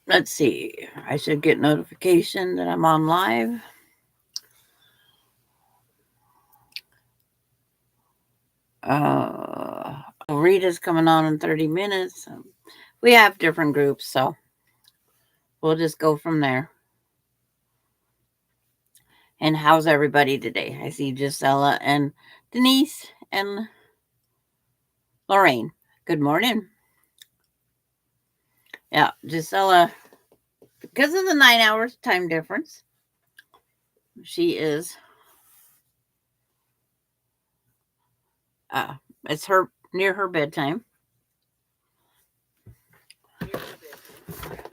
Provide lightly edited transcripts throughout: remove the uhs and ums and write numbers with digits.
Let's see. I should get notification that I'm on live. Rita's coming on in 30 minutes. We have different groups, so we'll just go from there. And how's everybody today? I see Gisela and Denise and Lorraine. Good morning. Yeah, Gisela, because of the 9 hours time difference, she is, it's her near her bedtime.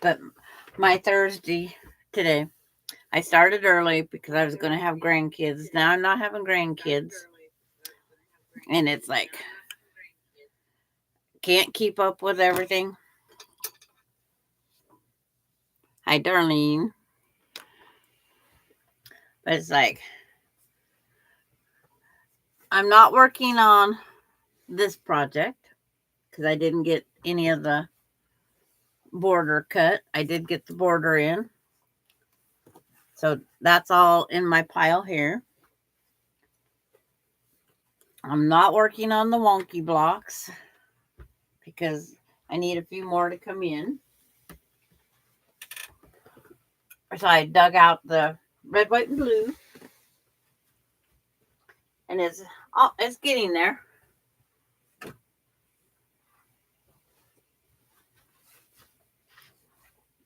But my Thursday today, I started early because I was going to have grandkids. Now I'm not having grandkids. And it's like, can't keep up with everything. Hi, Darlene. But it's like, I'm not working on this project because I didn't get any of the border cut. I did get the border in. So that's all in my pile here. I'm not working on the wonky blocks because I need a few more to come in. So I dug out the red, white, and blue. And it's getting there.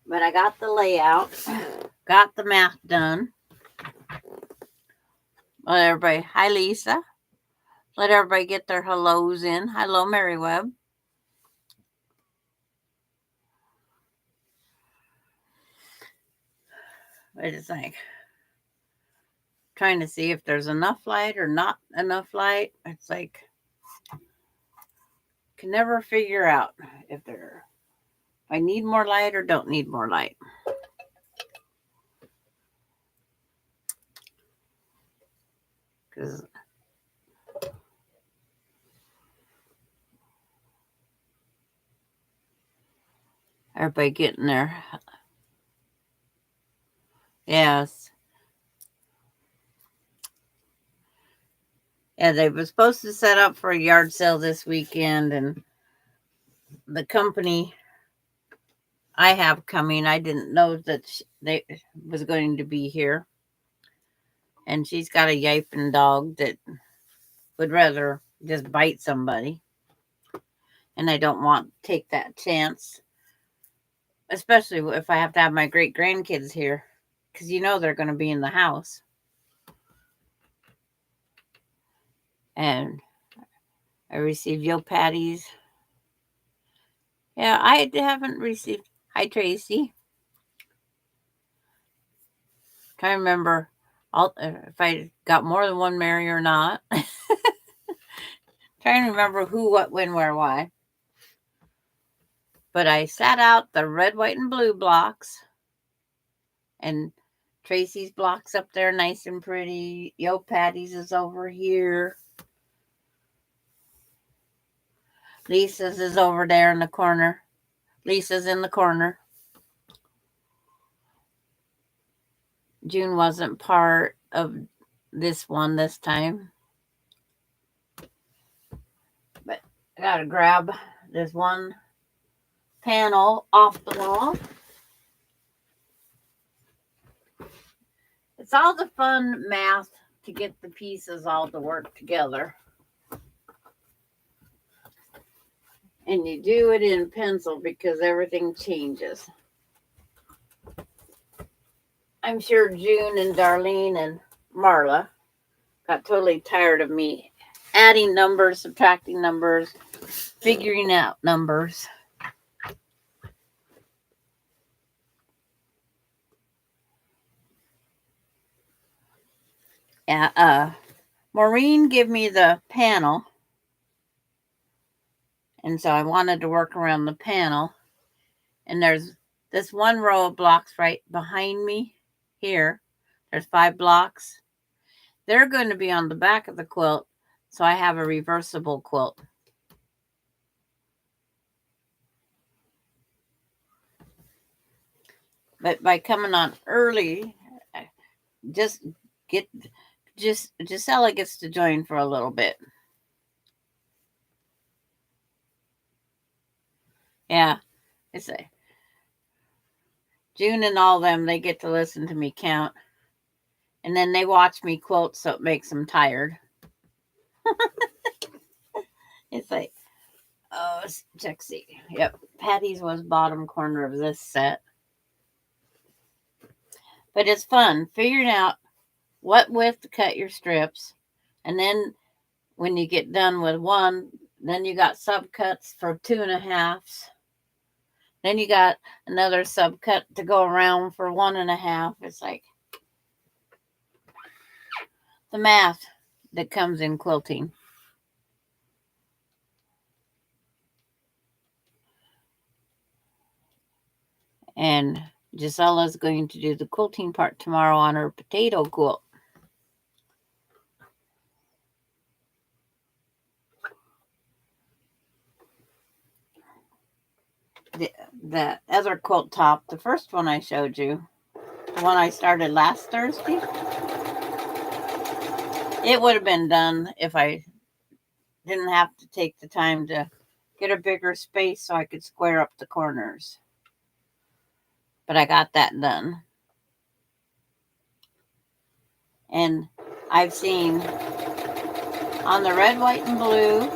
But I got the layout, got the math done. Let everybody, hi Lisa. Let everybody get their hellos in. Hello, Mary Webb. It's like trying to see if there's enough light or not enough light. It's like, can never figure out if I need more light or don't need more light. Because everybody getting there. Yes. Yeah, they were supposed to set up for a yard sale this weekend, and the company I have coming, I didn't know that they was going to be here. And she's got a yiping dog that would rather just bite somebody. And I don't want to take that chance, especially if I have to have my great grandkids here, because they're going to be in the house. And I received yo patties. Yeah, I haven't received. Hi, Tracy. Trying to remember if I got more than one Mary or not. Trying to remember who, what, when, where, why. But I sat out the red, white, and blue blocks. And Tracy's blocks up there, nice and pretty. Yo Patty's is over here. Lisa's is over there in the corner. Lisa's in the corner. June wasn't part of this one this time. But I gotta grab this one panel off the wall. It's all the fun math to get the pieces all to work together. And you do it in pencil because everything changes. I'm sure June and Darlene and Marla got totally tired of me adding numbers, subtracting numbers, figuring out numbers. Yeah, Maureen gave me the panel. And so I wanted to work around the panel. And there's this one row of blocks right behind me here. There's 5 blocks. They're going to be on the back of the quilt. So I have a reversible quilt. But by coming on early, just get Gisela gets to join for a little bit. Yeah, it's a June and all them. They get to listen to me count, and then they watch me quilt, so it makes them tired. It's like, oh, check see. Yep, Patty's was bottom corner of this set, but it's fun figuring out what width to cut your strips, and then when you get done with one, then you got subcuts for 2.5s. Then you got another subcut to go around for 1.5. It's like the math that comes in quilting. And Gisela's going to do the quilting part tomorrow on her potato quilt. The other quilt top, the first one I showed you, the one I started last Thursday, it would have been done if I didn't have to take the time to get a bigger space so I could square up the corners. But I got that done. And I've seen on the red, white, and blue,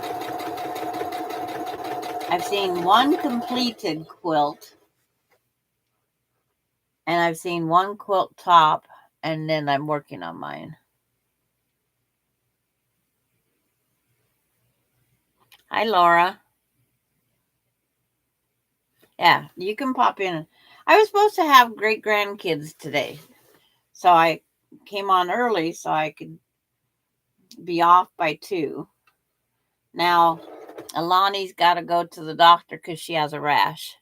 I've seen one completed quilt, and I've seen one quilt top, and then I'm working on mine. Hi, Laura. Yeah, you can pop in. I was supposed to have great grandkids today, so I came on early so I could be off by 2. Now, Alani's got to go to the doctor because she has a rash.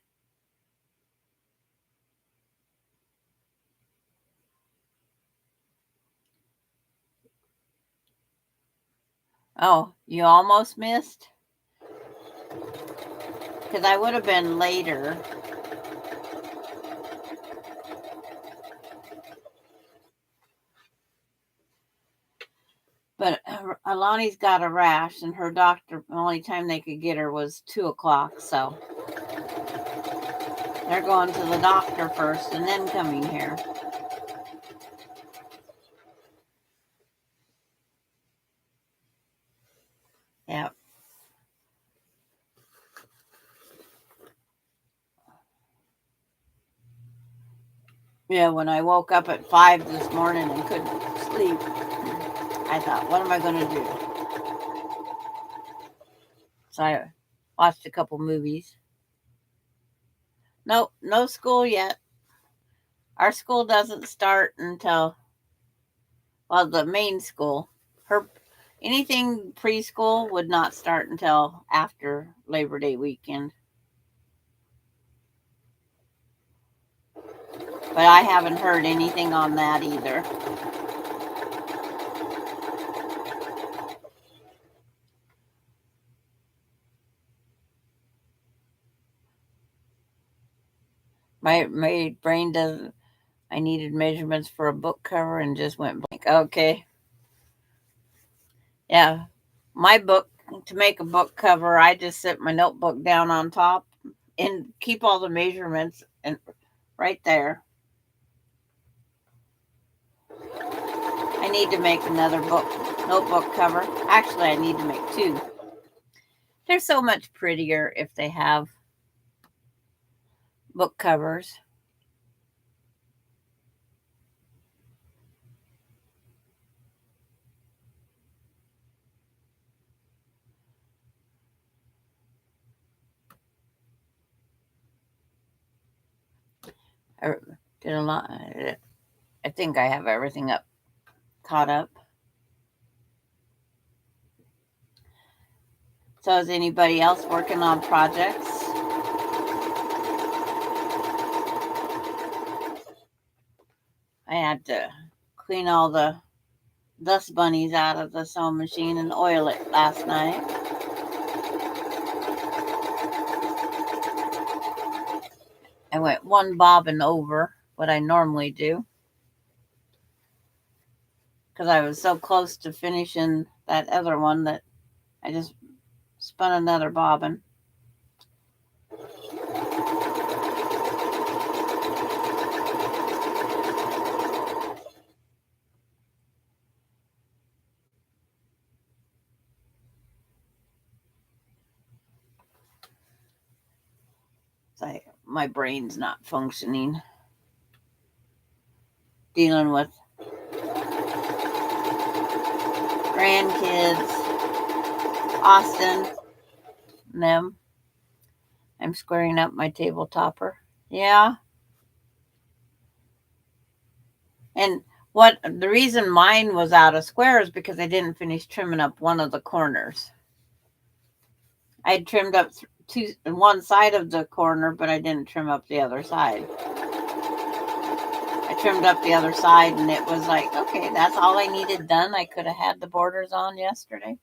Oh, you almost missed? Because I would have been later. But Alani's got a rash, and her doctor, the only time they could get her was 2 o'clock. So they're going to the doctor first and then coming here. Yeah. Yeah, when I woke up at 5 this morning and couldn't sleep, I thought, what am I going to do? So I watched a couple movies. Nope, no school yet. Our school doesn't start until, well, the main school. Anything preschool would not start until after Labor Day weekend. But I haven't heard anything on that either. My brain doesn't. I needed measurements for a book cover and just went blank. Okay. Yeah. My book, to make a book cover, I just set my notebook down on top and keep all the measurements and right there. I need to make another notebook cover. Actually, I need to make 2. They're so much prettier if they have book covers. I did a lot. I think I have everything caught up. So is anybody else working on projects? I had to clean all the dust bunnies out of the sewing machine and oil it last night. I went 1 bobbin over what I normally do, because I was so close to finishing that other one that I just spun another bobbin. My brain's not functioning. Dealing with grandkids, Austin, and them. I'm squaring up my table topper. Yeah. And what the reason mine was out of square is because I didn't finish trimming up one of the corners. I had trimmed up one side of the corner, but I didn't trim up the other side. I trimmed up the other side, and it was like, okay, that's all I needed done. I could have had the borders on yesterday.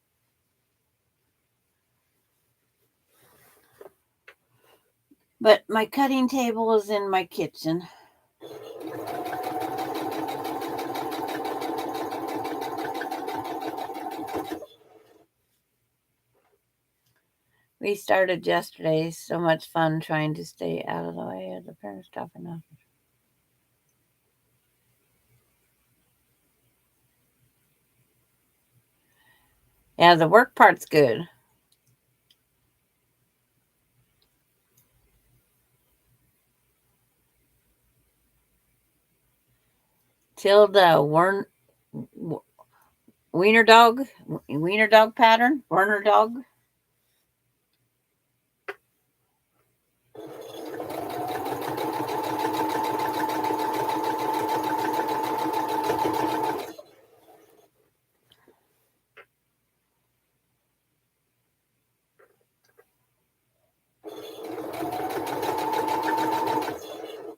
But my cutting table is in my kitchen. We started yesterday. So much fun trying to stay out of the way of the parent stuff enough. Yeah, the work part's good. Tilda wiener dog pattern, Werner dog.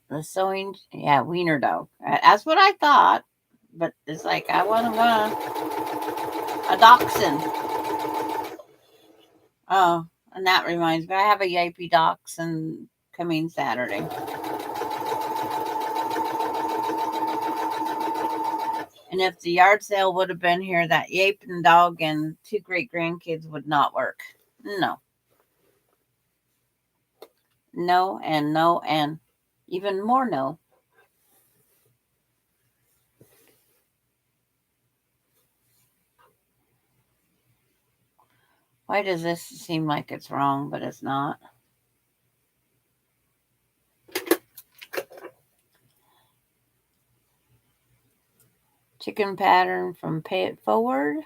The sewing, yeah, wiener dog. That's what I thought, but it's like I want a dachshund. Oh, and that reminds me, I have a Yapey dachshund coming Saturday. And if the yard sale would have been here, that Yaping dog and 2 great grandkids would not work. No. No, and even more no. Why does this seem like it's wrong, but it's not? Chicken pattern from Pay It Forward.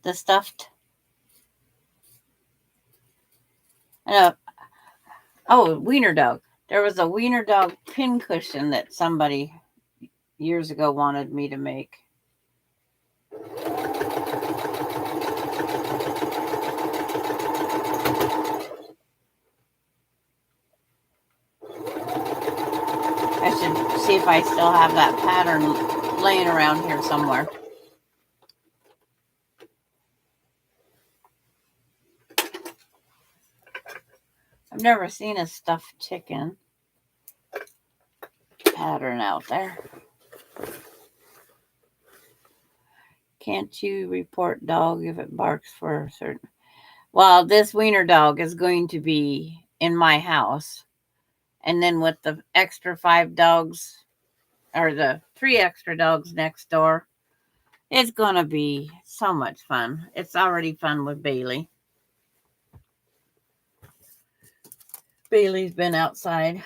The stuffed. Wiener dog. There was a wiener dog pin cushion that somebody years ago wanted me to make. I should see if I still have that pattern laying around here somewhere. I've never seen a stuffed chicken pattern out there. Can't you report dog if it barks for a certain... Well, this wiener dog is going to be in my house. And then with the extra 5 dogs, or the 3 extra dogs next door, it's going to be so much fun. It's already fun with Bailey. Bailey's been outside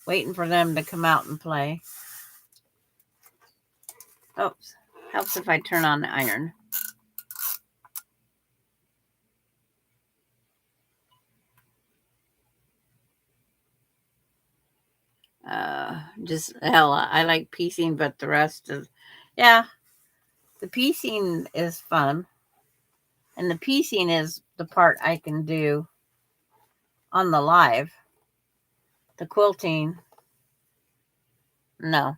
waiting for them to come out and play. Oops. Helps if I turn on the iron. I like piecing, but the rest is, yeah, the piecing is fun. And the piecing is the part I can do on the live. The quilting, no.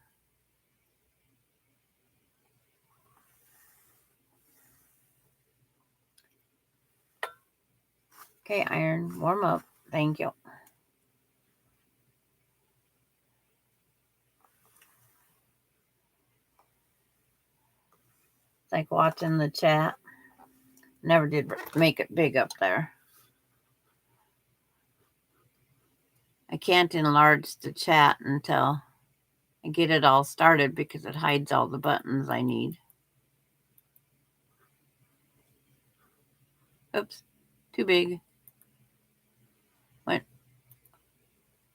Okay, iron, warm up. Thank you. It's like watching the chat. Never did make it big up there. I can't enlarge the chat until I get it all started because it hides all the buttons I need. Oops, too big. Went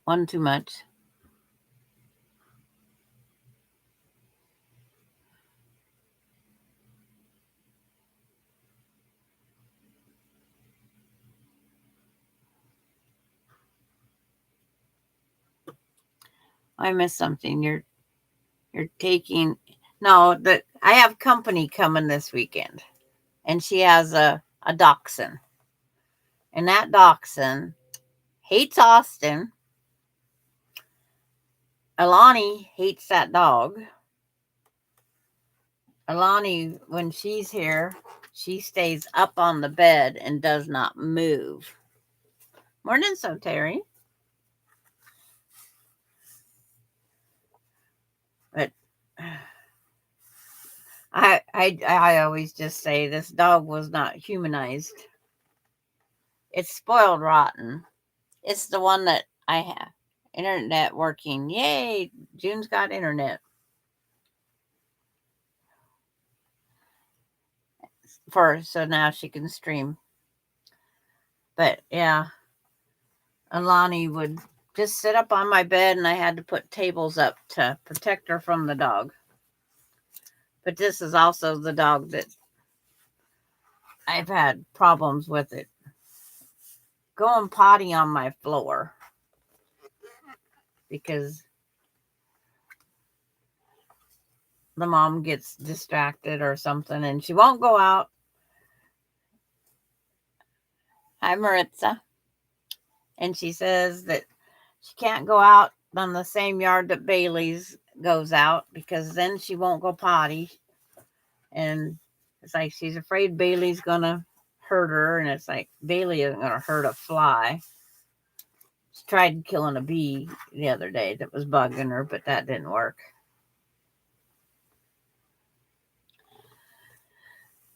one too much. I missed something. You're taking I have company coming this weekend, and she has a dachshund, and that dachshund hates Austin. Alani hates that dog. Alani, when she's here, she stays up on the bed and does not move. Morning, so Terry. But I always just say this dog was not humanized. It's spoiled rotten. It's the one that I have. Internet working. Yay! June's got internet. So now she can stream. But yeah, Alani would just sit up on my bed, and I had to put tables up to protect her from the dog. But this is also the dog that I've had problems with it going potty on my floor because the mom gets distracted or something and she won't go out. Hi, Maritza. And she says that she can't go out on the same yard that Bailey's goes out because then she won't go potty. And it's like she's afraid Bailey's going to hurt her. And it's like Bailey isn't going to hurt a fly. She tried killing a bee the other day that was bugging her, but that didn't work.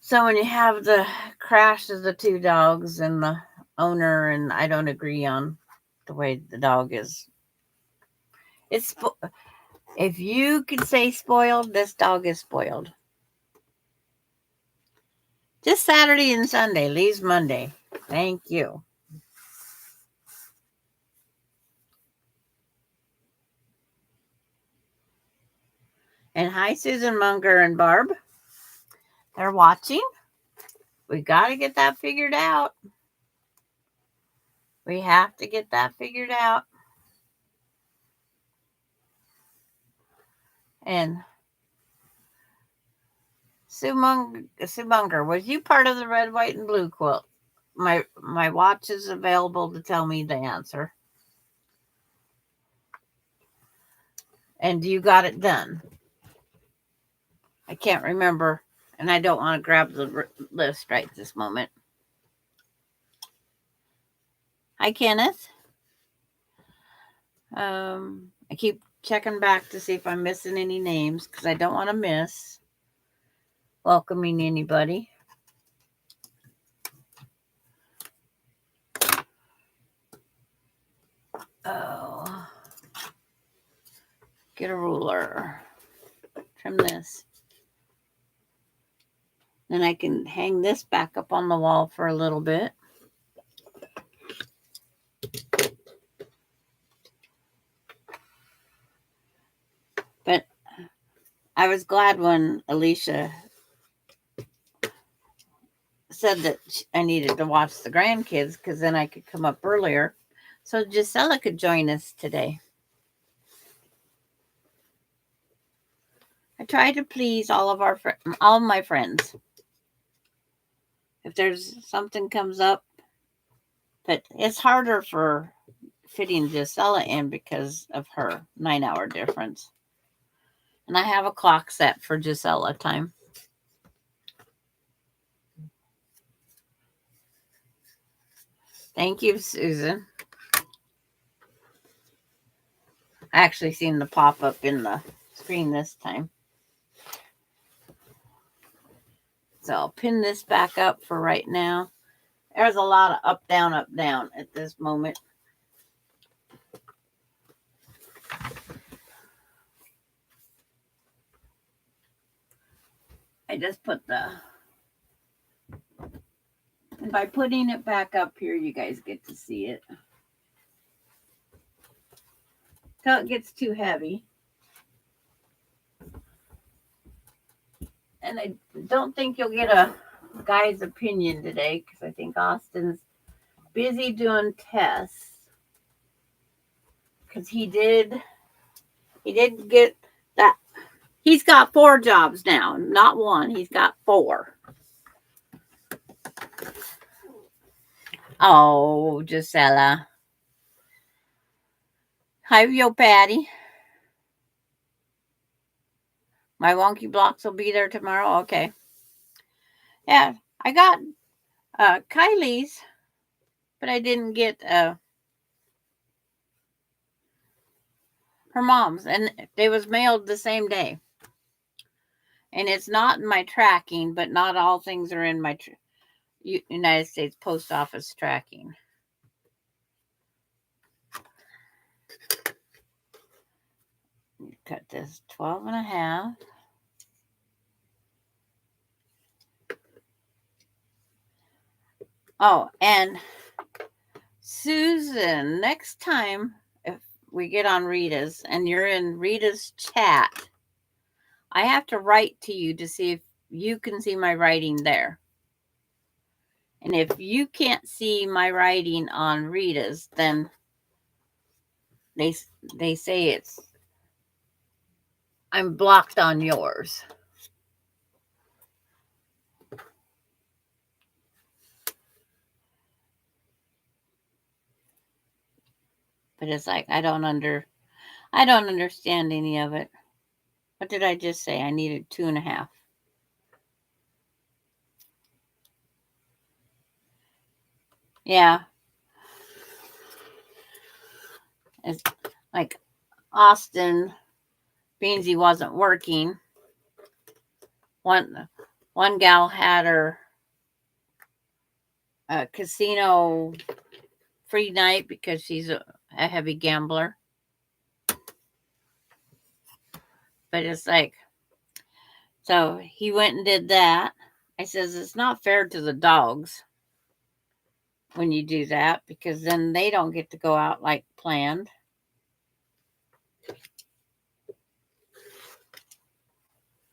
So when you have the crash of the two dogs and the owner, and I don't agree on the way the dog is. If you can say spoiled, this dog is spoiled. Just Saturday and Sunday, leaves Monday. Thank you. And hi, Susan Munger and Barb. They're watching. We got to get that figured out. We have to get that figured out. And Sue Munger, was you part of the red, white, and blue quilt? My watch is available to tell me the answer. And you got it done. I can't remember, and I don't want to grab the list right this moment. Hi, Kenneth. I keep checking back to see if I'm missing any names because I don't want to miss welcoming anybody. Oh, get a ruler. Trim this. Then I can hang this back up on the wall for a little bit. But I was glad when Alicia said that I needed to watch the grandkids because then I could come up earlier so Gisela could join us today. I try to please all my friends. If there's something comes up, but it's harder for fitting Gisela in because of her 9-hour difference. And I have a clock set for Gisela time. Thank you, Susan. I actually seen the pop up in the screen this time. So I'll pin this back up for right now. There's a lot of up, down at this moment. I just put and by putting it back up here, you guys get to see it. Till it gets too heavy. And I don't think you'll get a guy's opinion today because I think Austin's busy doing tests. Because he did get that. He's got 4 jobs now, not 1. He's got 4. Oh, Gisela. Hi, yo, Patty. My wonky blocks will be there tomorrow. Okay. Yeah, I got Kylie's, but I didn't get her mom's, and they was mailed the same day. And it's not in my tracking, but not all things are in my United States Post Office tracking. Cut this 12.5. Oh, and Susan, next time if we get on Rita's and you're in Rita's chat, I have to write to you to see if you can see my writing there. And if you can't see my writing on Rita's, then they say I'm blocked on yours. But it's like I don't understand any of it. What did I just say? I needed 2.5. Yeah. It's like Austin, Beansy wasn't working. One gal had her casino free night because she's a heavy gambler. But it's like, so he went and did that. I says, it's not fair to the dogs when you do that because then they don't get to go out like planned.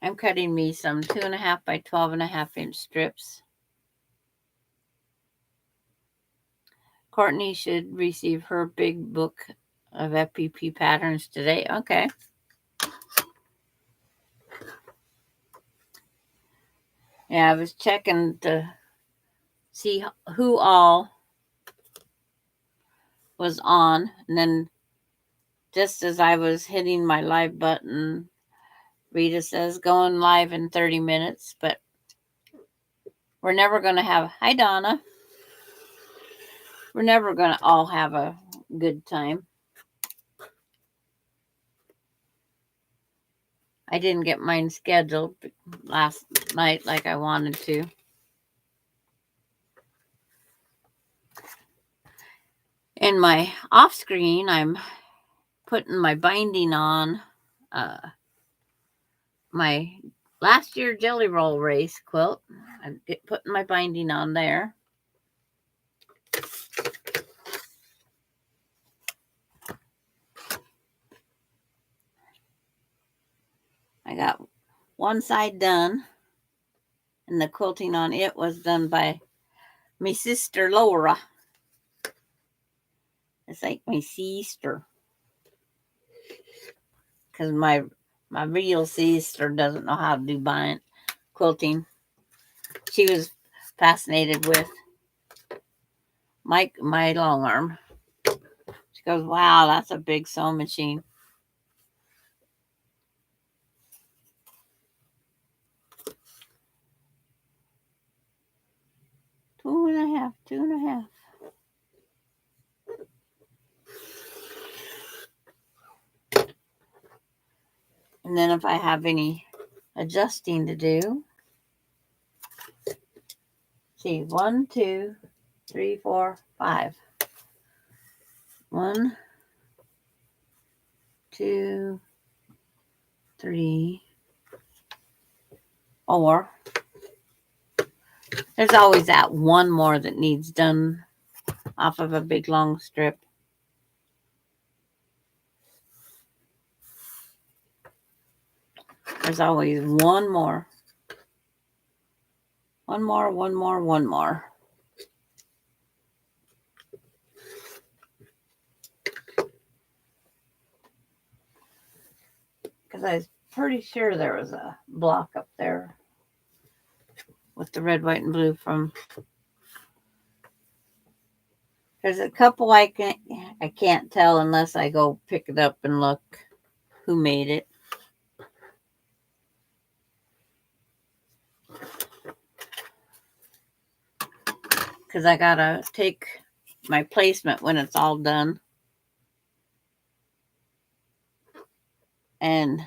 I'm cutting me some 2.5 by 12.5 inch strips. Courtney should receive her big book of FPP patterns today. Okay. Yeah, I was checking to see who all was on. And then just as I was hitting my live button, Rita says going live in 30 minutes. But we're never going to have, hi Donna. We're never going to all have a good time. I didn't get mine scheduled last night like I wanted to. In my off screen, I'm putting my binding on my last year jelly roll race quilt. I'm putting my binding on there. I got one side done, and the quilting on it was done by my sister Laura. It's like my sister, because my real sister doesn't know how to do quilting. She was fascinated with my long arm. She goes, "Wow, that's a big sewing machine." Two and a half. And then if I have any adjusting to do, see, 1, 2, 3, 4, 5. 1, 2, 3, 4. There's always that one more that needs done off of a big long strip. There's always one more. One more, one more, one more. Because I was pretty sure there was a block up there with the red, white, and blue from. There's a couple I can't tell unless I go pick it up and look who made it. Because I gotta take my placement when it's all done and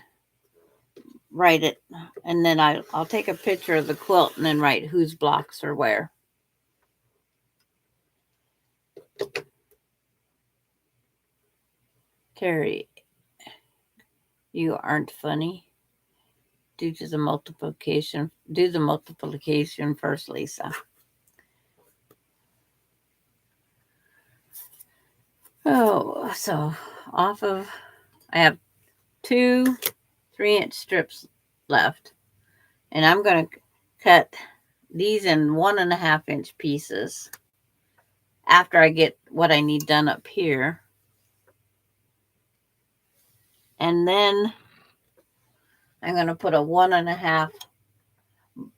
write it. And then I'll take a picture of the quilt and then write whose blocks are where. Carrie, you aren't funny. Do the multiplication first, Lisa. Oh, so off of, I have 2 3-inch strips left, and I'm going to cut these in 1.5-inch pieces after I get what I need done up here. And then I'm going to put a 1.5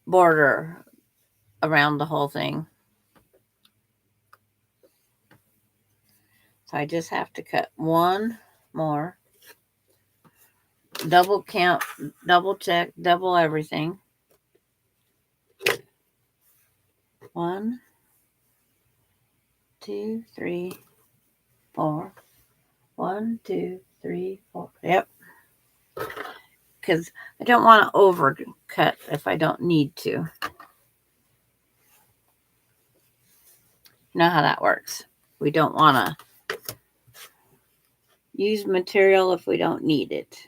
border around the whole thing. So I just have to cut one more. Double count, double check, double everything. 1, 2, 3, 4. 1, 2, 3, 4. Yep. Because I don't want to overcut if I don't need to. You know how that works. We don't want to use material if we don't need it.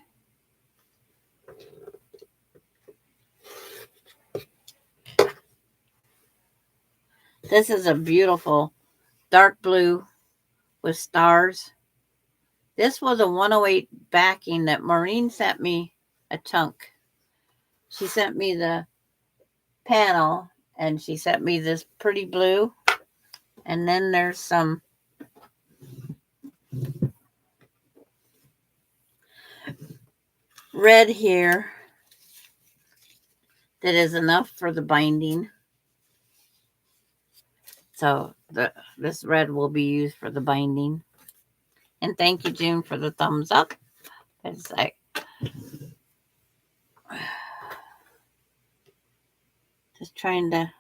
This is a beautiful dark blue with stars. This was a 108 backing that Maureen sent me a chunk. She sent me the panel and she sent me this pretty blue. And then there's some red here that is enough for the binding. So this red will be used for the binding. And thank you, June, for the thumbs up. It's like just trying to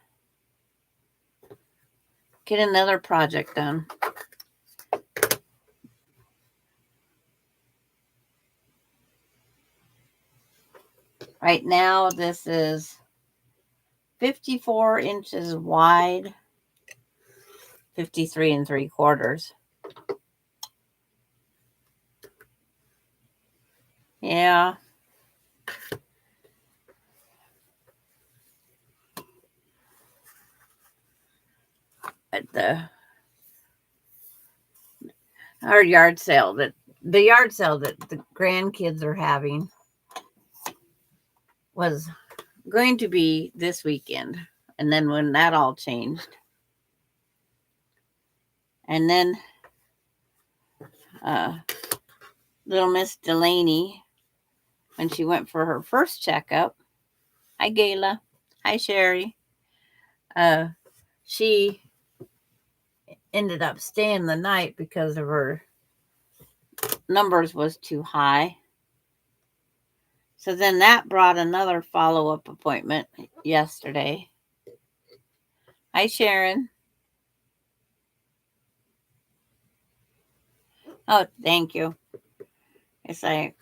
get another project done. Right now, this is 54 inches wide, 53 3/4. Yeah. At our yard sale that the grandkids are having was going to be this weekend. And then when that all changed, and then little Miss Delaney, when she went for her first checkup, hi Gayla, hi Sherry, she ended up staying the night because of her numbers was too high. So then that brought another follow-up appointment yesterday. Hi Sharon. Oh, thank you. It's like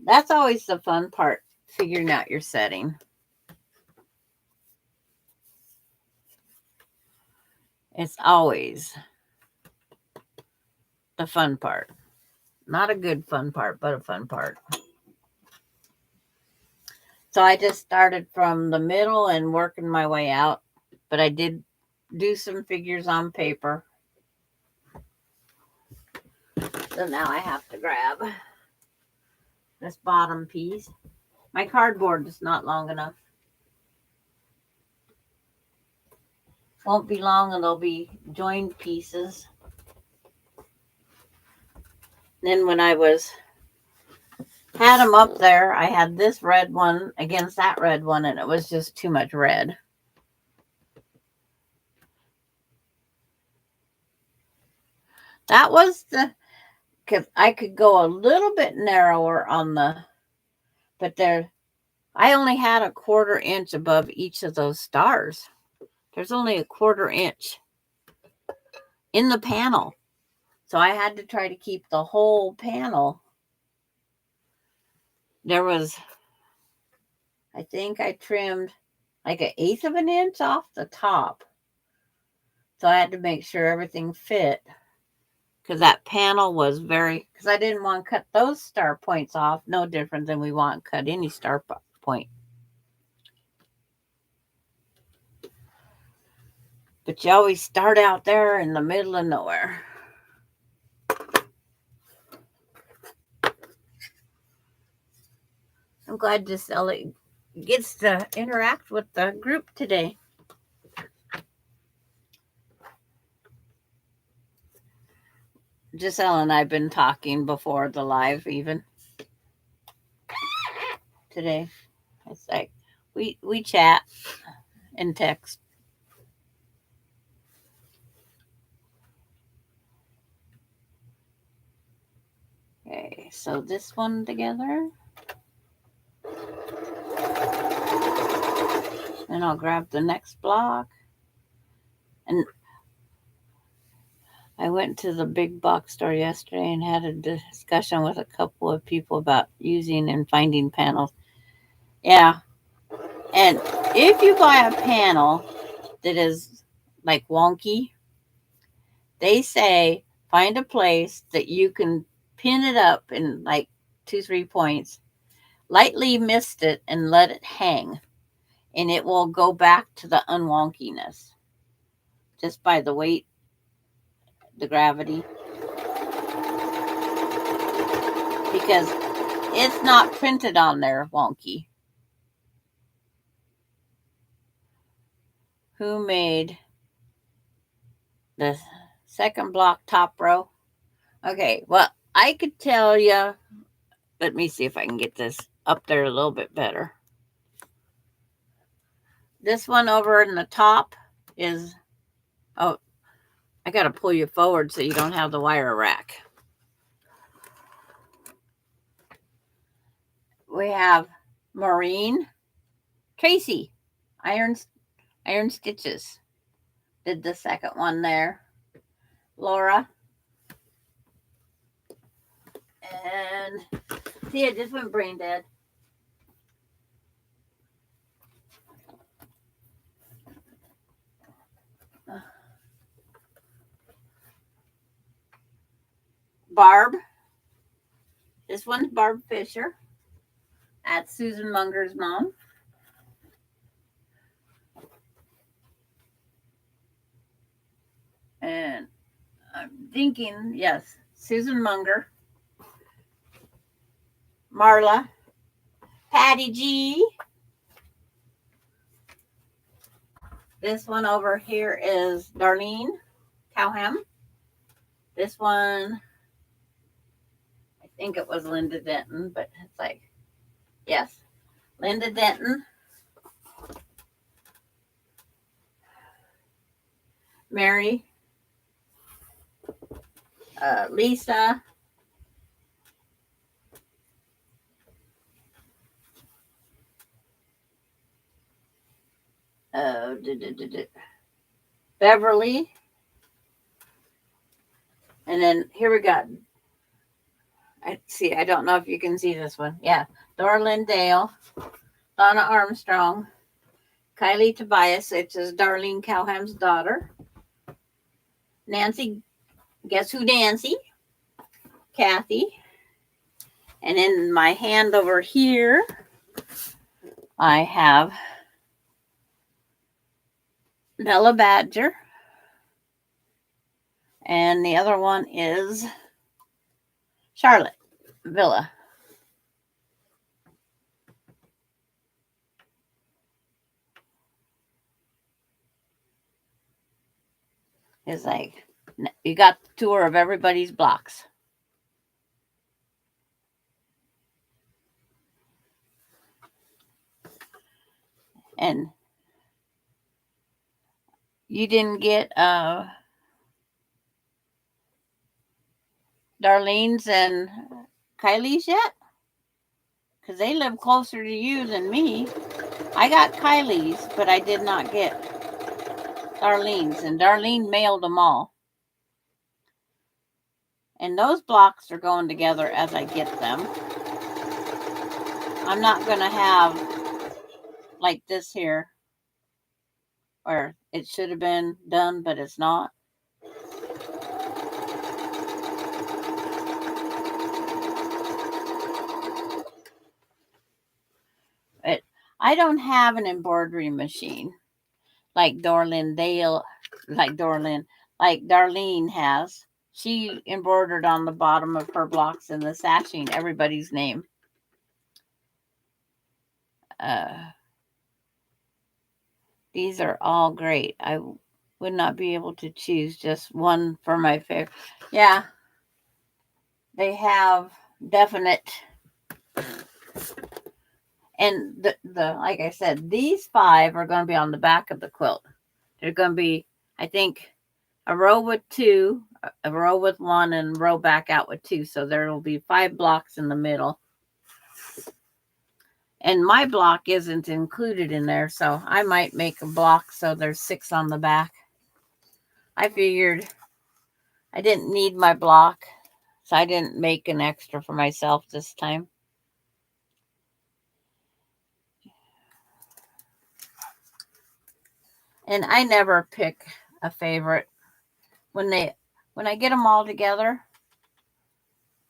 That's always the fun part, figuring out your setting. It's always the fun part. Not a good fun part, but a fun part. So I just started from the middle and working my way out, but I did do some figures on paper. So now I have to grab this bottom piece. My cardboard is not long enough. Won't be long and they'll be joined pieces. Then when I had them up there, I had this red one against that red one, and it was just too much red. That was because I could go a little bit narrower on but I only had a 1/4 inch above each of those stars. There's only a 1/4 inch in the panel. So I had to try to keep the whole panel. I think I trimmed like 1/8 of an inch off the top. So I had to make sure everything fit. Because that panel was because I didn't want to cut those star points off. No different than we want to cut any star point. But you always start out there in the middle of nowhere. I'm glad Giselle gets to interact with the group today. Giselle and I have been talking before the live even today. It's like we chat and text. Okay, so this one together. Then I'll grab the next block. And I went to the big box store yesterday and had a discussion with a couple of people about using and finding panels. Yeah. And if you buy a panel that is like wonky, they say find a place that you can pin it up in like 2-3 points, lightly mist it, and let it hang. And it will go back to the unwonkiness just by the weight, the gravity. Because it's not printed on there wonky. Who made the second block top row? Okay, well, I could tell you. Let me see if I can get this up there a little bit better. This one over in the top is, oh, I got to pull you forward so you don't have the wire rack. We have Maureen, Tracy, Iron Stitches did the second one there. Laura. And see, it just went brain dead. Barb. This one's Barb Fisher. That's Susan Munger's mom. And I'm thinking, yes, Susan Munger. Marla. Patty G. This one over here is Darlene Cowham. This one, I think it was Linda Denton, but it's like, yes, Linda Denton. Mary. Lisa. Beverly. And then here we got I don't know if you can see this one. Yeah. Dorlyn Dale, Donna Armstrong, Kylie Tobias, which is Darlene Cowham's daughter. Nancy, guess who Nancy? Kathy. And in my hand over here, I have Bella Badger. And the other one is Charlotte Villa. It's like, you got the tour of everybody's blocks. And you didn't get Darlene's and Kylie's yet? Because they live closer to you than me. I got Kylie's, but I did not get Darlene's. And Darlene mailed them all. And those blocks are going together as I get them. I'm not going to have like this here, where it should have been done, but it's not. I don't have an embroidery machine like Darlene has. She embroidered on the bottom of her blocks in the sashing everybody's name. These are all great. I would not be able to choose just one for my favorite. Yeah, they have definite. And the like I said, these 5 are going to be on the back of the quilt. They're going to be, I think, a row with 2, a row with 1, and a row back out with 2. So there will be 5 blocks in the middle. And my block isn't included in there, so I might make a block so there's 6 on the back. I figured I didn't need my block, so I didn't make an extra for myself this time. And I never pick a favorite. When I get them all together,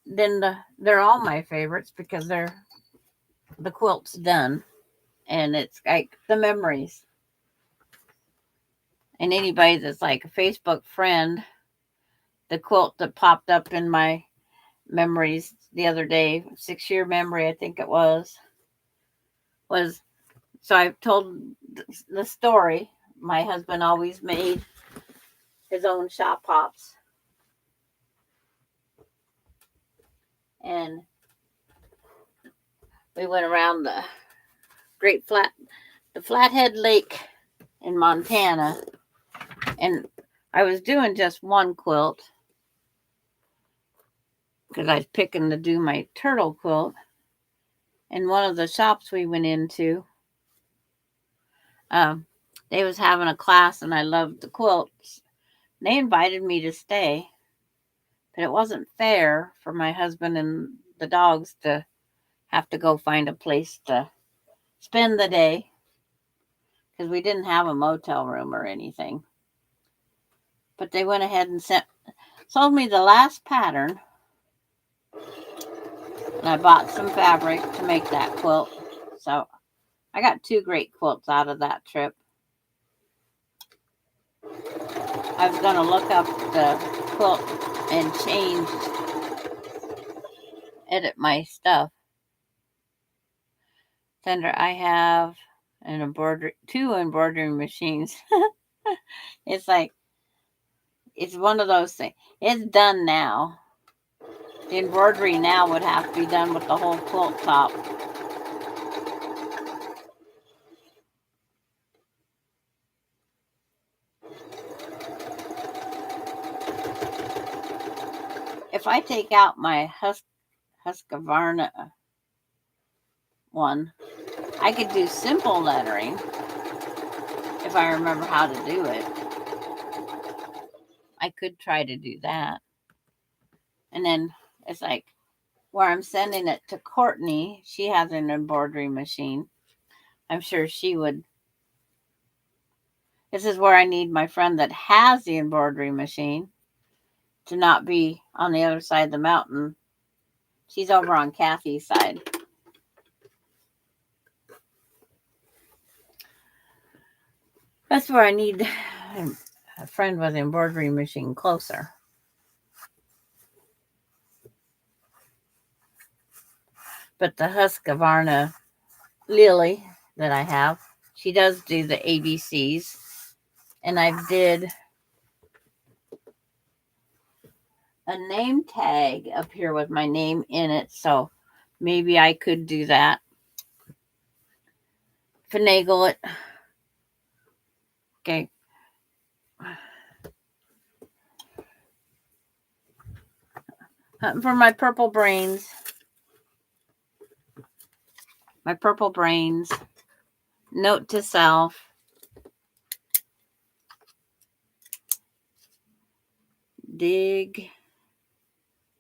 then they're all my favorites because the quilt's done, and it's like the memories. And anybody that's like a Facebook friend, the quilt that popped up in my memories the other day, 6-year memory, I think it was so I've told the story. My husband always made his own shop pops. And we went around the Flathead Lake in Montana. And I was doing just one quilt because I was picking to do my turtle quilt. And one of the shops we went into, they was having a class, and I loved the quilts. They invited me to stay, but it wasn't fair for my husband and the dogs to have to go find a place to spend the day because we didn't have a motel room or anything. But they went ahead and sold me the last pattern, and I bought some fabric to make that quilt. So I got 2 great quilts out of that trip. I was going to look up the quilt and edit my stuff. Sandra, I have two embroidery machines. It's like, it's one of those things. It's done now. The embroidery now would have to be done with the whole quilt top. If I take out my Husqvarna one, I could do simple lettering if I remember how to do it. I could try to do that. And then it's like, where I'm sending it to Courtney. She has an embroidery machine. I'm sure she would. This is where I need my friend that has the embroidery machine to not be on the other side of the mountain. She's over on Kathy's side. That's where I need a friend with an embroidery machine closer. But the Husqvarna Lily that I have, she does do the ABCs. And I did a name tag up here with my name in it. So maybe I could do that. Finagle it. Okay. For my purple brains. Note to self. Dig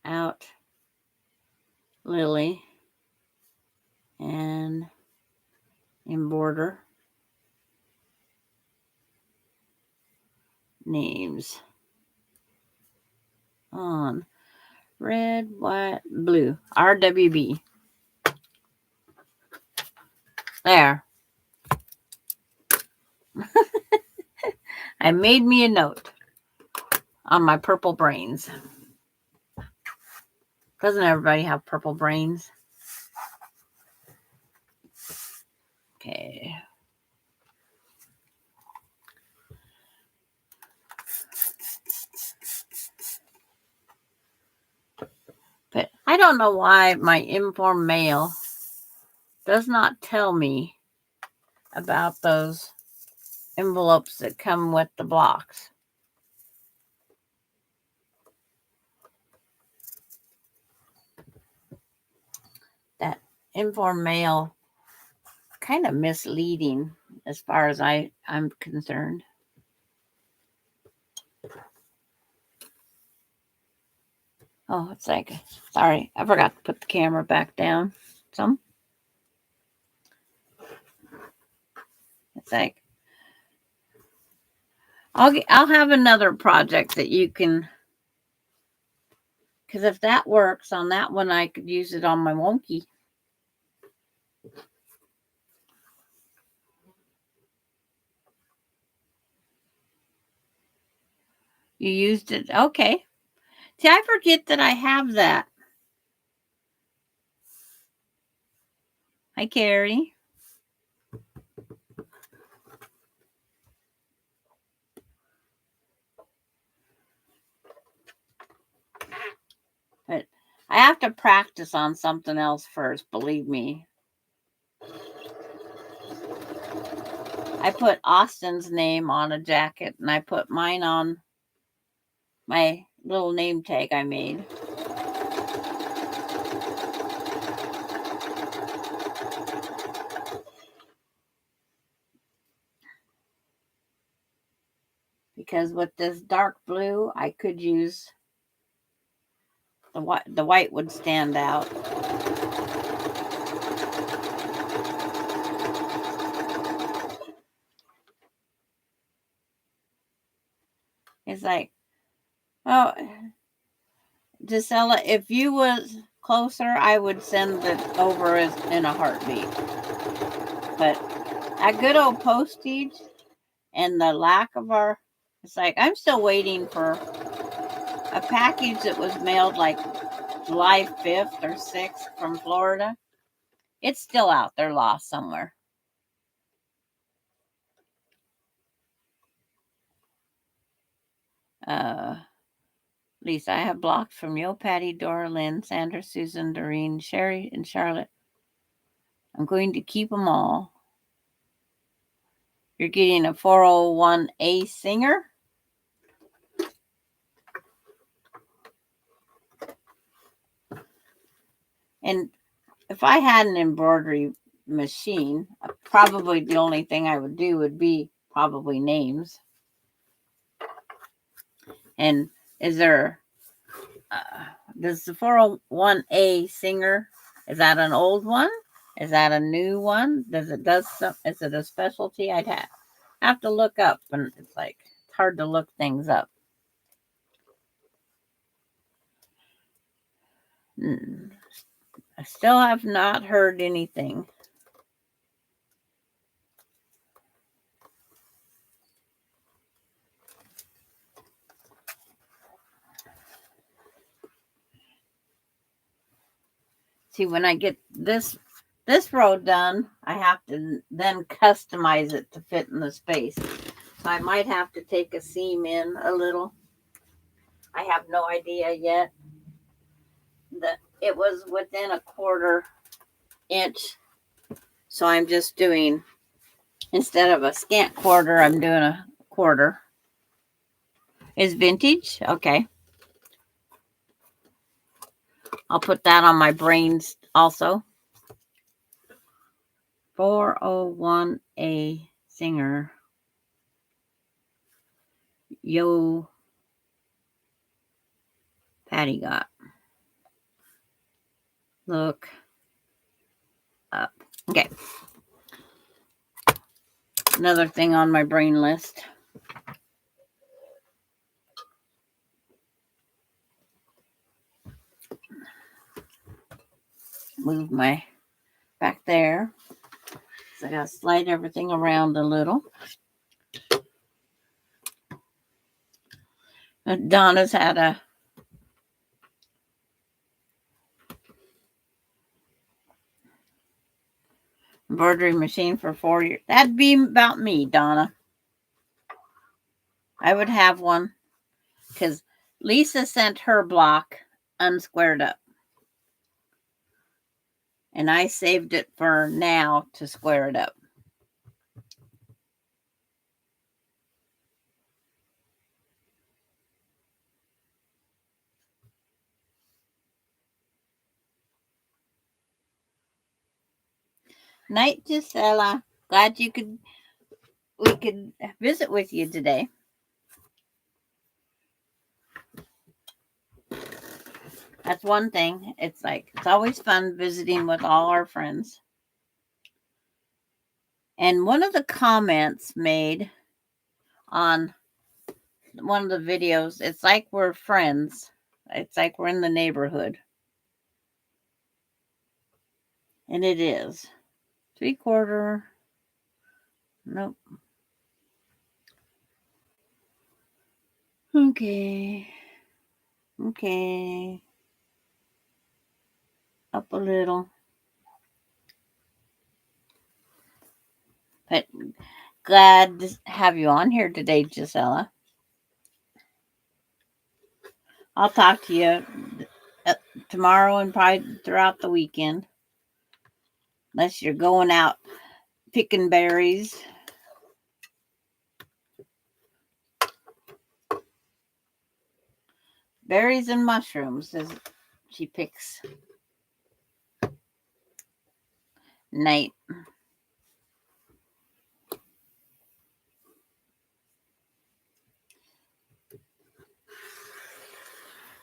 out Lily and embroider names on red, white, blue. RWB. There. I made me a note on my purple brains. Doesn't everybody have purple brains? Okay. But I don't know why my informed mail does not tell me about those envelopes that come with the blocks. That informed mail kind of misleading as far as I'm concerned. Oh, it's like, sorry, I forgot to put the camera back down some. It's like, I'll have another project that you can, because if that works on that one, I could use it on my wonky. You used it. Okay. See, I forget that I have that. Hi, Carrie. But I have to practice on something else first, believe me. I put Austin's name on a jacket, and I put mine on my little name tag I made. Because with this dark blue, I could use the white would stand out. It's like, oh, Gisela, if you was closer, I would send it over in a heartbeat. But that good old postage and the lack of it's like, I'm still waiting for a package that was mailed like July 5th or 6th from Florida. It's still out there, lost somewhere. Lisa, I have blocks from Yo, Patty, Dora, Lynn, Sandra, Susan, Doreen, Sherry, and Charlotte. I'm going to keep them all. You're getting a 401A singer. And if I had an embroidery machine, probably the only thing I would do would be probably names. And is there does the 401A Singer, is that an old one? Is that a new one? Is it a specialty? I'd have to look up, and it's hard to look things up. I still have not heard anything. See, when I get this row done, I have to then customize it to fit in the space. So I might have to take a seam in a little. I have no idea yet. It was within a 1/4 inch. So I'm just doing, instead of a scant 1/4, I'm doing a 1/4. Is vintage? Okay. I'll put that on my brains also. 401A Singer. Yo, Patty got. Look up. Okay. Another thing on my brain list. Move my back there. So I gotta slide everything around a little. Donna's had a embroidery machine for 4 years. That'd be about me, Donna. I would have one because Lisa sent her block unsquared up. And I saved it for now to square it up. Night, Gisela. Glad we could visit with you today. That's one thing. It's always fun visiting with all our friends. And one of the comments made on one of the videos, it's like we're friends. It's like we're in the neighborhood. And it is. 3/4. Nope. Okay. Up a little. But glad to have you on here today, Gisela. I'll talk to you tomorrow and probably throughout the weekend. Unless you're going out picking berries. Berries and mushrooms as she picks. Night.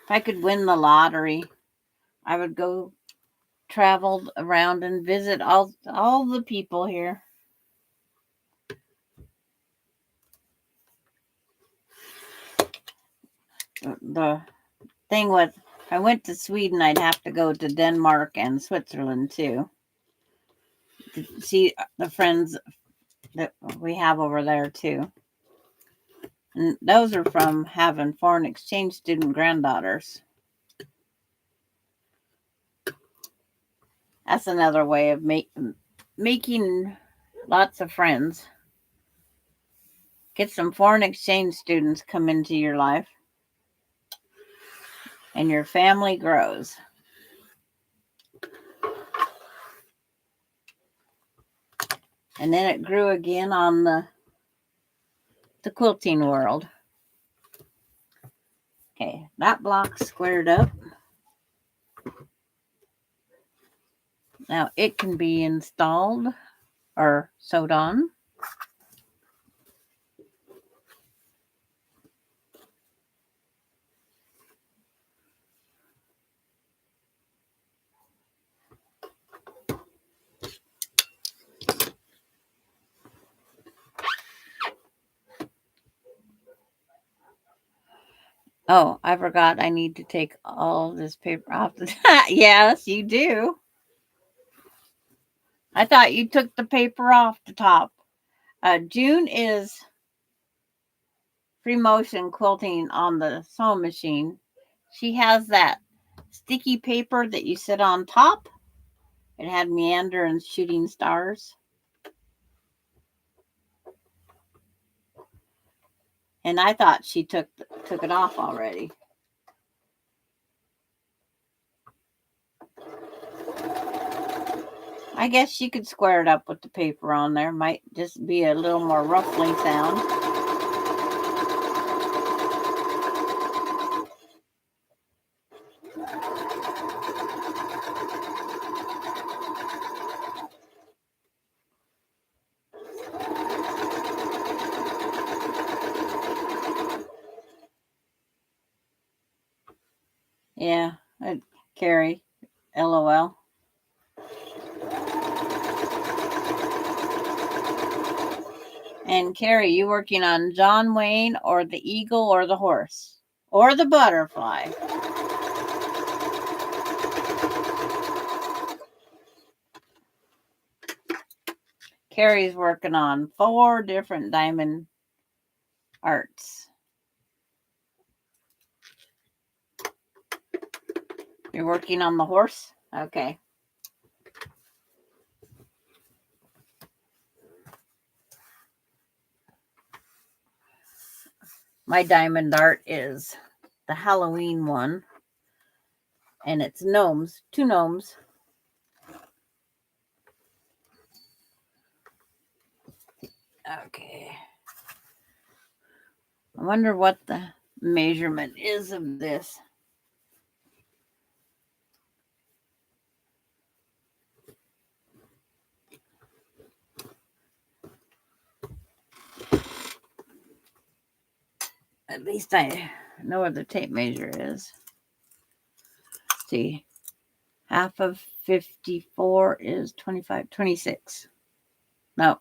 If I could win the lottery, I would go travel around and visit all the people here. The thing was, if I went to Sweden, I'd have to go to Denmark and Switzerland too, to see the friends that we have over there too. And those are from having foreign exchange student granddaughters. That's another way of making lots of friends. Get some foreign exchange students come into your life, and your family grows. And then it grew again on the quilting world. Okay, that block's squared up. Now it can be installed or sewed on. Oh, I forgot I need to take all this paper off the Yes, you do. I thought you took the paper off the top. June is free motion quilting on the sewing machine. She has that sticky paper that you sit on top. It had meander and shooting stars. And I thought she took it off already. I guess you could square it up with the paper on there. Might just be a little more ruffling sound. Yeah, Carrie, LOL. And Carrie, you working on John Wayne or the eagle or the horse or the butterfly? Carrie's working on 4 different diamond arts. You're working on the horse? Okay. My diamond art is the Halloween one. And it's gnomes, 2 gnomes. Okay. I wonder what the measurement is of this. At least I know where the tape measure is. Let's see. Half of 54 is 25, 26. No,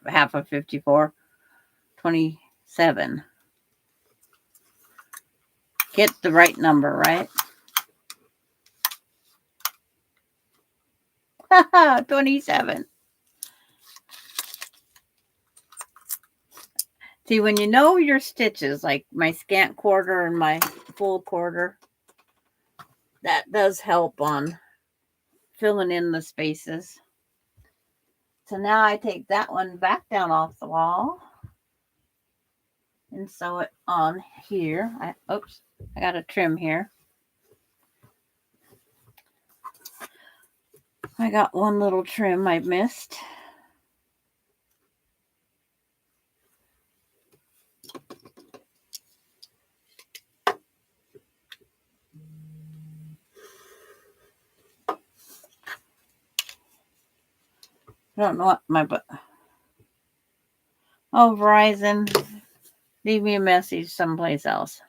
half of 54, 27. Get the right number, right? 27. See, when you know your stitches, like my scant quarter and my full quarter, that does help on filling in the spaces. So now I take that one back down off the wall and sew it on here. I got a trim here. I got one little trim I missed. I don't know what Oh, Verizon, leave me a message someplace else.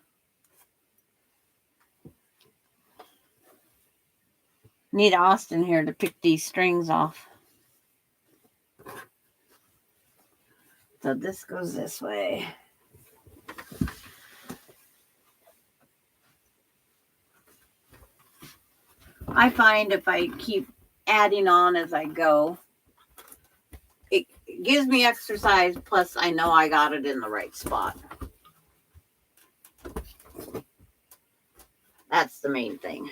Need Austin here to pick these strings off. So this goes this way. I find if I keep adding on as I go, it gives me exercise, plus I know I got it in the right spot. That's the main thing.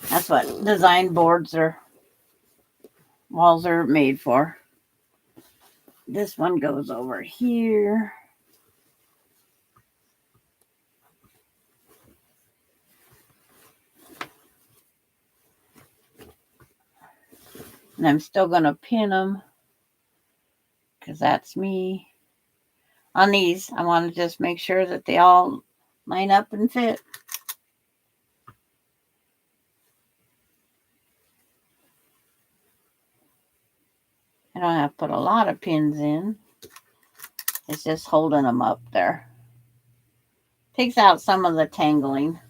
That's what design walls are made for. This one goes over here. And I'm still going to pin them because that's me. On these, I want to just make sure that they all line up and fit. I don't have to put a lot of pins in. It's just holding them up there. Takes out some of the tangling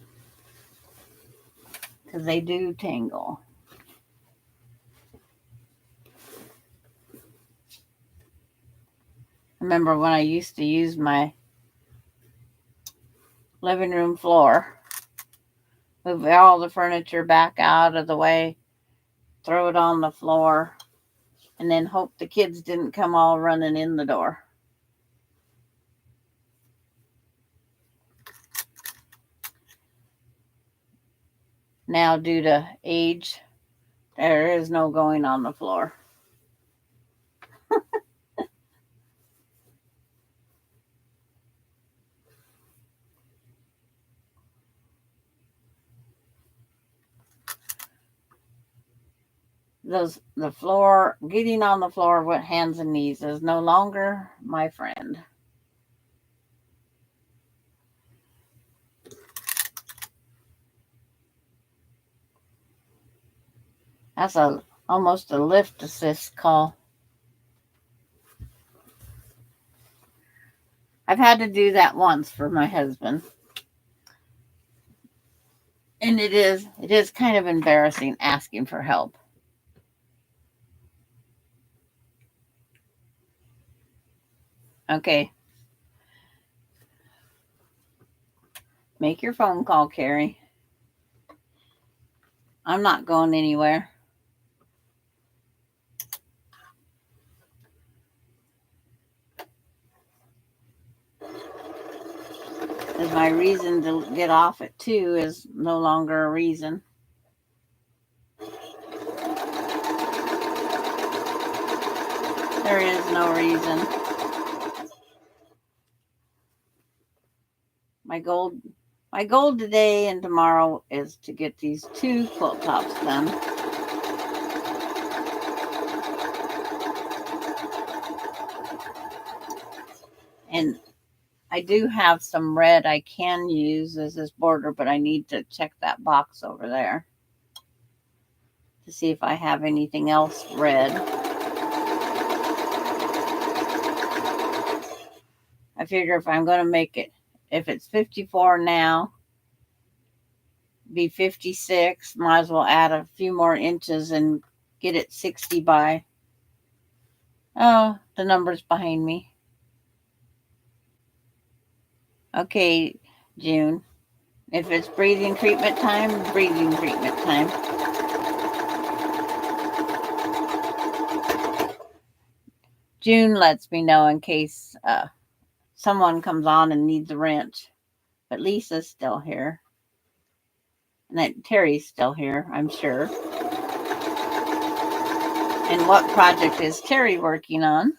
because they do tangle. I remember when I used to use my living room floor. Move all the furniture back out of the way, throw it on the floor, and then hope the kids didn't come all running in the door. Now, due to age, there is no going on the floor. Getting on the floor with hands and knees is no longer my friend. That's almost a lift assist call. I've had to do that once for my husband. And it is kind of embarrassing asking for help. Okay. Make your phone call, Carrie. I'm not going anywhere. Because my reason to get off at 2 is no longer a reason. There is no reason. My goal today and tomorrow is to get these 2 quilt tops done. And I do have some red I can use as this border, but I need to check that box over there to see if I have anything else red. I figure if I'm going to make it, if it's 54 now, be 56, might as well add a few more inches and get it 60 by. Oh, the number's behind me. Okay, June. If it's breathing treatment time, breathing treatment time. June lets me know in case someone comes on and needs a wrench. But Lisa's still here. And that Terry's still here, I'm sure. And what project is Terry working on?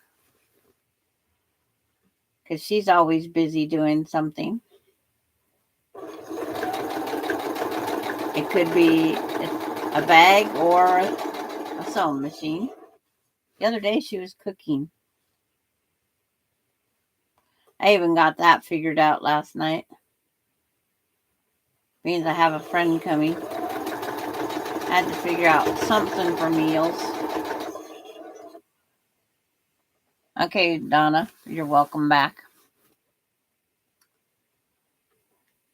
Because she's always busy doing something. It could be a bag or a sewing machine. The other day she was cooking. I even got that figured out last night. Means I have a friend coming. Had to figure out something for meals. Okay, Donna, you're welcome back.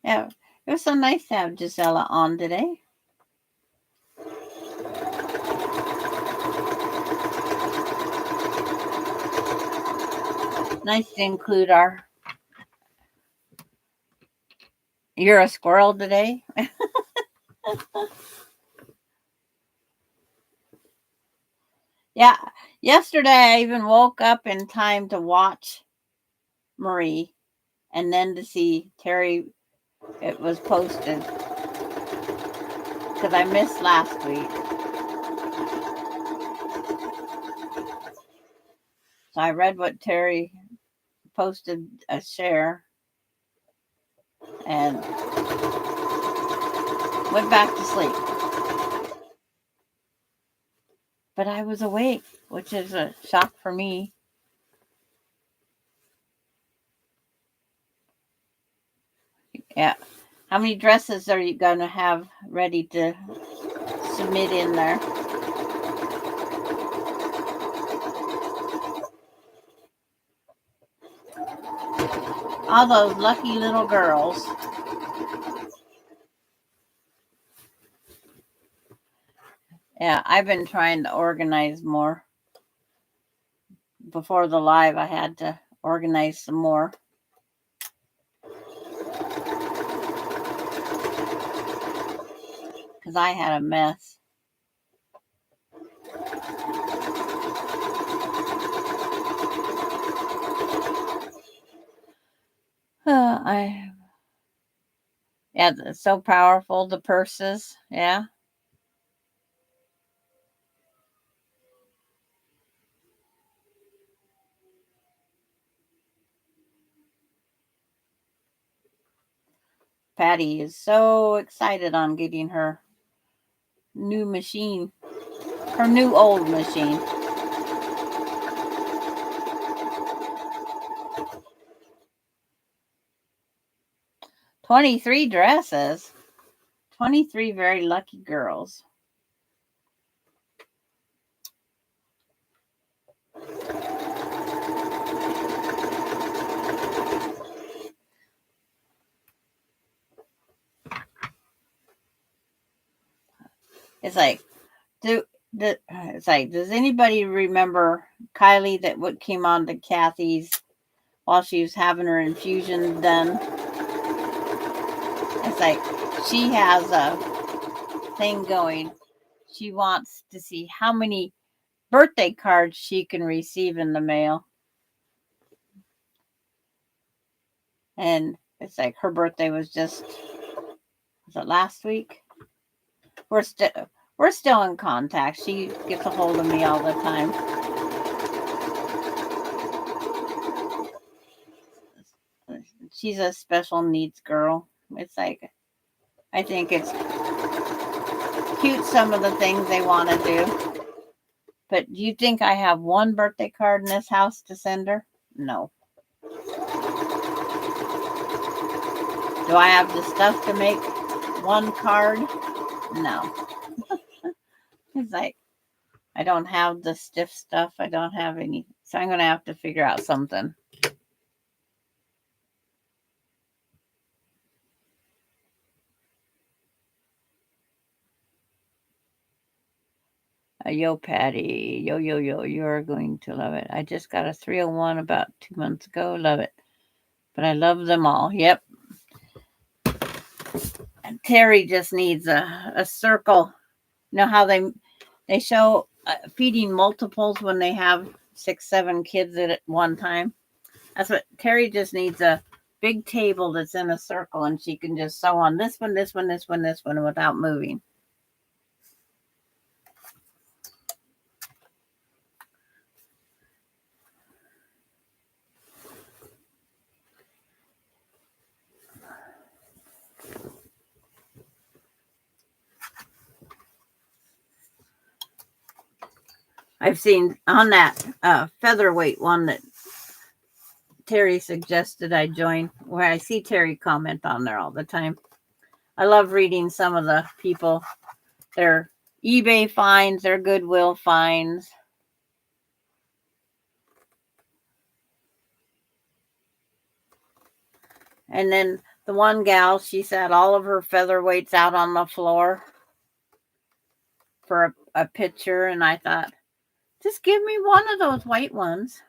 Yeah, it was so nice to have Gisela on today. Nice to include You're a squirrel today? Yeah, yesterday I even woke up in time to watch Marie and then to see Terry, it was posted. Because I missed last week. So I read what Terry posted, a share, and went back to sleep. But I was awake, which is a shock for me. Yeah. How many dresses are you going to have ready to submit in there? All those lucky little girls. Yeah, I've been trying to organize more. Before the live, I had to organize some more. because I had a mess. Yeah, it's so powerful, the purses. Yeah. Patty is so excited on getting her new machine, her new old machine. "23 dresses. 23 very lucky girls." It's like, does anybody remember Kylie, that what came on to Kathy's while she was having her infusion done? It's like she has a thing going. She wants to see how many birthday cards she can receive in the mail. And it's like her birthday was it last week? We're still in contact. She gets a hold of me all the time. She's a special needs girl. It's like, I think it's cute, some of the things they want to do. But do you think I have one birthday card in this house to send her? No. Do I have the stuff to make one card? No. It's like, I don't have the stiff stuff. I don't have any. So I'm going to have to figure out something. Yo, Patty. Yo, yo, yo. You're going to love it. I just got a 301 about 2 months ago. Love it. But I love them all. Yep. And Terry just needs a circle. You know how they show feeding multiples when they have 6, 7 kids at one time? That's what Terry just needs, a big table that's in a circle, and she can just sew on this one, this one, this one, this one without moving. I've seen on that featherweight one that Terry suggested I join, where I see Terry comment on there all the time. I love reading some of the people, their eBay finds, their Goodwill finds. And then the one gal, she set all of her featherweights out on the floor for a picture, and I thought, just give me one of those white ones.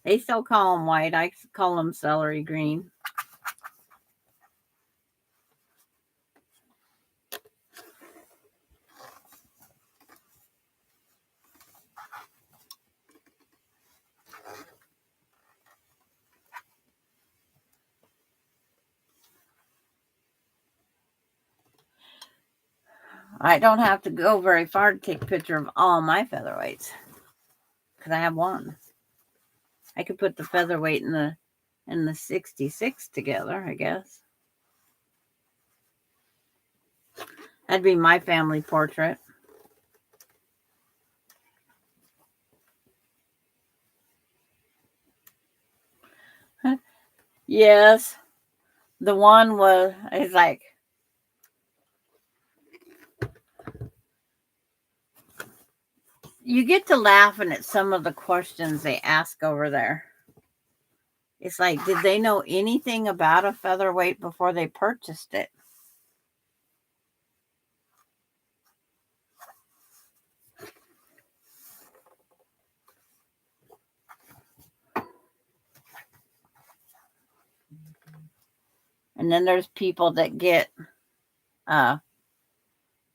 They still call them white. I call them celery green. I don't have to go very far to take a picture of all my featherweights, because I have one. I could put the featherweight and the 66 together, I guess. That'd be my family portrait. Yes. The one is like, you get to laughing at some of the questions they ask over there. It's like, did they know anything about a featherweight before they purchased it? And And then there's people that get the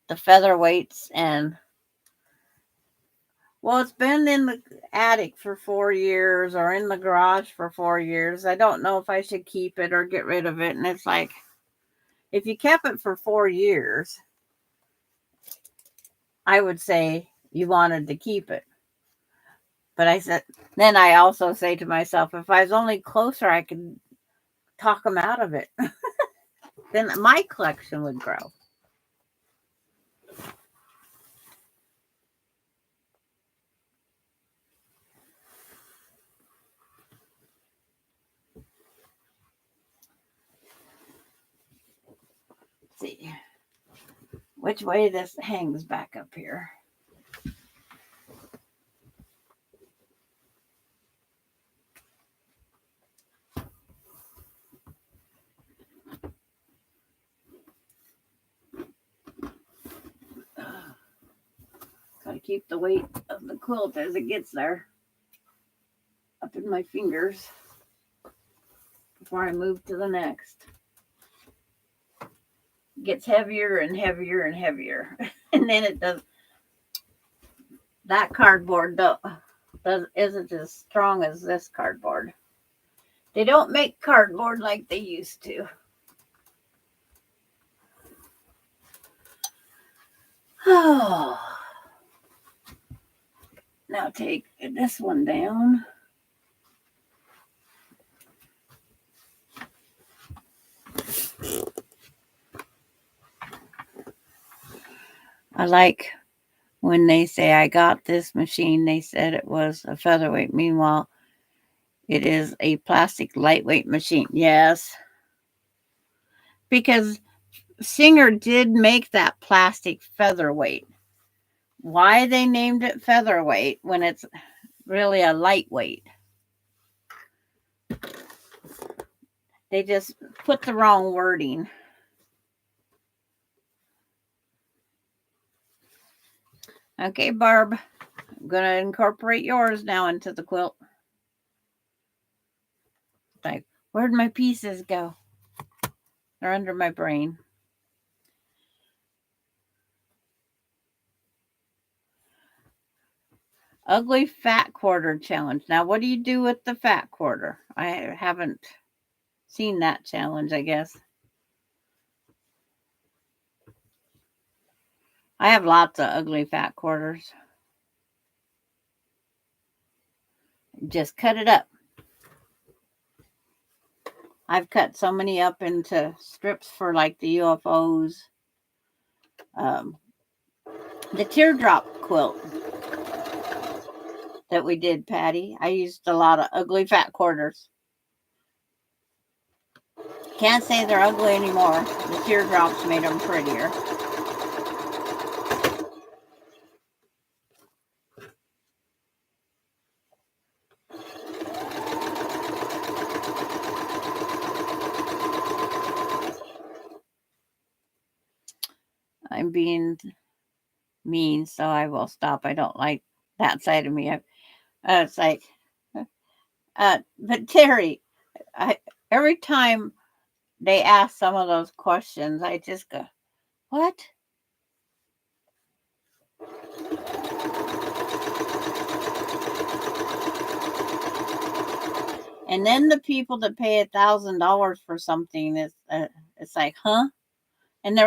featherweights, and well, it's been in the attic for 4 years or in the garage for 4 years. I don't know if I should keep it or get rid of it. And it's like, if you kept it for 4 years, I would say you wanted to keep it. But then I also say to myself, if I was only closer, I could talk them out of it. Then my collection would grow. Let's see which way this hangs back up here. Gotta keep the weight of the quilt as it gets there up in my fingers before I move to the next. It gets heavier and heavier and heavier. And then it does. That cardboard isn't as strong as this cardboard. They don't make cardboard like they used to. Oh. Now take this one down. I like when they say I got this machine, they said it was a featherweight. Meanwhile, it is a plastic lightweight machine. Yes. Because Singer did make that plastic featherweight. Why they named it featherweight when it's really a lightweight? They just put the wrong wording. Okay, Barb, I'm going to incorporate yours now into the quilt. Like, where'd my pieces go? They're under my brain. Ugly fat quarter challenge. Now, what do you do with the fat quarter? I haven't seen that challenge, I guess. I have lots of ugly fat quarters. Just cut it up. I've cut so many up into strips for like the UFOs. The teardrop quilt that we did, Patty, I used a lot of ugly fat quarters. Can't say they're ugly anymore. The teardrops made them prettier. I'm being mean, so I will stop. I don't like that side of me. It's like, but Terry, every time they ask some of those questions, I just go, what? And then the people that pay $1,000 for something is, it's like, huh? And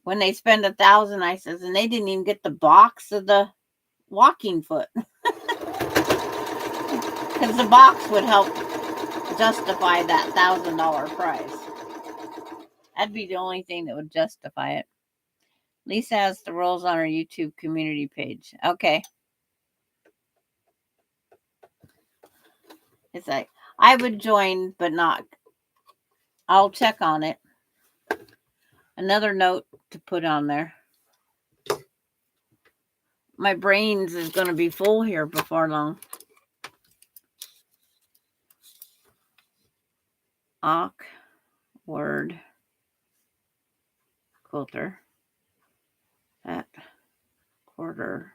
when they spend $1,000, I says, and they didn't even get the box of the walking foot, because the box would help justify that $1,000 price. That'd be the only thing that would justify it. Lisa has the rules on her YouTube community page. Okay. It's like, I would join, but not. I'll check on it. Another note to put on there. My brains is going to be full here before long. Awkward quilter. That quarter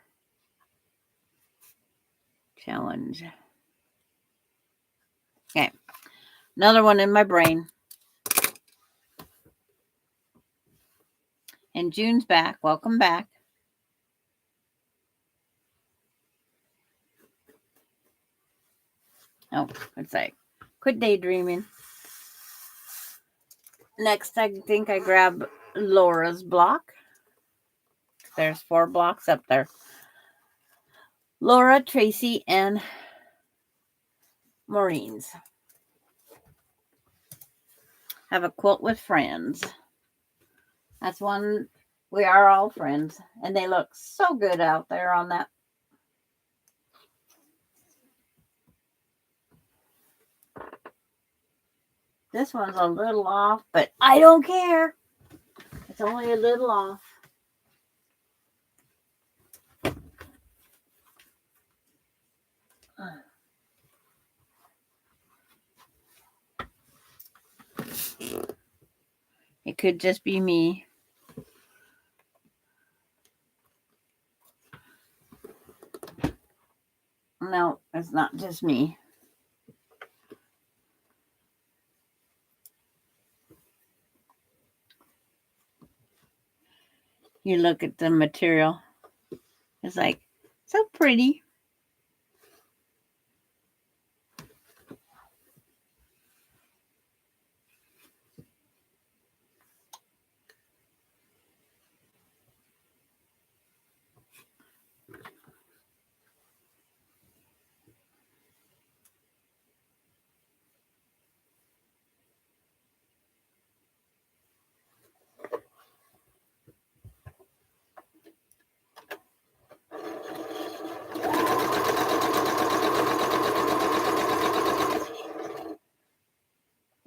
challenge. Okay. Another one in my brain. And June's back. Welcome back. Oh, it's like, quit daydreaming. Next, I think I grab Laura's block. There's 4 blocks up there. Laura, Tracy, and Maureen's. Have a quilt with friends. That's one. We are all friends. And they look so good out there on that. This one's a little off, but I don't care. It's only a little off. It could just be me. No, it's not just me. You look at the material. It's like, so pretty.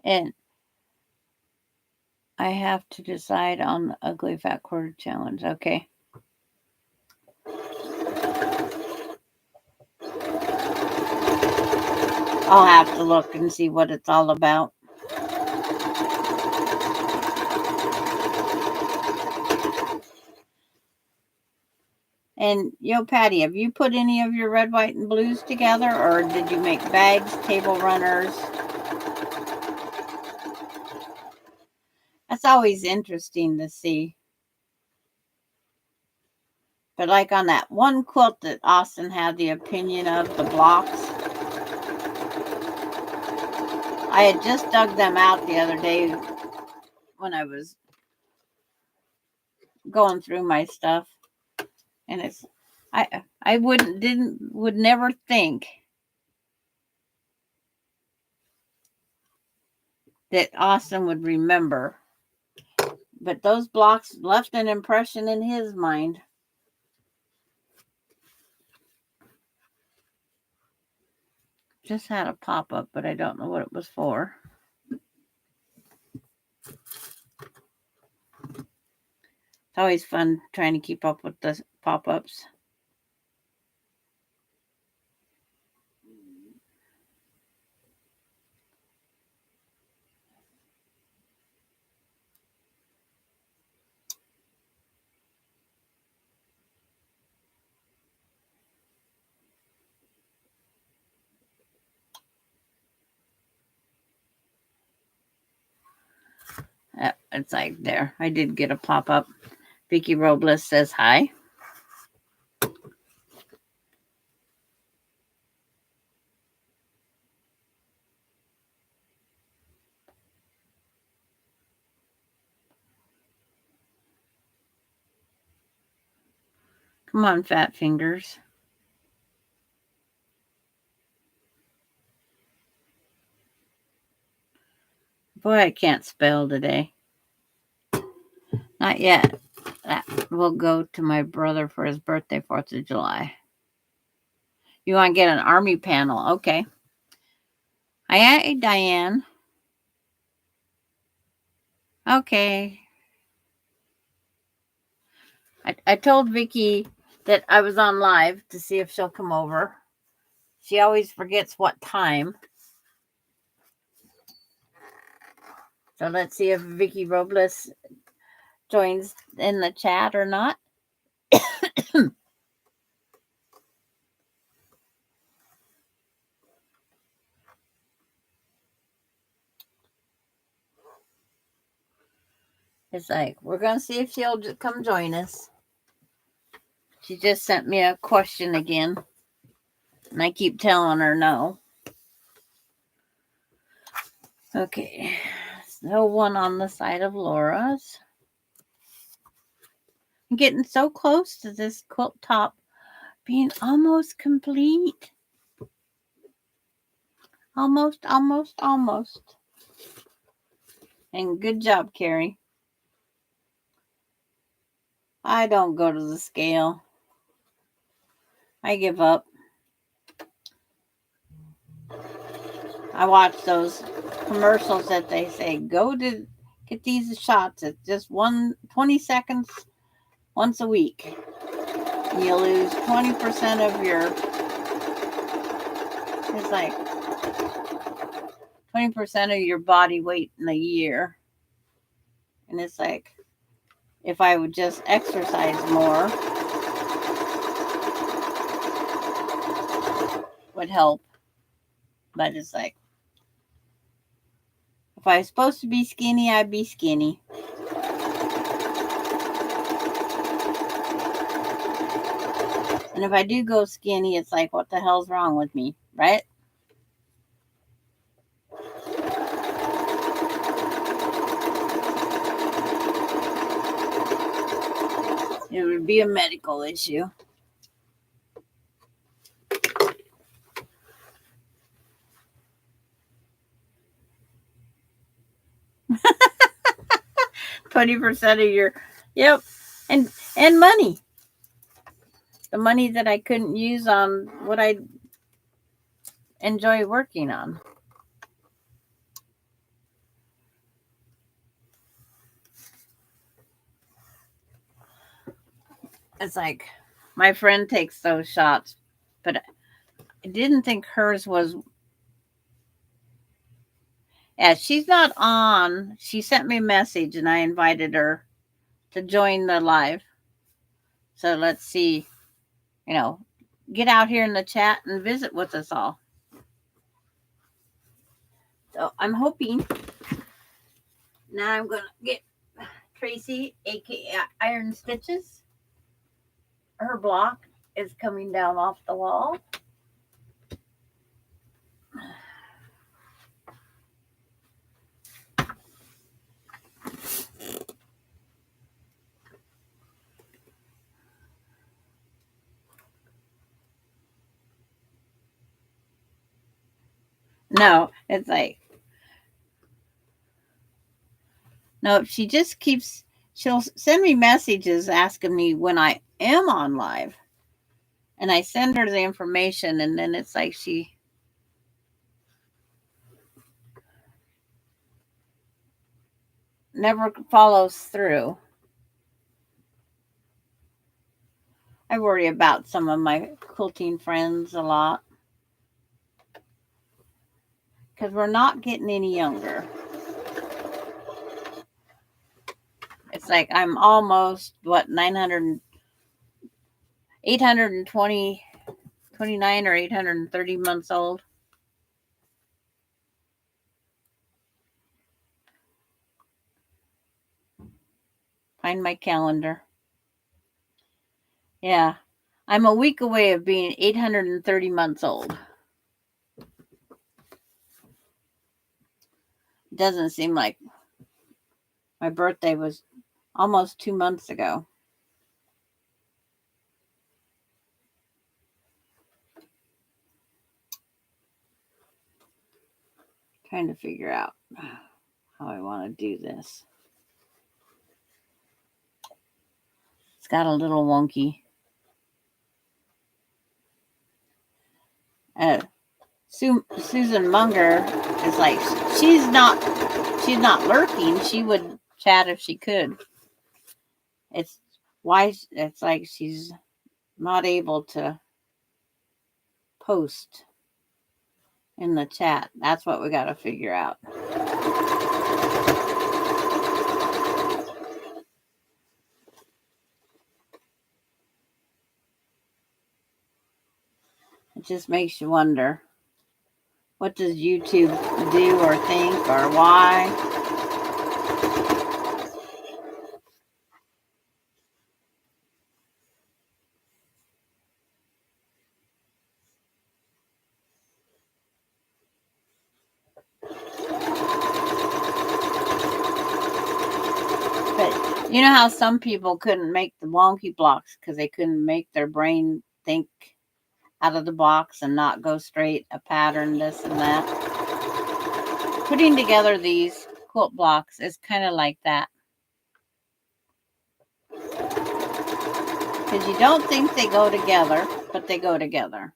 And I have to decide on the ugly fat quarter challenge. Okay. I'll have to look and see what it's all about. And, Patty, have you put any of your red, white, and blues together, or did you make bags, table runners? That's always interesting to see. But like on that one quilt that Austin had the opinion of, the blocks, I had just dug them out the other day when I was going through my stuff. And it's, I would never think that Austin would remember. But those blocks left an impression in his mind. Just had a pop-up, but I don't know what it was for. It's always fun trying to keep up with the pop-ups. It's like there. I did get a pop-up. Vicky Robles says hi. Come on, fat fingers. Boy, I can't spell today. Not yet. That will go to my brother for his birthday, 4th of July. You want to get an army panel? Okay. Hi, Diane. Okay. I told Vicky that I was on live to see if she'll come over. She always forgets what time. So let's see if Vicky Robles joins in the chat or not. It's like, we're going to see if she'll come join us. She just sent me a question again. And I keep telling her no. Okay. No one on the side of Laura's. I'm getting so close to this quilt top being almost complete. Almost. And good job, Carrie. I don't go to the scale. I give up. I watch those commercials that they say, go to get these shots at just 20 seconds once a week. You lose 20% of your, it's like 20% of your body weight in a year. And it's like, if I would just exercise more, would help. But it's like, if I was supposed to be skinny, I'd be skinny. And if I do go skinny, it's like, what the hell's wrong with me, right? It would be a medical issue. %20 of your, yep, and money. The money that I couldn't use on what I enjoy working on. It's like, my friend takes those shots, but I didn't think hers was. Yeah, she's not on. She sent me a message and I invited her to join the live. So let's see, get out here in the chat and visit with us all. So I'm hoping. Now I'm going to get Tracy, aka Iron Stitches. Her block is coming down off the wall. No, it's like, no, she just keeps, she'll send me messages asking me when I am on live. And I send her the information, and then it's like she never follows through. I worry about some of my quilting friends a lot because we're not getting any younger. It's like I'm almost, 820, 29 or 830 months old. Find my calendar. Yeah, I'm a week away of being 830 months old. It doesn't seem like my birthday was almost 2 months ago. Trying to figure out how I want to do this. It's got a little wonky. Susan Munger is like, she's not lurking. She would chat if she could. It's why it's like she's not able to post in the chat. That's what we got to figure out. It just makes you wonder, what does YouTube do or think or why? You know how some people couldn't make the wonky blocks because they couldn't make their brain think out of the box and not go straight a pattern, this and that. Putting together these quilt blocks is kind of like that. Because you don't think they go together, but they go together.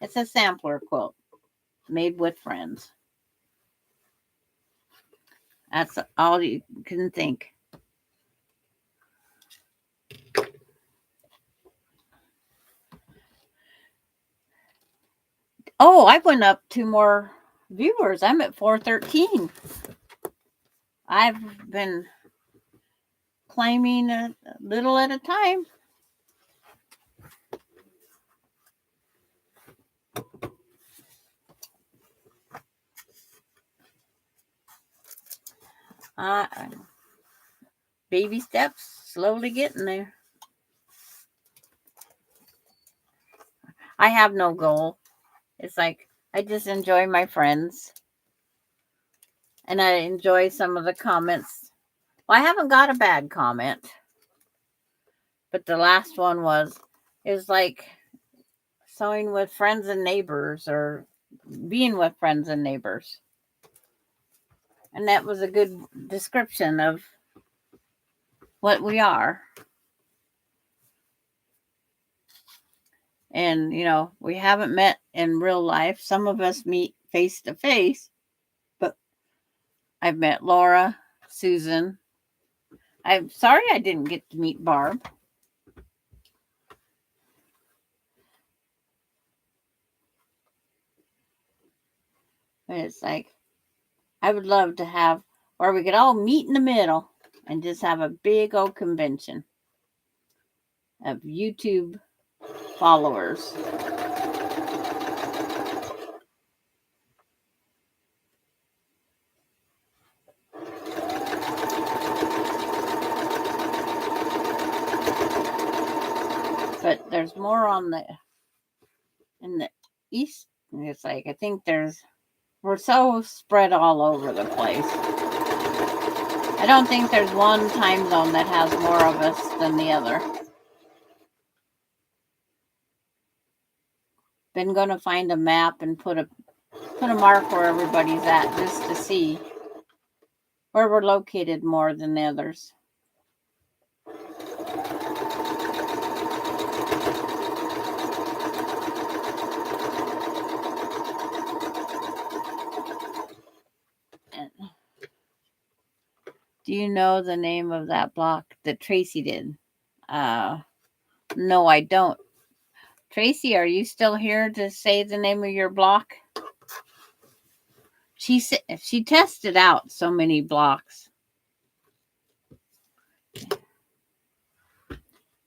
It's a sampler quilt made with friends. That's all you can think. Oh, I went up 2 more viewers. I'm at 413. I've been climbing a little at a time. Baby steps, slowly getting there. I have no goal. It's like I just enjoy my friends. And I enjoy some of the comments. Well, I haven't got a bad comment. But the last one is like sewing with friends and neighbors or being with friends and neighbors. And that was a good description of what we are. And, you know, we haven't met in real life. Some of us meet face to face, but I've met Laura, Susan. I'm sorry I didn't get to meet Barb. But it's like, I would love to have where we could all meet in the middle and just have a big old convention of YouTube followers. But there's more in the east. It's like I think we're so spread all over the place. I don't think there's one time zone that has more of us than the other. Been going to find a map and put a mark where everybody's at just to see where we're located more than the others. Do you know the name of that block that Tracy did? No, I don't. Tracy, are you still here to say the name of your block? She tested out so many blocks.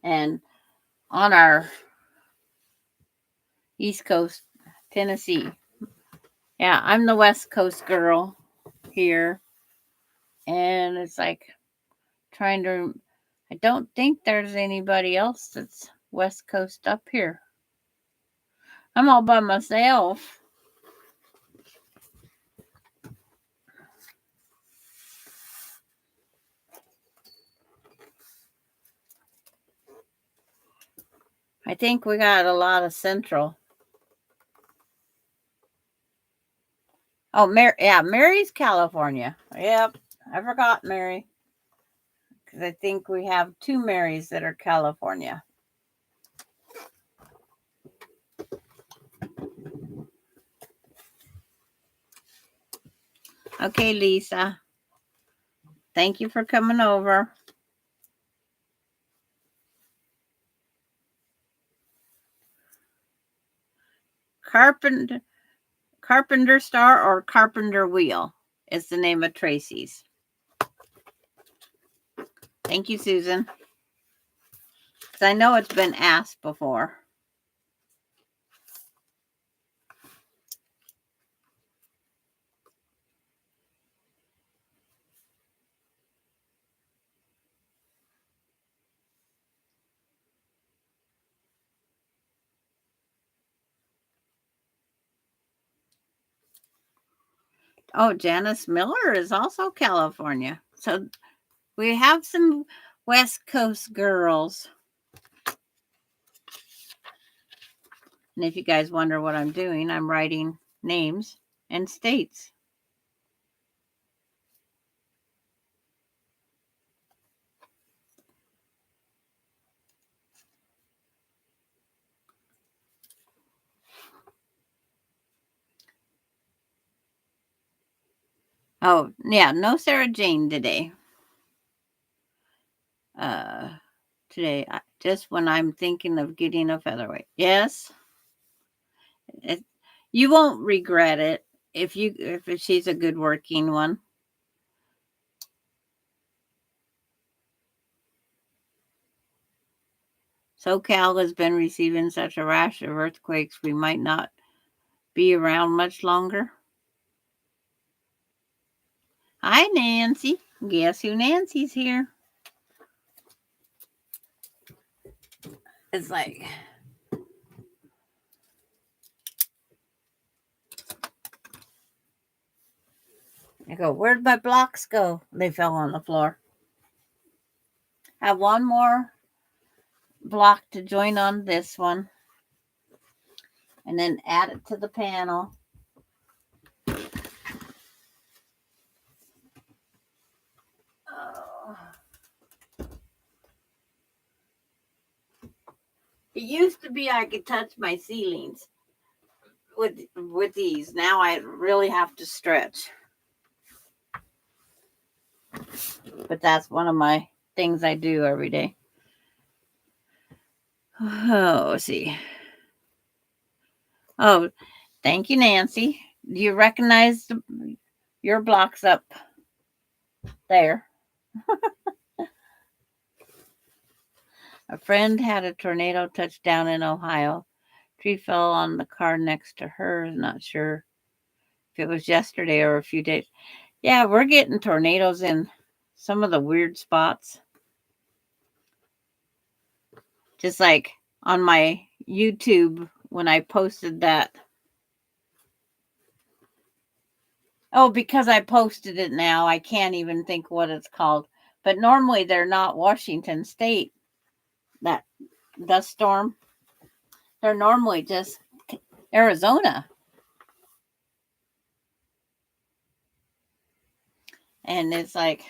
And on our East Coast, Tennessee. Yeah, I'm the West Coast girl here. And it's like trying to, I don't think there's anybody else that's West Coast up here. I'm all by myself. I think we got a lot of Central. Oh, Mary's California. Yep, I forgot Mary. Because I think we have 2 Marys that are California. Okay, Lisa. Thank you for coming over. Carpenter Star or Carpenter Wheel is the name of Tracy's. Thank you, Susan. Because I know it's been asked before. Oh, Janice Miller is also California. So We have some West Coast girls. And if you guys wonder what I'm doing, I'm writing names and states. Oh, yeah, no Sarah Jane today. Today, just when I'm thinking of getting a featherweight. Yes, you won't regret it if she's a good working one. SoCal has been receiving such a rash of earthquakes, we might not be around much longer. Hi, Nancy. Guess who Nancy's here? It's like, I go, where'd my blocks go? They fell on the floor. Have one more block to join on this one. And then add it to the panel. Oh. It used to be I could touch my ceilings with these. Now I really have to stretch. But that's one of my things I do every day. Oh, let's see. Oh, thank you, Nancy. Do you recognize your blocks up there? A friend had a tornado touch down in Ohio. Tree fell on the car next to her. Not sure if it was yesterday or a few days. Yeah, we're getting tornadoes in some of the weird spots. Just like on my YouTube when I posted that. Oh, because I posted it now, I can't even think what it's called. But normally they're not Washington State, that dust storm. They're normally just Arizona. And it's like,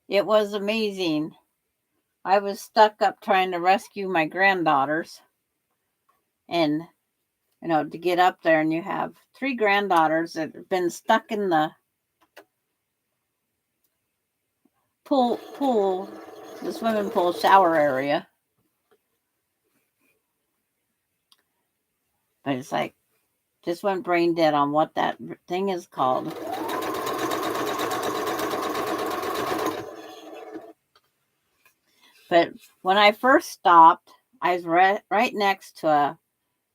it was amazing. I was stuck up trying to rescue my granddaughters. And, to get up there, and you have 3 granddaughters that have been stuck in the pool, the swimming pool shower area. But it's like, just went brain dead on what that thing is called. But when I first stopped, I was right next to a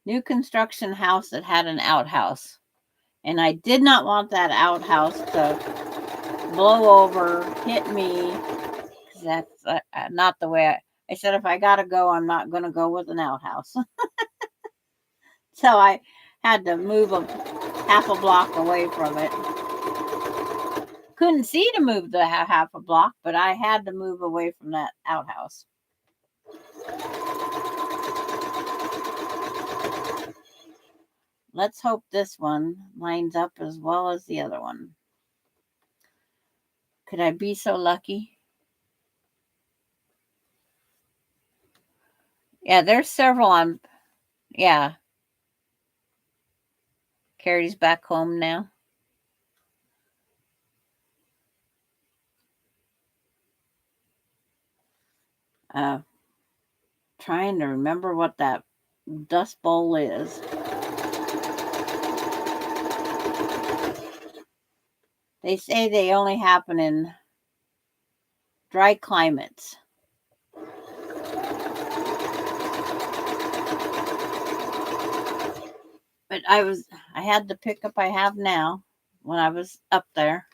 new construction house that had an outhouse. And I did not want that outhouse to blow over, hit me. Because that's not the way I said, if I got to go, I'm not going to go with an outhouse. So I had to move half a block away from it. Couldn't see to move the half a block, but I had to move away from that outhouse. Let's hope this one lines up as well as the other one. Could I be so lucky? Yeah, there's several on. Yeah. Carrie's back home now. Trying to remember what that dust bowl is. They say they only happen in dry climates. But I had the pickup I have now when I was up there.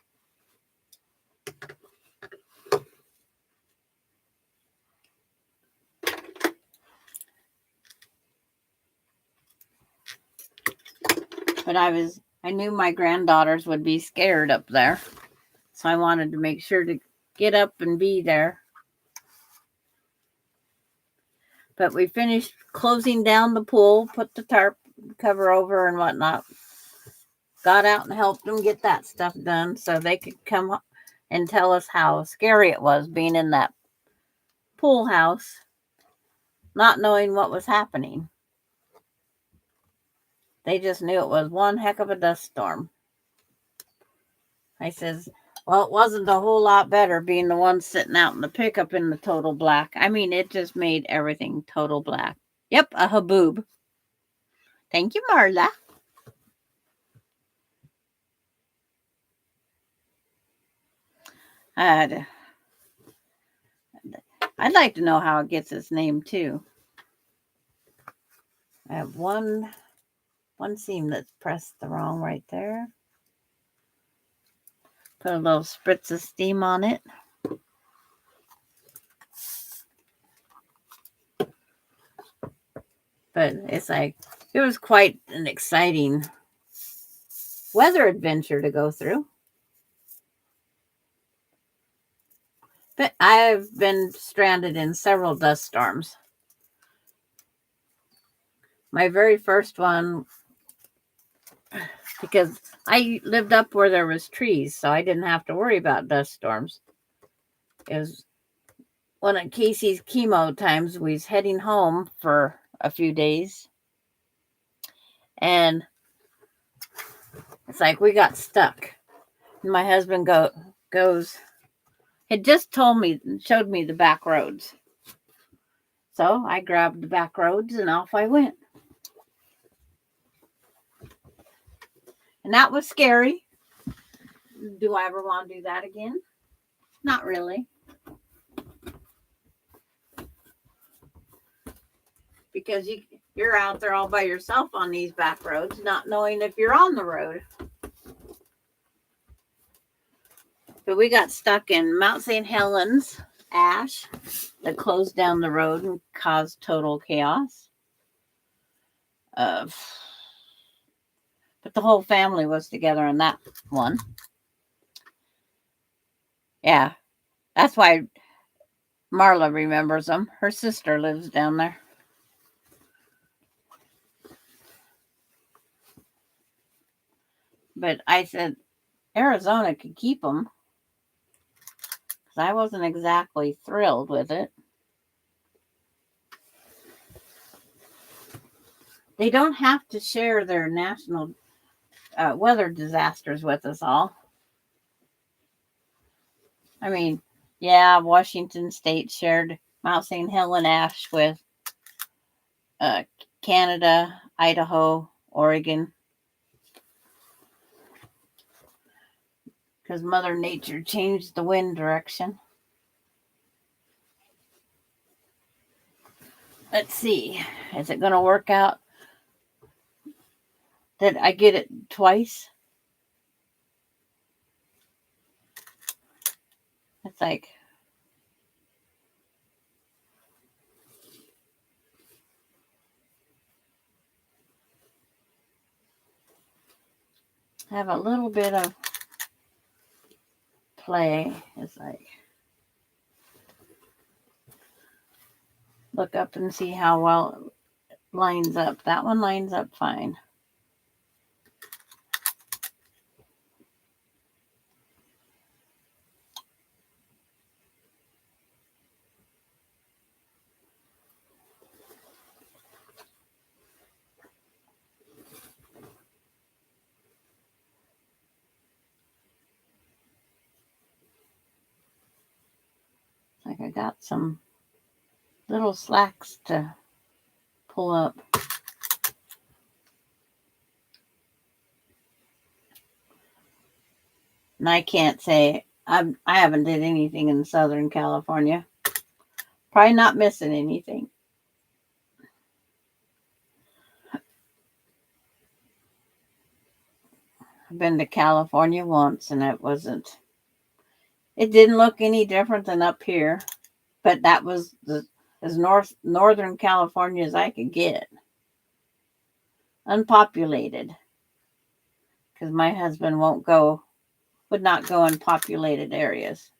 But I knew my granddaughters would be scared up there. So I wanted to make sure to get up and be there. But we finished closing down the pool, put the tarp cover over and whatnot. Got out and helped them get that stuff done so they could come and tell us how scary it was being in that pool house, not knowing what was happening. They just knew it was one heck of a dust storm. I says, well, it wasn't a whole lot better being the one sitting out in the pickup in the total black. I mean, it just made everything total black. Yep, a haboob. Thank you, Marla. I'd like to know how it gets its name too. I have one seam that's pressed the wrong right there. Put a little spritz of steam on it. But it's like, it was quite an exciting weather adventure to go through. But I've been stranded in several dust storms. My very first one, because I lived up where there was trees, so I didn't have to worry about dust storms. It was one of Casey's chemo times. We was heading home for a few days. And it's like we got stuck. And my husband goes, had just showed me the back roads. So I grabbed the back roads and off I went. And that was scary. Do I ever want to do that again? Not really. Because you're out there all by yourself on these back roads, not knowing if you're on the road. But we got stuck in Mount St. Helens ash that closed down the road and caused total chaos. But the whole family was together on that one. Yeah, that's why Marla remembers them. Her sister lives down there. But I said Arizona could keep them. Because I wasn't exactly thrilled with it. They don't have to share their national weather disasters with us all. I mean, yeah, Washington State shared Mount St. Helens ash with Canada, Idaho, Oregon. Because Mother Nature changed the wind direction. Let's see. Is it going to work out that I get it twice? It's like, have a little bit of play. It's like, look up and see how well it lines up. That one lines up fine. Like I got some little slacks to pull up. And I can't say I haven't did anything in Southern California. Probably not missing anything. I've been to California once and it didn't look any different than up here. But that was as northern California as I could get. Unpopulated. Because my husband would not go in populated areas.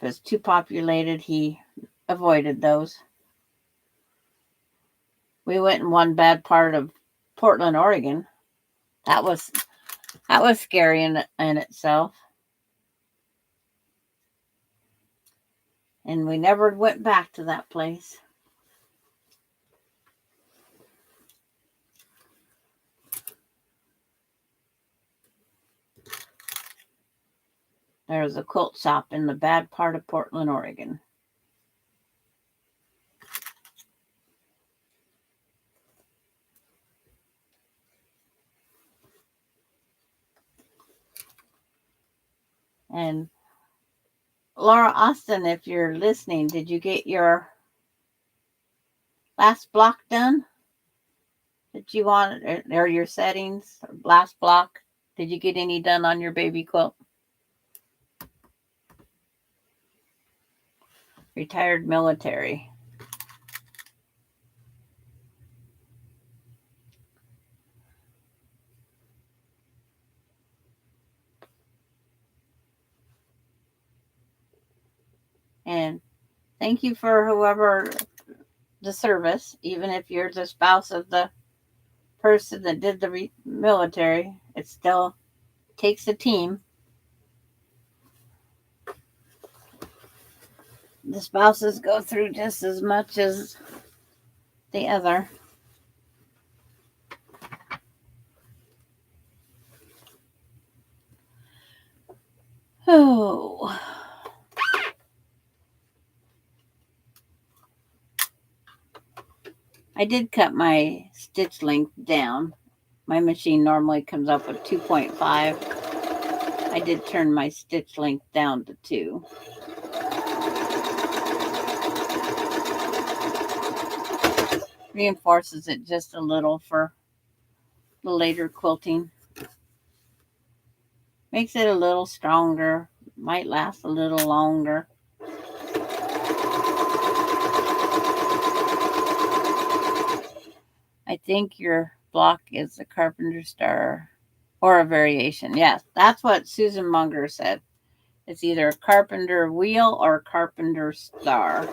If it's too populated, he avoided those. We went in one bad part of Portland, Oregon. That was scary in itself. And we never went back to that place. There's a quilt shop in the bad part of Portland, Oregon. And Laura Austin, if you're listening, did you get your last block done? That you want, or your settings, last block? Did you get any done on your baby quilt? Retired military. And thank you for whoever the service, even if you're the spouse of the person that did the military, it still takes a team. The spouses go through just as much as the other. Oh. I did cut my stitch length down. My machine normally comes up with 2.5. I did turn my stitch length down to 2. Reinforces it just a little for the later quilting. Makes it a little stronger. Might last a little longer. I think your block is a carpenter star or a variation. Yes, that's what Susan Munger said. It's either a carpenter wheel or a carpenter star.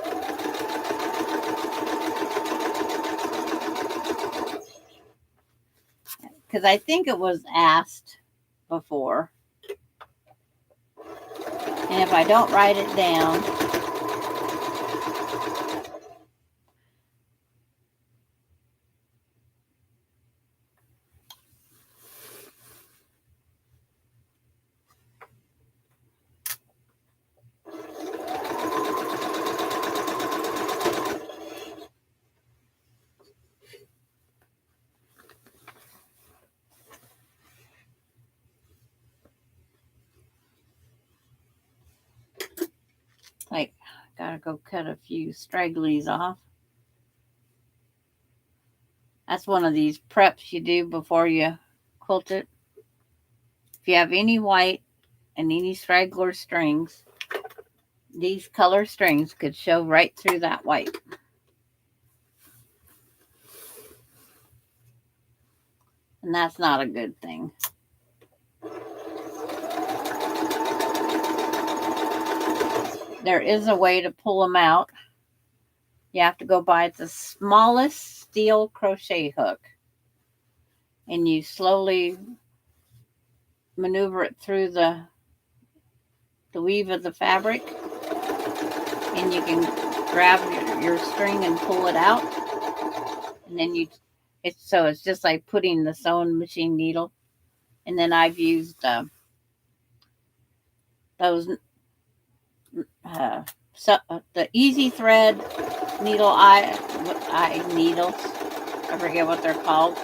Because I think it was asked before. And if I don't write it down, like, gotta go cut a few stragglies off. That's one of these preps you do before you quilt it. If you have any white and any straggler strings, these color strings could show right through that white. And that's not a good thing. There is a way to pull them out. You have to go buy the smallest steel crochet hook. And you slowly maneuver it through the weave of the fabric. And you can grab your string and pull it out. And then it's just like putting the sewing machine needle. And then I've used those the easy thread needle eye needles. I forget what they're called.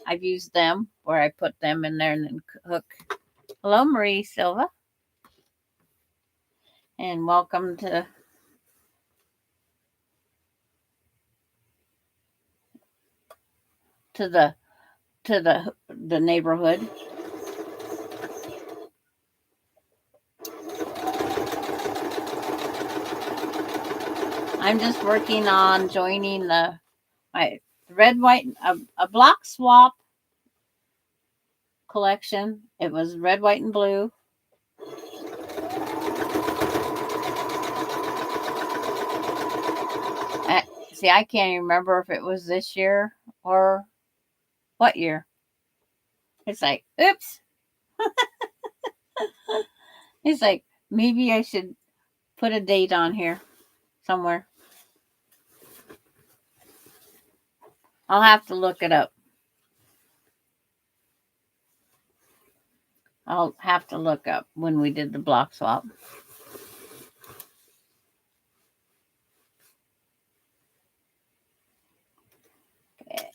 I've used them where I put them in there and then hook. Hello, Marie Silva, and welcome to the neighborhood. I'm just working on joining my red, white, a block swap collection. It was red, white, and blue. See, I can't even remember if it was this year or what year. It's like, oops. It's like, maybe I should put a date on here somewhere. I'll have to look it up. I'll have to look up when we did the block swap. Okay.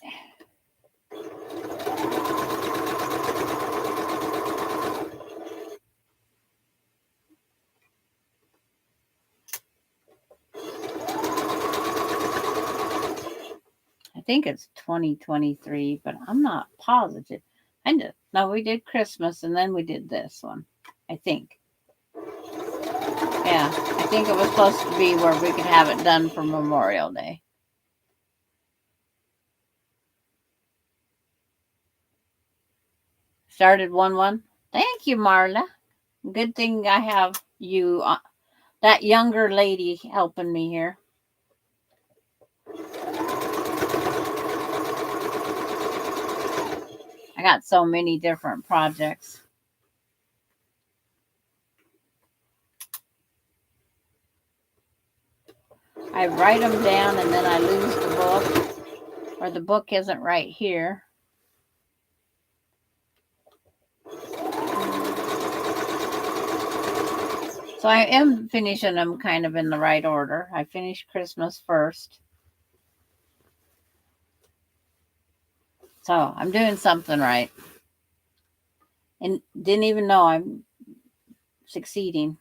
I think it's 2023, but I'm not positive. No, we did Christmas and then we did this one. I think. Yeah, I think it was supposed to be where we could have it done for Memorial Day. Started 1-1. Thank you, Marla. Good thing I have you, that younger lady, helping me here. I got so many different projects. I write them down and then I lose the book, or the book isn't right here. So I am finishing them kind of in the right order. I finished Christmas first. So I'm doing something right. And didn't even know I'm succeeding.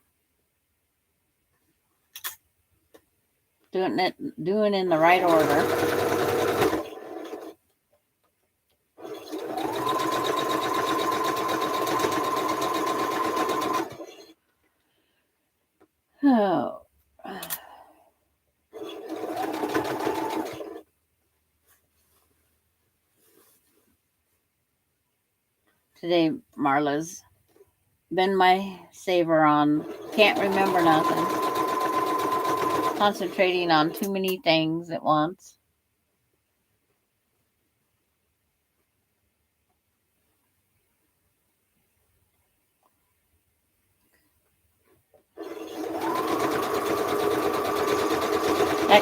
Doing in the right order. Oh. Today, Marla's been my saver on can't remember nothing. Concentrating on too many things at once.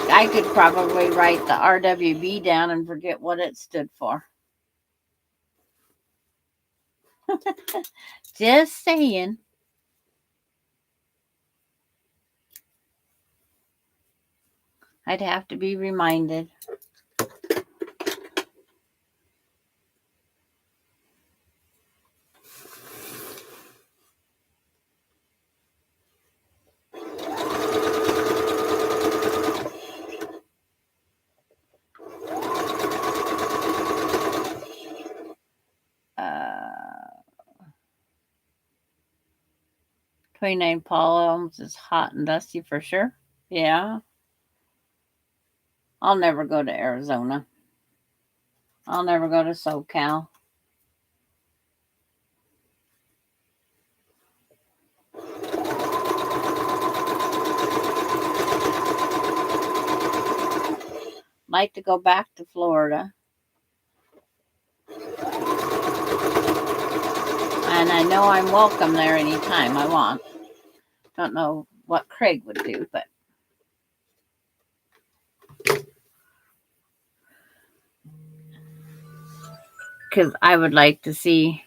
I could probably write the RWB down and forget what it stood for. Just saying. I'd have to be reminded. Uh, 29 Palms is hot and dusty for sure. Yeah. I'll never go to Arizona. I'll never go to SoCal. Like to go back to Florida. And I know I'm welcome there anytime I want. Don't know what Craig would do, but because I would like to see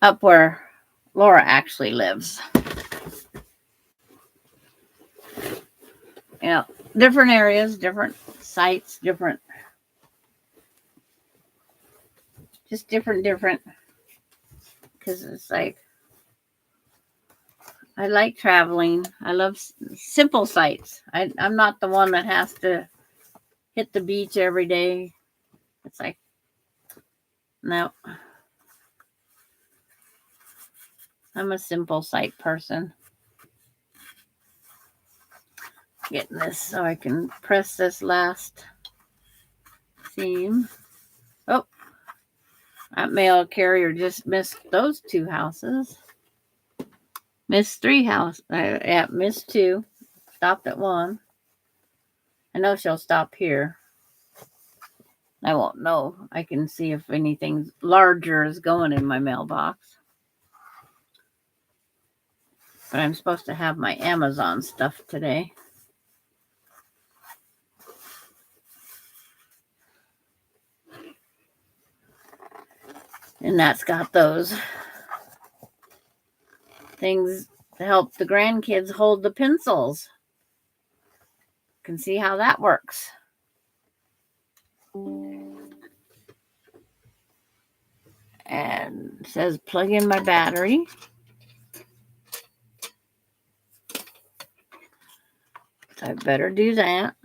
up where Laura actually lives. You know, different areas, different sites, just different, because it's like, I like traveling. I love simple sites. I'm not the one that has to hit the beach every day. It's like, no. I'm a simple site person. Getting this so I can press this last seam. Oh, that mail carrier just missed those 2 houses. Missed 3 houses. Yeah, missed 2. Stopped at 1. I know she'll stop here. I won't know. I can see if anything larger is going in my mailbox. But I'm supposed to have my Amazon stuff today. And that's got those things to help the grandkids hold the pencils. Can see how that works. And it says plug in my battery. So I better do that.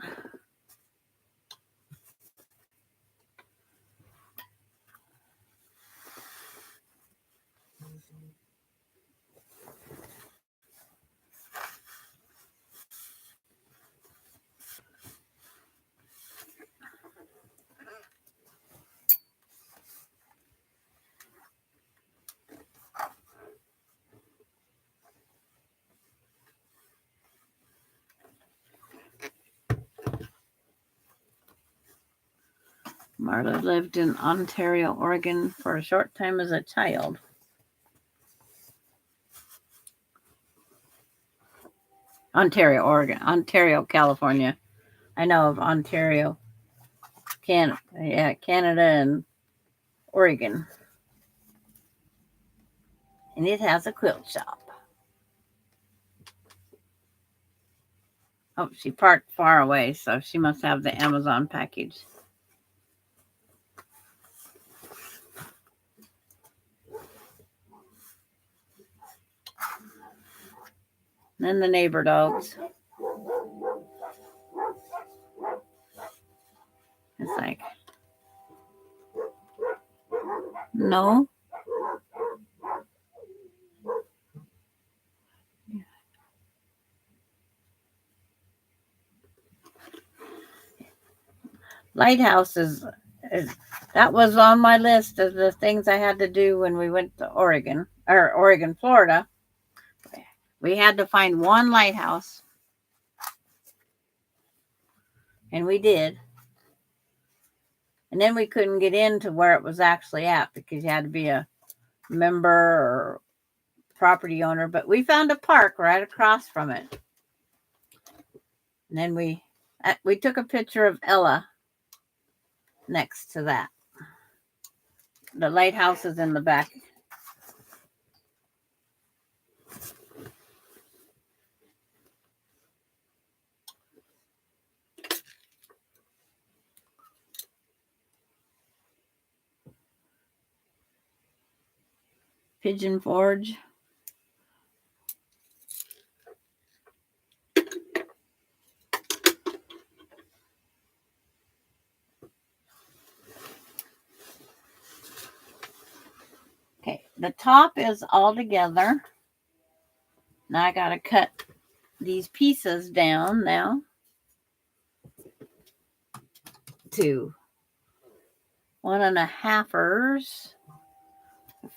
Marla lived in Ontario, Oregon for a short time as a child. Ontario, Oregon. Ontario, California. I know of Ontario, Canada and Oregon. And it has a quilt shop. Oh, she parked far away, so she must have the Amazon package. And then the neighbor dogs. It's like, no. Lighthouses, that was on my list of the things I had to do when we went to Oregon, Florida. We had to find one lighthouse. And we did. And then we couldn't get into where it was actually at because you had to be a member or property owner. But we found a park right across from it. And then we took a picture of Ella next to that. The lighthouse is in the back. Pigeon Forge. Okay, the top is all together. Now I got to cut these pieces down now to 1.5ers.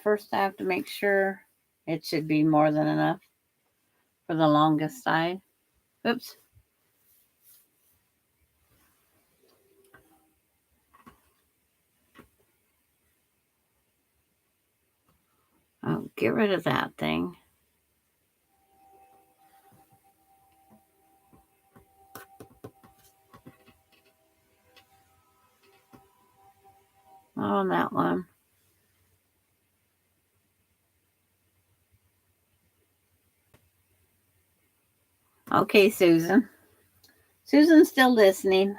First, I have to make sure it should be more than enough for the longest side. Oops. Oh, get rid of that thing. On that one. Okay, Susan. Susan's still listening.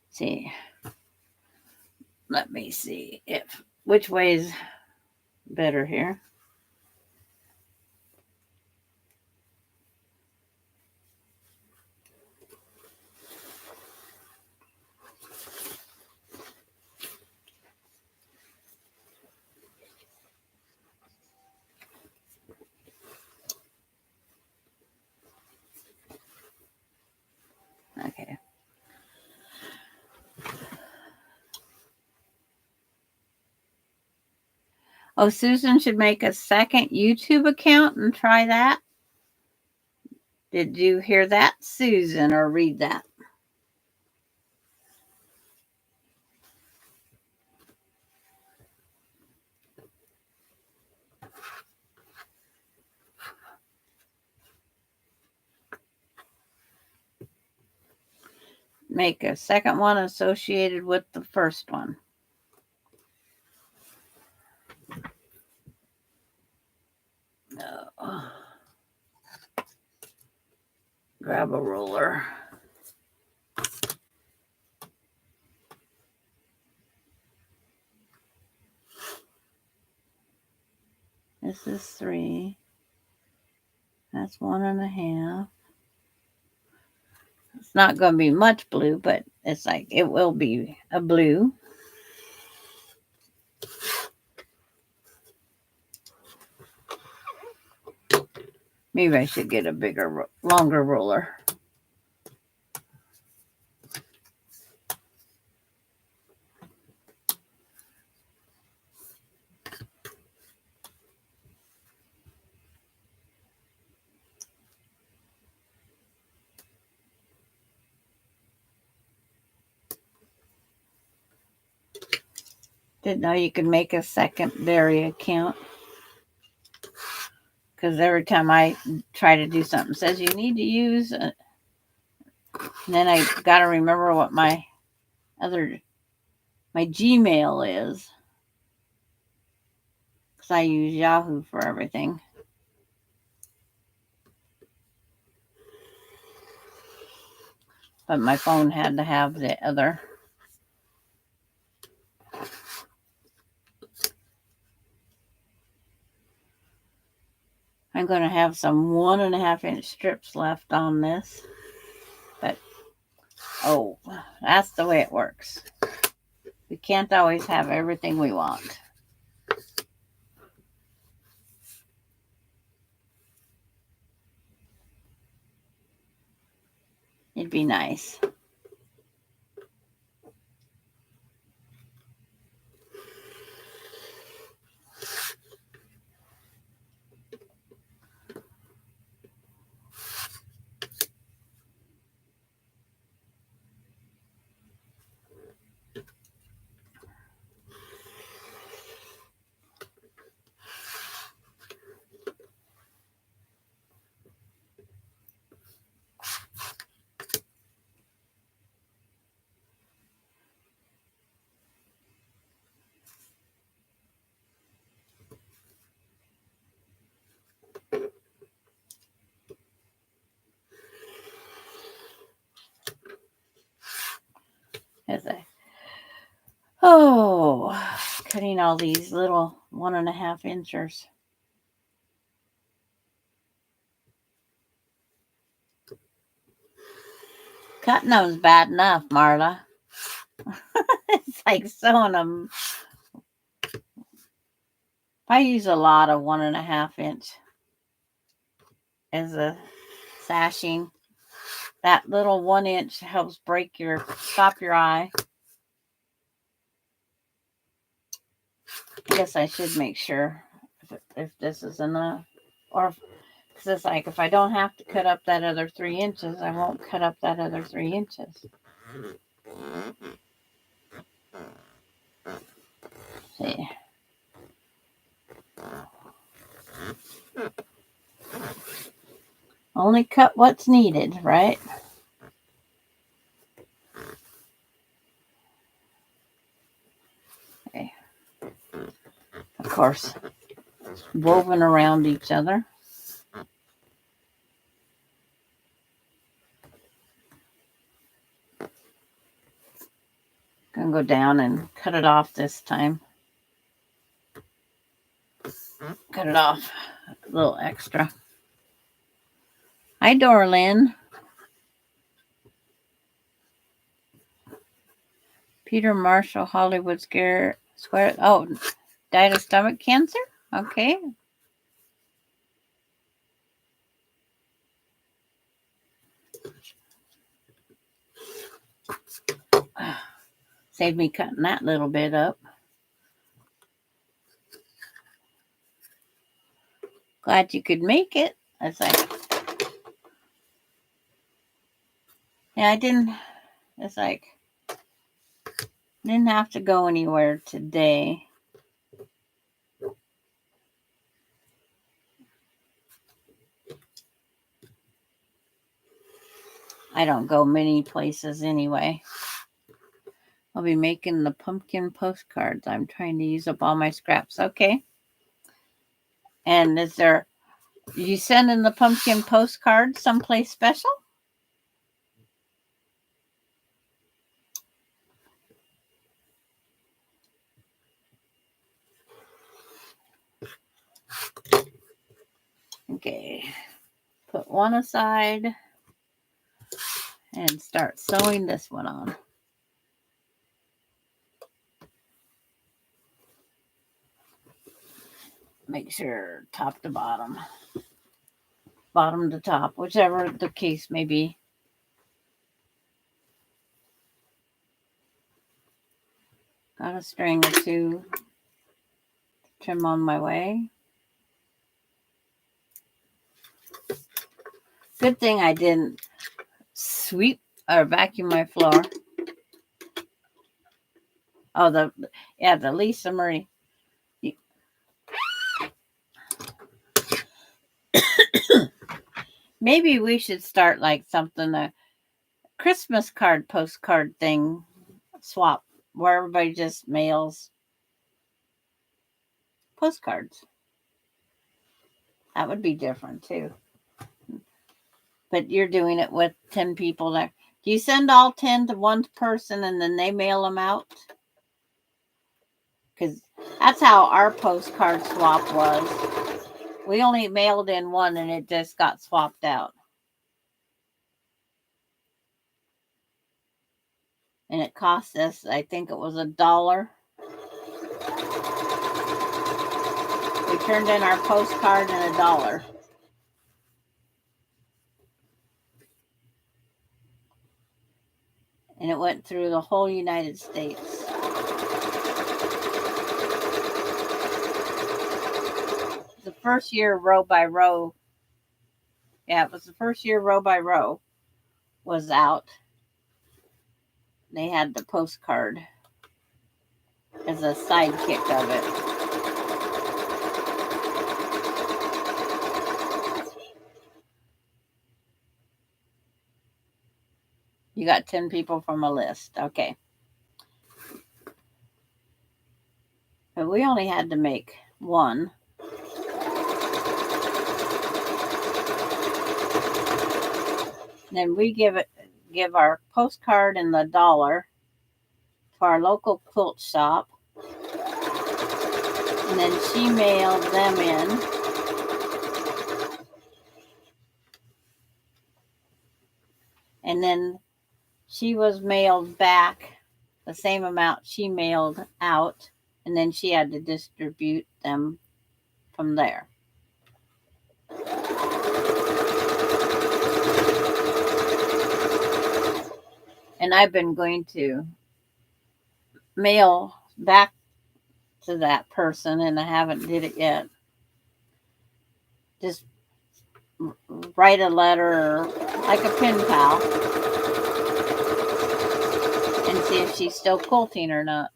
Let's see. Let me see which way is better here. Okay. Oh, Susan should make a second YouTube account and try that. Did you hear that, Susan, or read that? Make a second one associated with the first one. Grab a ruler. This is 3. That's 1.5. It's not going to be much blue, but it's like it will be a blue. Maybe I should get a bigger, longer ruler. Didn't know you could make a secondary account. Because every time I try to do something, it says you need to use. And then I got to remember what my Gmail is. Because I use Yahoo for everything. But my phone had to have the other. I'm going to have some 1.5-inch strips left on this. But, that's the way it works. We can't always have everything we want. It'd be nice. Cutting all these little 1.5 inchers. Cutting them's bad enough, Marla. It's like sewing them. I use a lot of 1.5 inch as a sashing. That little 1 inch helps stop your eye. I guess I should make sure if this is enough. Or because it's like if I don't have to cut up that other 3 inches, I won't cut up that other 3 inches. See. Only cut what's needed, right? Okay. Of course, woven around each other. Gonna go down and cut it off this time. Cut it off a little extra. Hi, Dorlin. Peter Marshall, Hollywood Square. Oh, died of stomach cancer? Okay. Saved me cutting that little bit up. Glad you could make it. It's like Yeah, it's like, didn't have to go anywhere today. I don't go many places anyway. I'll be making the pumpkin postcards. I'm trying to use up all my scraps. Okay. And you sending the pumpkin postcards someplace special? Okay. Put one aside and start sewing this one on. Make sure top to bottom, bottom to top, whichever the case may be. Got a string or two to trim on my way. Good thing I didn't sweep or vacuum my floor. Oh, the Lisa Marie. Maybe we should start like something, a Christmas card postcard thing swap where everybody just mails postcards. That would be different too. But you're doing it with 10 people there. Do you send all 10 to one person and then they mail them out? Because that's how our postcard swap was. We only mailed in one and it just got swapped out. And it cost us, I think it was $1. We turned in our postcard and $1. And it went through the whole United States. The first year row by row, it was the first year row by row was out. They had the postcard as a sidekick of it. You got 10 people from a list. Okay. But we only had to make one. Then we give our postcard and the $1 to our local quilt shop. And then she mailed them in. And then she was mailed back the same amount she mailed out. And then she had to distribute them from there. And I've been going to mail back to that person, and I haven't did it yet. Just write a letter like a pen pal and see if she's still quilting or not.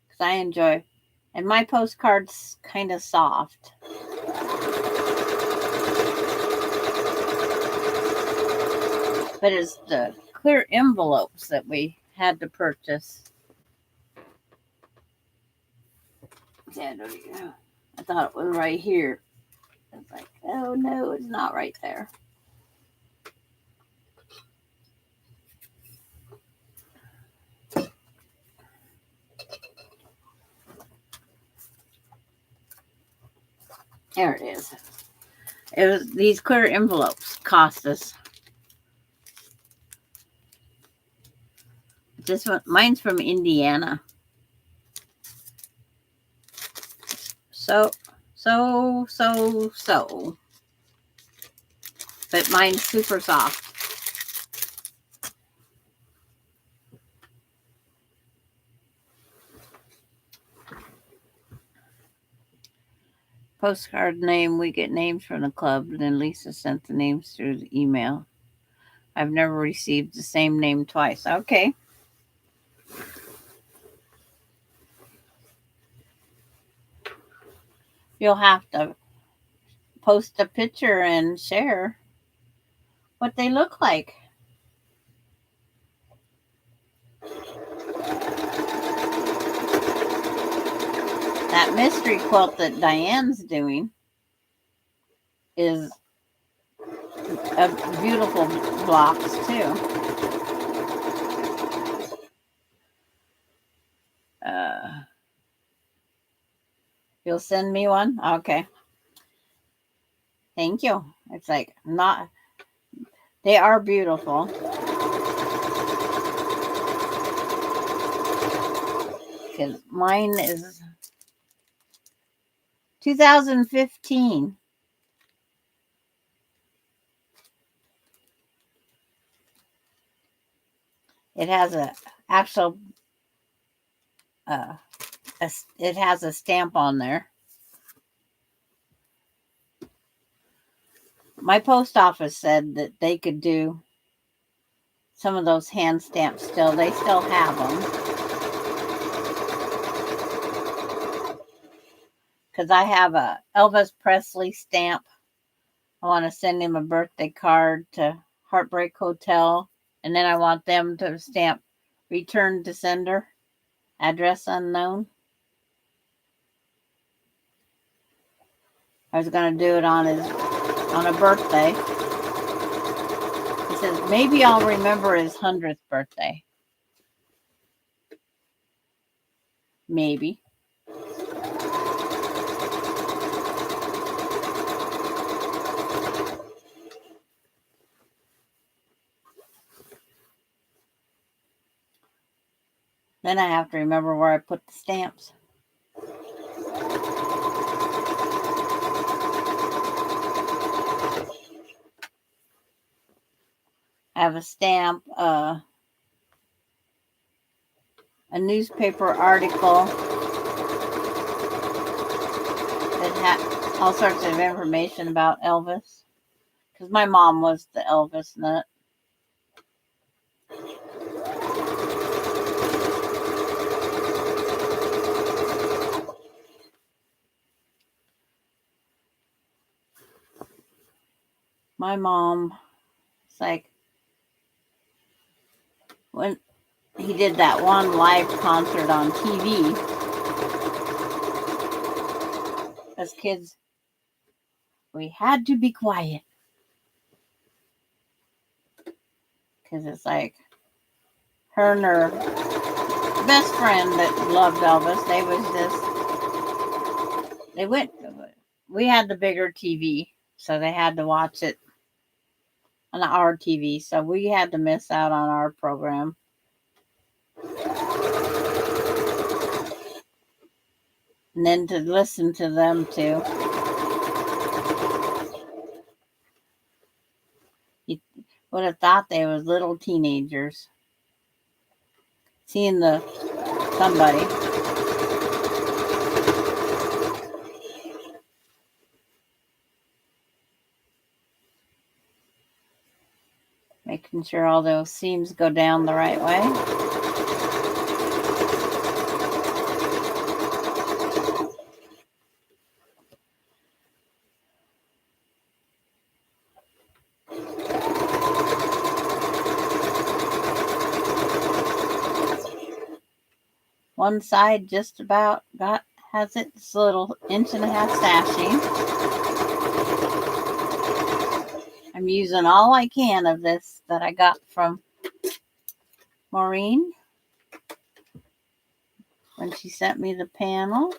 Because I enjoy, and my postcard's kind of soft. But it's the clear envelopes that we had to purchase. I thought it was right here. It's like, oh no, it's not right there. There it is. It was these clear envelopes cost us. This one, mine's from Indiana. So. But mine's super soft. Postcard name, we get names from the club. Then Lisa sent the names through the email. I've never received the same name twice. Okay. You'll have to post a picture and share what they look like. That mystery quilt that Diane's doing is a beautiful blocks too. You'll send me one? Okay. Thank you. It's like not, they are beautiful. Because mine is 2015. It has a actual, it has a stamp on there. My post office said that they could do some of those hand stamps still. They still have them. Because I have a Elvis Presley stamp. I want to send him a birthday card to Heartbreak Hotel. And then I want them to stamp return to sender, address unknown. I was going to do it on a birthday. He says, maybe I'll remember his 100th birthday. Maybe. Then I have to remember where I put the stamps. I have a stamp, a newspaper article that had all sorts of information about Elvis. Because my mom was the Elvis nut. My mom, it's like when he did that one live concert on TV, as kids, we had to be quiet. Because it's like her and her best friend that loved Elvis, we had the bigger TV, so they had to watch it on our TV, so we had to miss out on our program. And then to listen to them too. You would have thought they was little teenagers. Seeing somebody. Making sure all those seams go down the right way. One side just about has its little 1.5 stashing. I'm using all I can of this that I got from Maureen when she sent me the panel.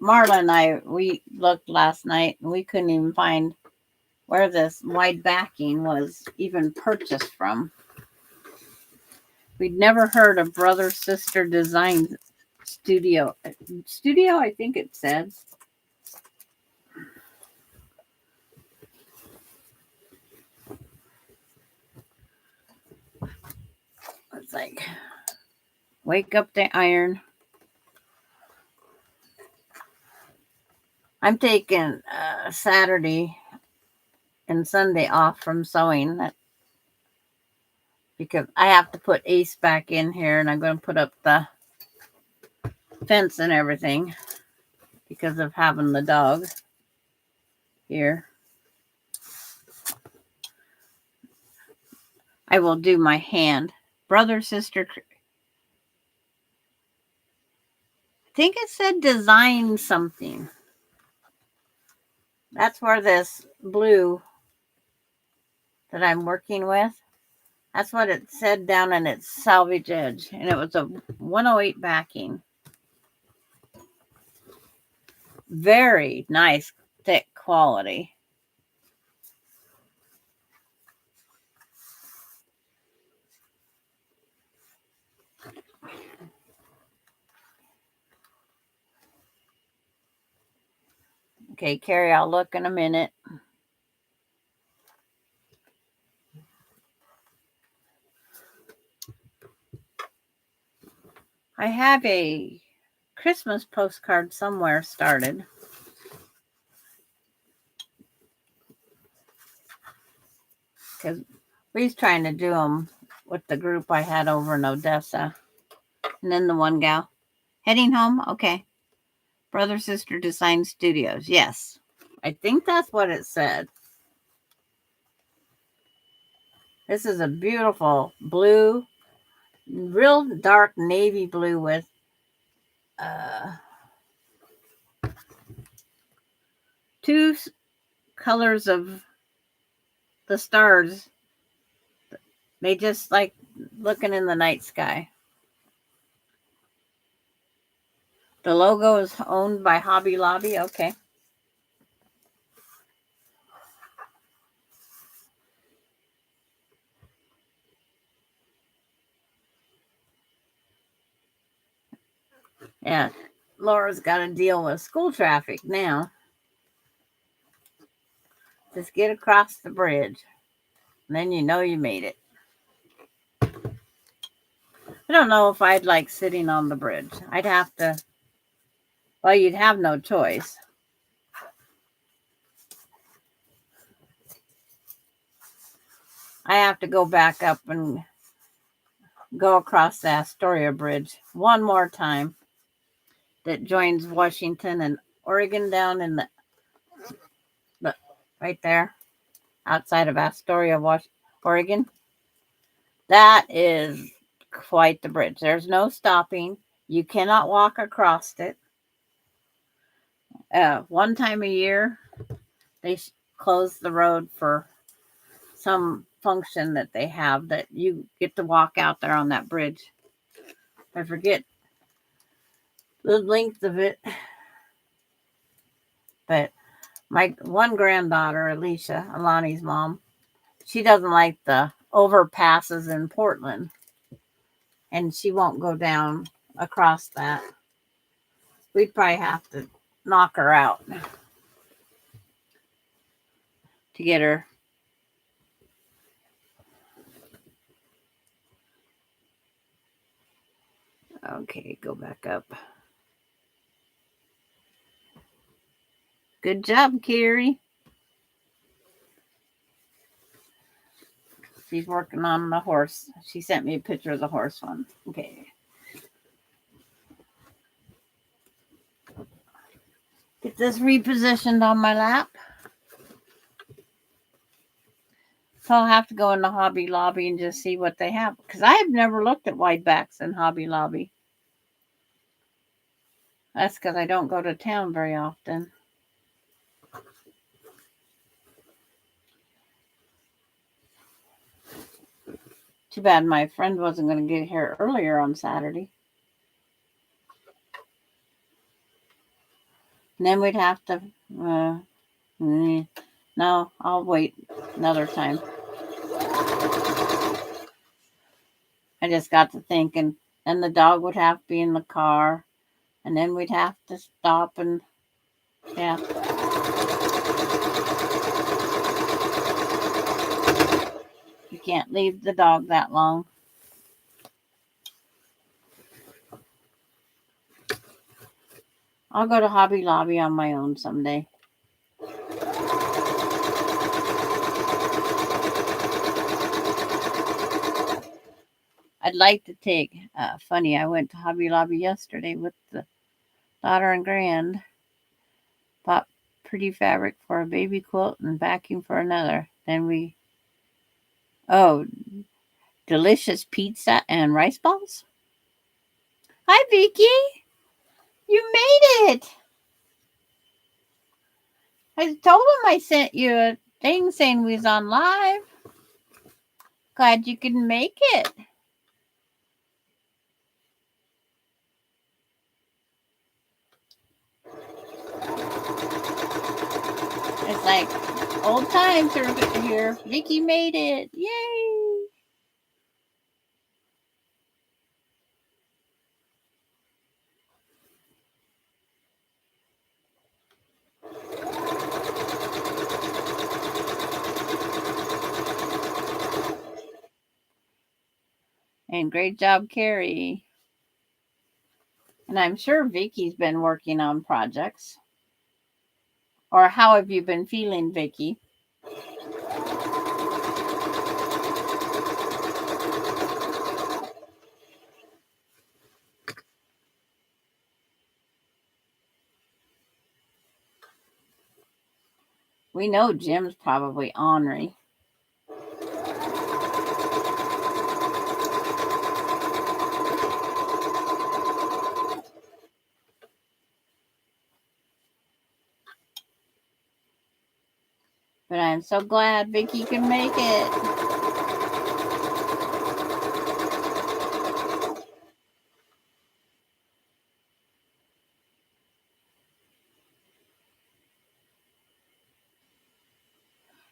Marla and I, we looked last night and we couldn't even find where this wide backing was even purchased from. We'd never heard of Brother Sister Design Studio, I think it said. like wake up the iron. I'm taking Saturday and Sunday off from sewing because I have to put Ace back in here, and I'm going to put up the fence and everything because of having the dog here. I will do my hand. Brother, sister, I think it said design something. That's where this blue that I'm working with, that's what it said down in its salvage edge. And it was a 108 backing. Very nice, thick quality. Okay, Carrie, I'll look in a minute. I have a Christmas postcard somewhere started. Because we was trying to do them with the group I had over in Odessa. And then the one gal. Heading home? Okay. Brother, sister, design studios. Yes. I think that's what it said. This is a beautiful blue, real dark navy blue with two colors of the stars. They just like looking in the night sky. The logo is owned by Hobby Lobby. Okay. Yeah, Laura's got to deal with school traffic now. Just get across the bridge, and then you know you made it. I don't know if I'd like sitting on the bridge. I'd have to, well, you'd have no choice. I have to go back up and go across the Astoria Bridge one more time that joins Washington and Oregon down in the right there outside of Astoria, Oregon. That is quite the bridge. There's no stopping. You cannot walk across it. One time a year, they close the road for some function that they have that you get to walk out there on that bridge. I forget the length of it, but my one granddaughter, Alicia, Alani's mom, she doesn't like the overpasses in Portland, and she won't go down across that. We'd probably have to knock her out to get her. Okay, go back up. Good job, Carrie. She's working on the horse. She sent me a picture of the horse one. Okay. Get this repositioned on my lap. So I'll have to go in the Hobby Lobby and just see what they have. Because I have never looked at wide backs in Hobby Lobby. That's because I don't go to town very often. Too bad my friend wasn't going to get here earlier on Saturday. And then we'd have to... no, I'll wait another time. I just got to thinking, and the dog would have to be in the car, and then we'd have to stop and, yeah. You can't leave the dog that long. I'll go to Hobby Lobby on my own someday. I'd like to take, funny, I went to Hobby Lobby yesterday with the daughter and grand. Bought pretty fabric for a baby quilt and backing for another. Then delicious pizza and rice balls. Hi, Vicky. You made it. I told him I sent you a thing saying we was on live. Glad you could make it. It's like old times are here. Vicky made it. Yay. And great job, Carrie. And I'm sure Vicky's been working on projects. Or how have you been feeling, Vicky? We know Jim's probably ornery. But I'm so glad Vicky can make it.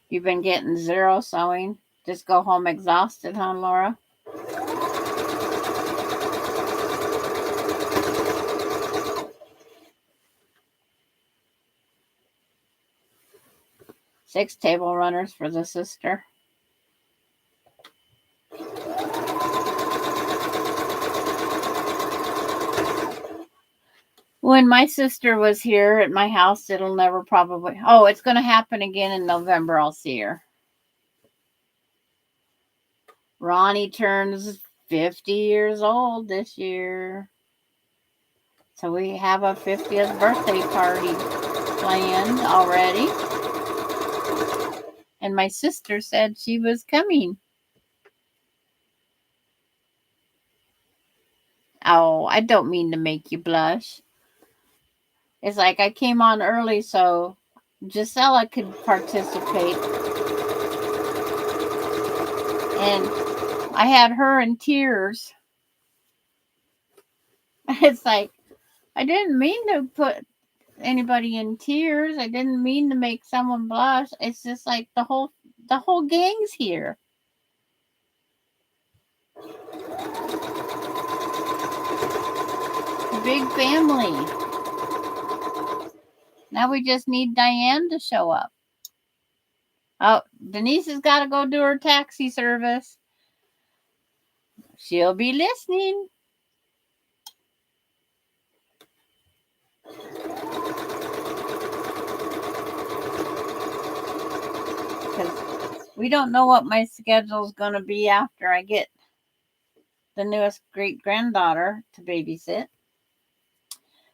You've been getting zero sewing. Just go home exhausted, huh, Laura? Six table runners for the sister. When my sister was here at my house, it'll never probably... Oh, it's going to happen again in November. I'll see her. Ronnie turns 50 years old this year. So we have a 50th birthday party planned already. And my sister said she was coming. Oh, I don't mean to make you blush. It's like I came on early so Gisela could participate. And I had her in tears. It's like, I didn't mean to put anybody in tears. I didn't mean to make someone blush. It's just like the whole gang's here. A big family. Now we just need Diane to show up. Oh, Denise has got to go do her taxi service. She'll be listening. Because we don't know what my schedule's going to be after I get the newest great-granddaughter to babysit.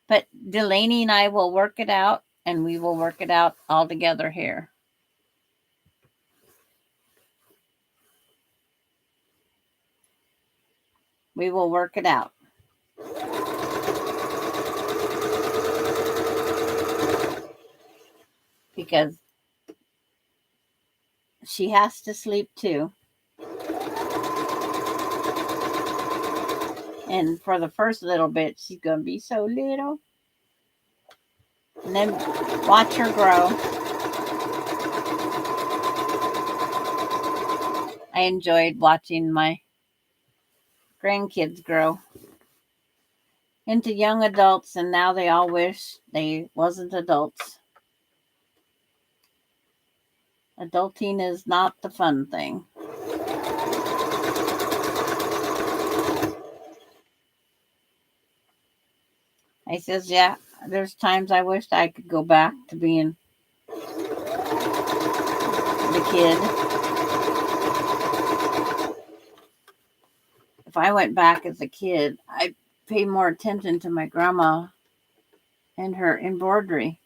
But Delaney and I will work it out, and we will work it out all together here. We will work it out. Because she has to sleep too. And for the first little bit, she's going to be so little. And then watch her grow. I enjoyed watching my grandkids grow into young adults, and now they all wish they wasn't adults. Adulting is not the fun thing. I says, yeah, there's times I wished I could go back to being the kid. If I went back as a kid, I'd pay more attention to my grandma and her embroidery.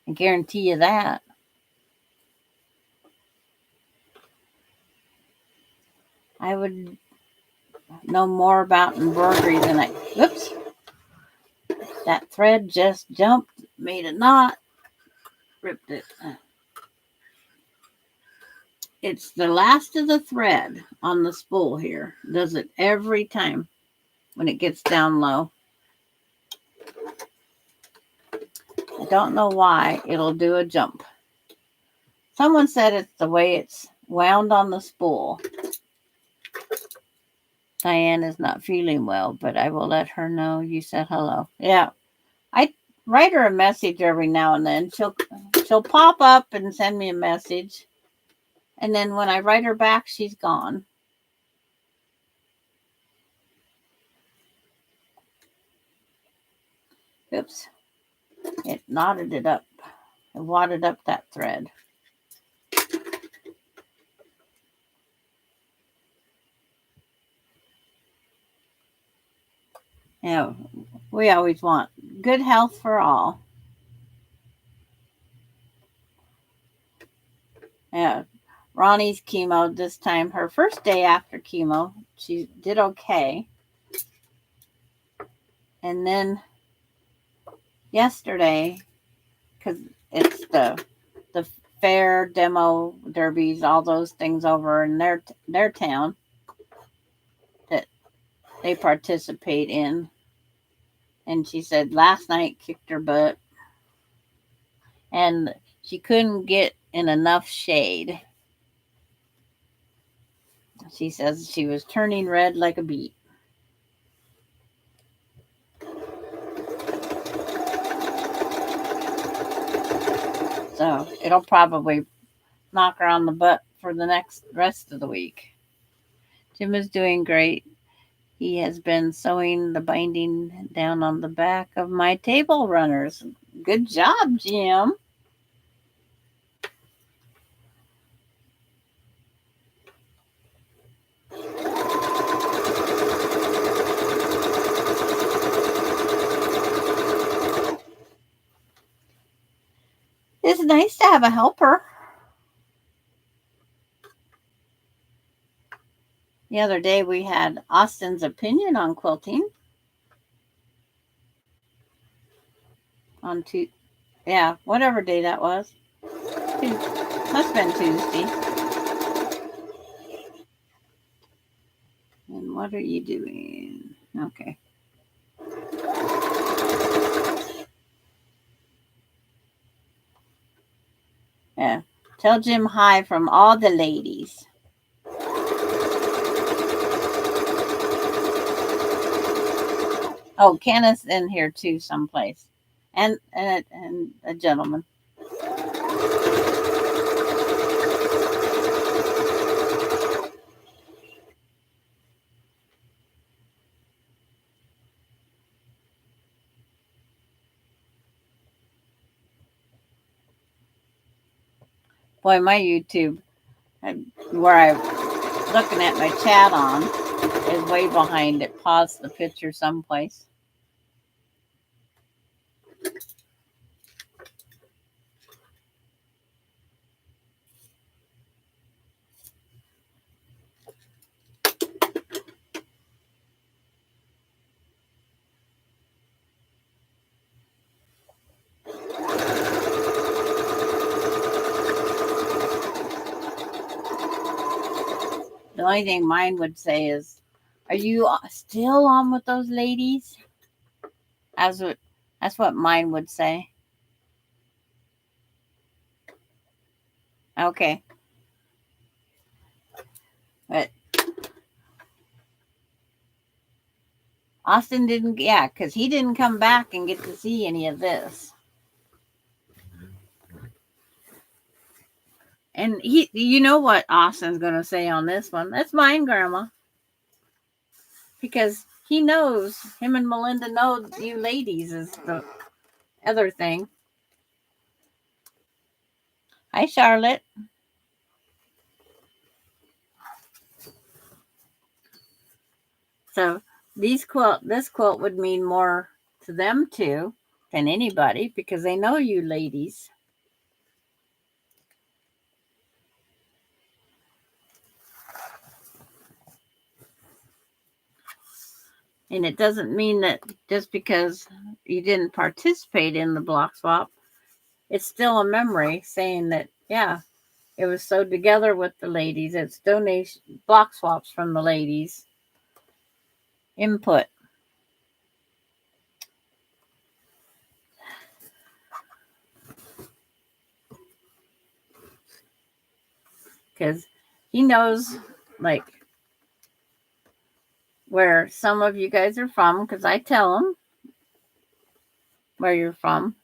I guarantee you that. I would know more about embroidery than I. Whoops. That thread just jumped, made a knot, ripped it. It's the last of the thread on the spool here. Does it every time when it gets down low. I don't know why it'll do a jump. Someone said it's the way it's wound on the spool. Diane is not feeling well, but I will let her know you said hello. Yeah, I write her a message every now and then. She'll pop up and send me a message. And then when I write her back, she's gone. Oops. It knotted it up. It wadded up that thread. Yeah, we always want good health for all. Yeah, Ronnie's chemo this time, her first day after chemo, she did okay. And then yesterday, because it's the fair, demo, derbies, all those things over in their town that they participate in. And she said last night kicked her butt. And she couldn't get in enough shade. She says she was turning red like a beet. So it'll probably knock her on the butt for the rest of the week. Jim is doing great. He has been sewing the binding down on the back of my table runners. Good job, Jim. It's nice to have a helper. The other day we had Austin's opinion on quilting. Yeah, whatever day that was. Must have been Tuesday. And what are you doing? Okay. Yeah. Tell Jim hi from all the ladies. Oh, Kenneth's in here too, someplace, and a gentleman. Boy, my YouTube, where I'm looking at my chat on, is way behind. It paused the picture someplace. The only thing mine would say is, "Are you still on with those ladies?" That's what mine would say. Okay. But Austin didn't, yeah, because he didn't come back and get to see any of this. And you know what Austin's going to say on this one? That's mine, Grandma. Because he knows. Him and Melinda know you ladies is the other thing. Hi, Charlotte. So this quilt would mean more to them too than anybody because they know you ladies. And it doesn't mean that just because you didn't participate in the block swap, it's still a memory saying that, yeah, it was sewed together with the ladies. It's donation block swaps from the ladies. Input. Because he knows, like, where some of you guys are from, because I tell him where you're from.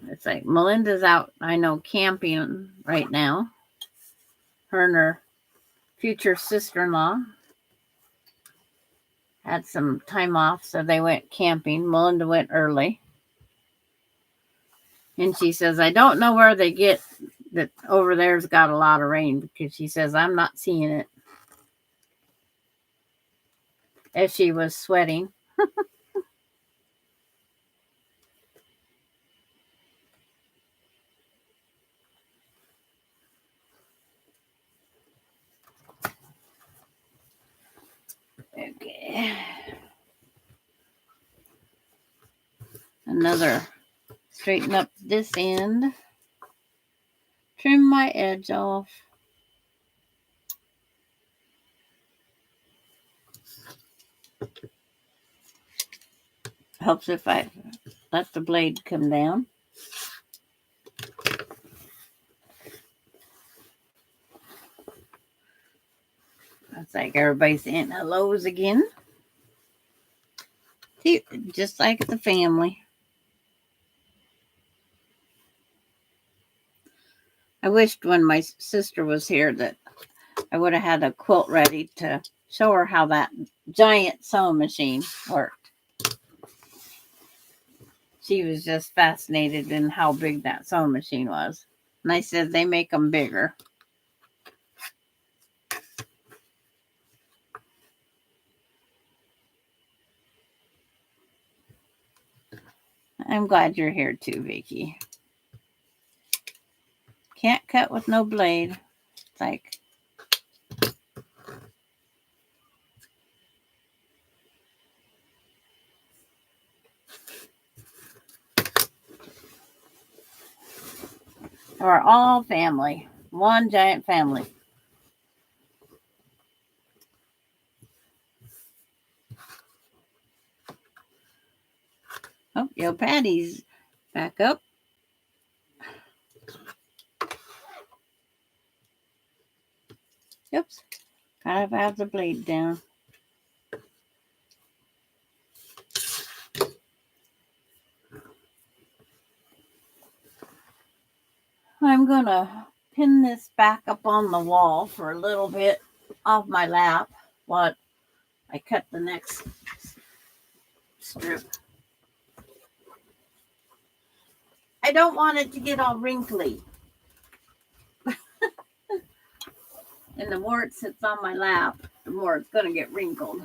It's like Melinda's out, I know, camping right now. Her and her future sister-in-law had some time off, so they went camping. Melinda went early. And she says, I don't know where they get that over there's got a lot of rain because she says, I'm not seeing it. As she was sweating. Okay. Another straighten up this end. Trim my edge off. Helps if I let the blade come down. It's like everybody's saying hellos again. See, just like the family. I wished when my sister was here that I would have had a quilt ready to show her how that giant sewing machine worked. She was just fascinated in how big that sewing machine was. And I said, they make them bigger. I'm glad you're here too, Vicki. Can't cut with no blade. It's like, we're all family. One giant family. Oh, yo, Patty's back up. Oops. Gotta have the blade down. I'm gonna pin this back up on the wall for a little bit off my lap while I cut the next strip. I don't want it to get all wrinkly. And the more it sits on my lap, the more it's gonna get wrinkled.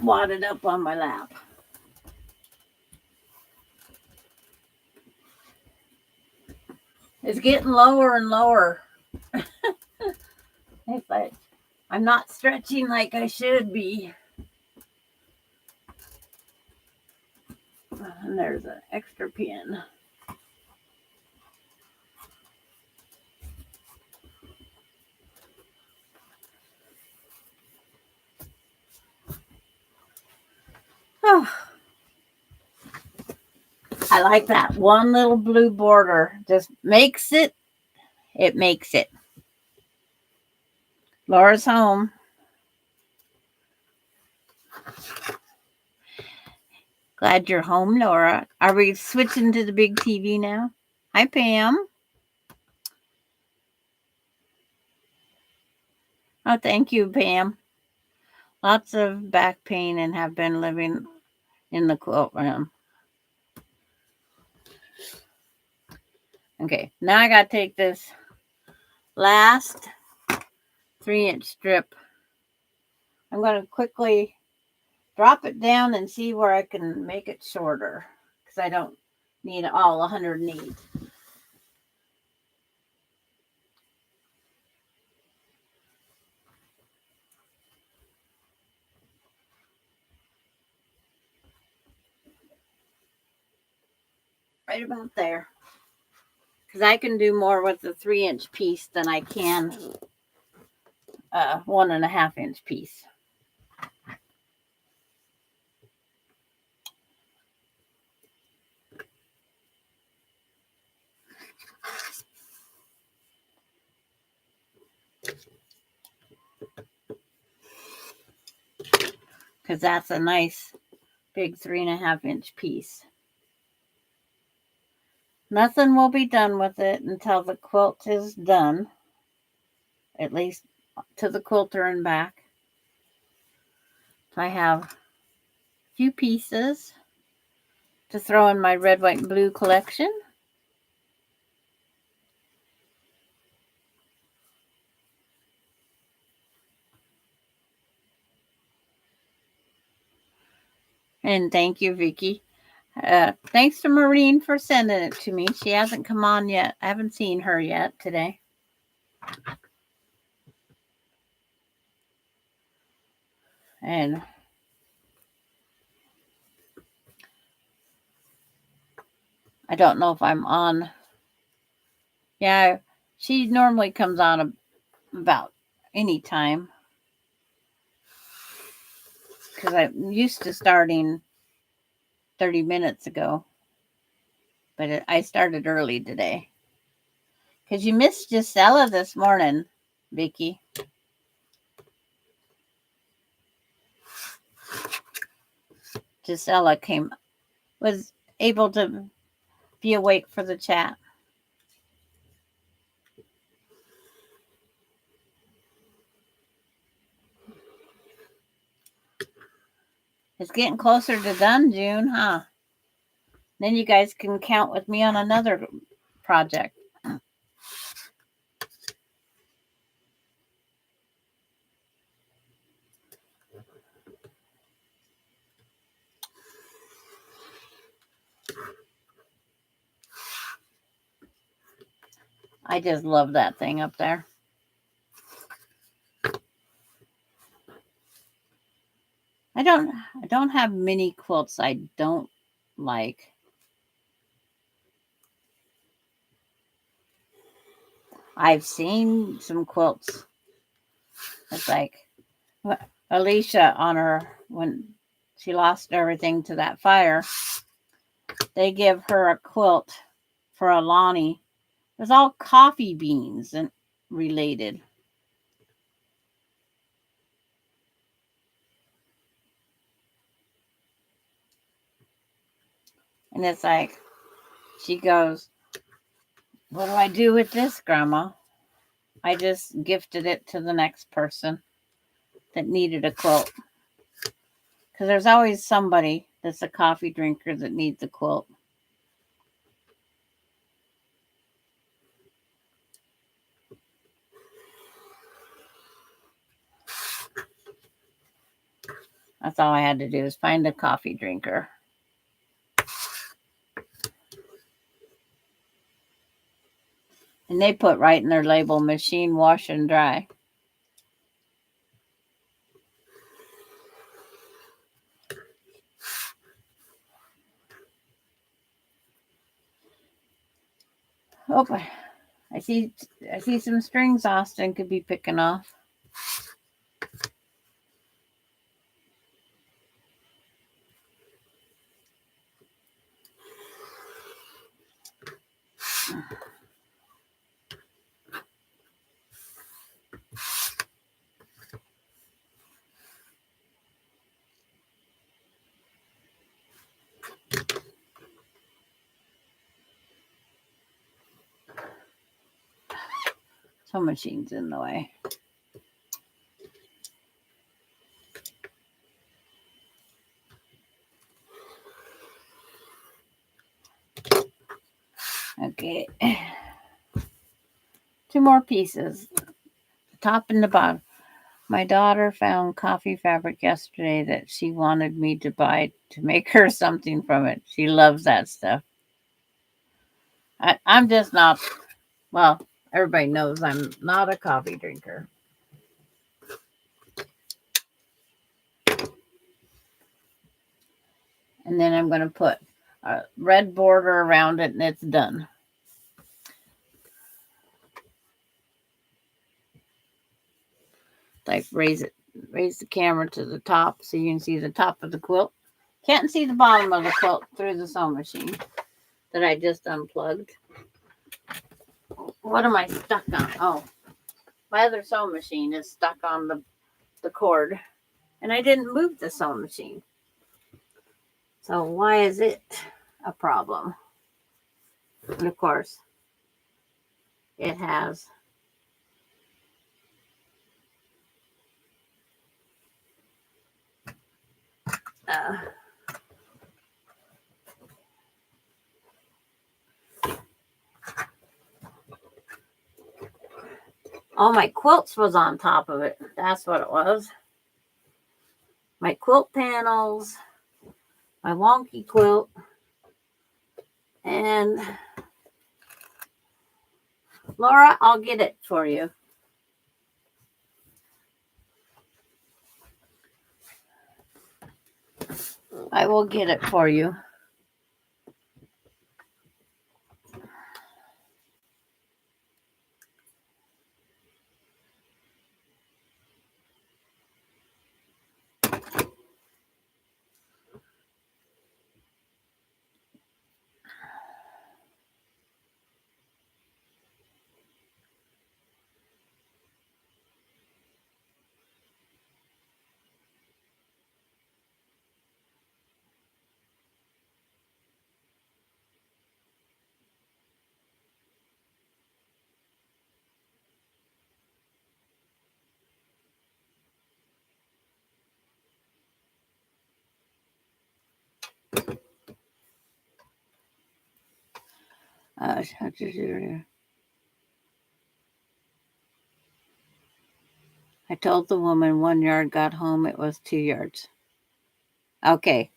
Wadded up on my lap. It's getting lower and lower. It's like I'm not stretching like I should be. And there's an extra pin. Oh, I like that one little blue border. Just makes it. It makes it. Laura's home. Glad you're home, Laura. Are we switching to the big TV now? Hi, Pam. Oh, thank you, Pam. Lots of back pain and have been living in the quilt room. Okay, now I got to take this last 3-inch strip. I'm going to quickly drop it down and see where I can make it shorter because I don't need all 108. Right about there. Because I can do more with the 3-inch piece than I can 1.5-inch piece. Because that's a nice big 3.5-inch piece. Nothing will be done with it until the quilt is done, at least to the quilter and back. So I have a few pieces to throw in my red, white, and blue collection. And thank you, Vicki. Thanks to Maureen for sending it to me. She hasn't come on yet. I haven't seen her yet today. And I don't know if I'm on. Yeah, she normally comes on about any time. Because I'm used to starting 30 minutes ago. But I started early today. Because you missed Gisela this morning, Vicki. Gisela was able to be awake for the chat. It's getting closer to done, June, huh? Then you guys can count with me on another project. I just love that thing up there. I don't have many quilts I don't like. I've seen some quilts. It's like Alicia on her, when she lost everything to that fire, they give her a quilt for a Lonnie. It was all coffee beans and related. And it's like, she goes, "What do I do with this, Grandma?" I just gifted it to the next person that needed a quilt. Because there's always somebody that's a coffee drinker that needs a quilt. That's all I had to do is find a coffee drinker. And they put right in their label, machine wash and dry. Oh, I see some strings Austin could be picking off. Sewing machine's in the way. Okay. 2 more pieces. The top and the bottom. My daughter found coffee fabric yesterday that she wanted me to buy to make her something from it. She loves that stuff. I'm just not, well, everybody knows I'm not a coffee drinker. And then I'm going to put a red border around it and it's done. Like raise the camera to the top so you can see the top of the quilt. Can't see the bottom of the quilt through the sewing machine that I just unplugged. What am I stuck on? Oh, my other sewing machine is stuck on the cord. And I didn't move the sewing machine. So why is it a problem? And of course, it has all my quilts was on top of it. That's what it was. My quilt panels, my wonky quilt, and Laura, I'll get it for you. I will get it for you. I told the woman 1 yard, got home, it was 2 yards. Okay.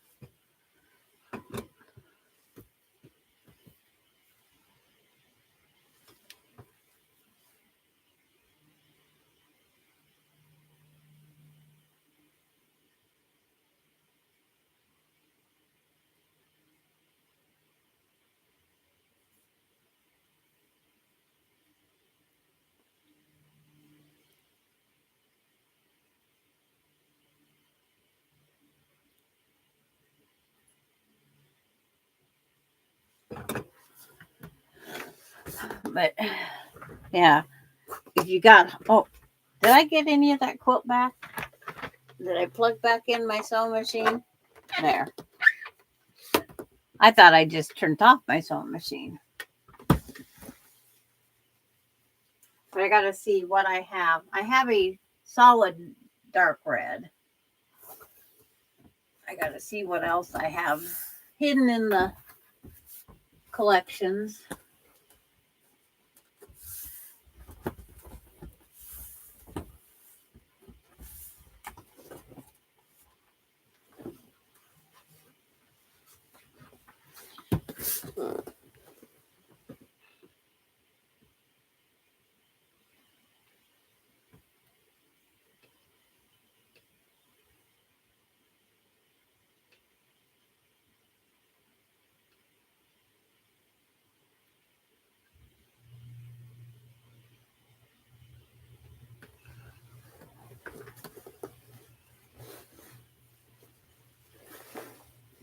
But yeah, if you got, oh, did I get any of that quilt back? Did I plug back in my sewing machine? There. I thought I just turned off my sewing machine. But I got to see what I have. I have a solid dark red. I got to see what else I have hidden in the collections.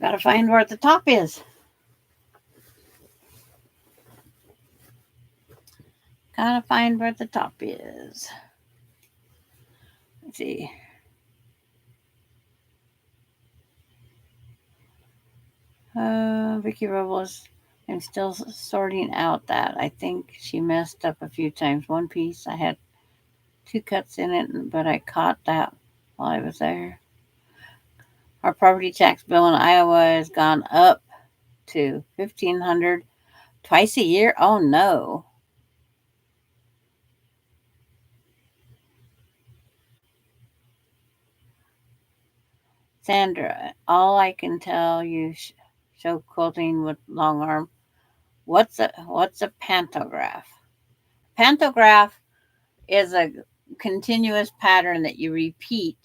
Gotta find where the top is. Gotta find where the top is. Let's see. Vicky Robles. I'm still sorting out that. I think she messed up a few times. One piece, I had 2 cuts in it, but I caught that while I was there. Our property tax bill in Iowa has gone up to $1,500 twice a year. Oh no. Sandra, all I can tell you show quilting with long arm. What's a pantograph? Pantograph is a continuous pattern that you repeat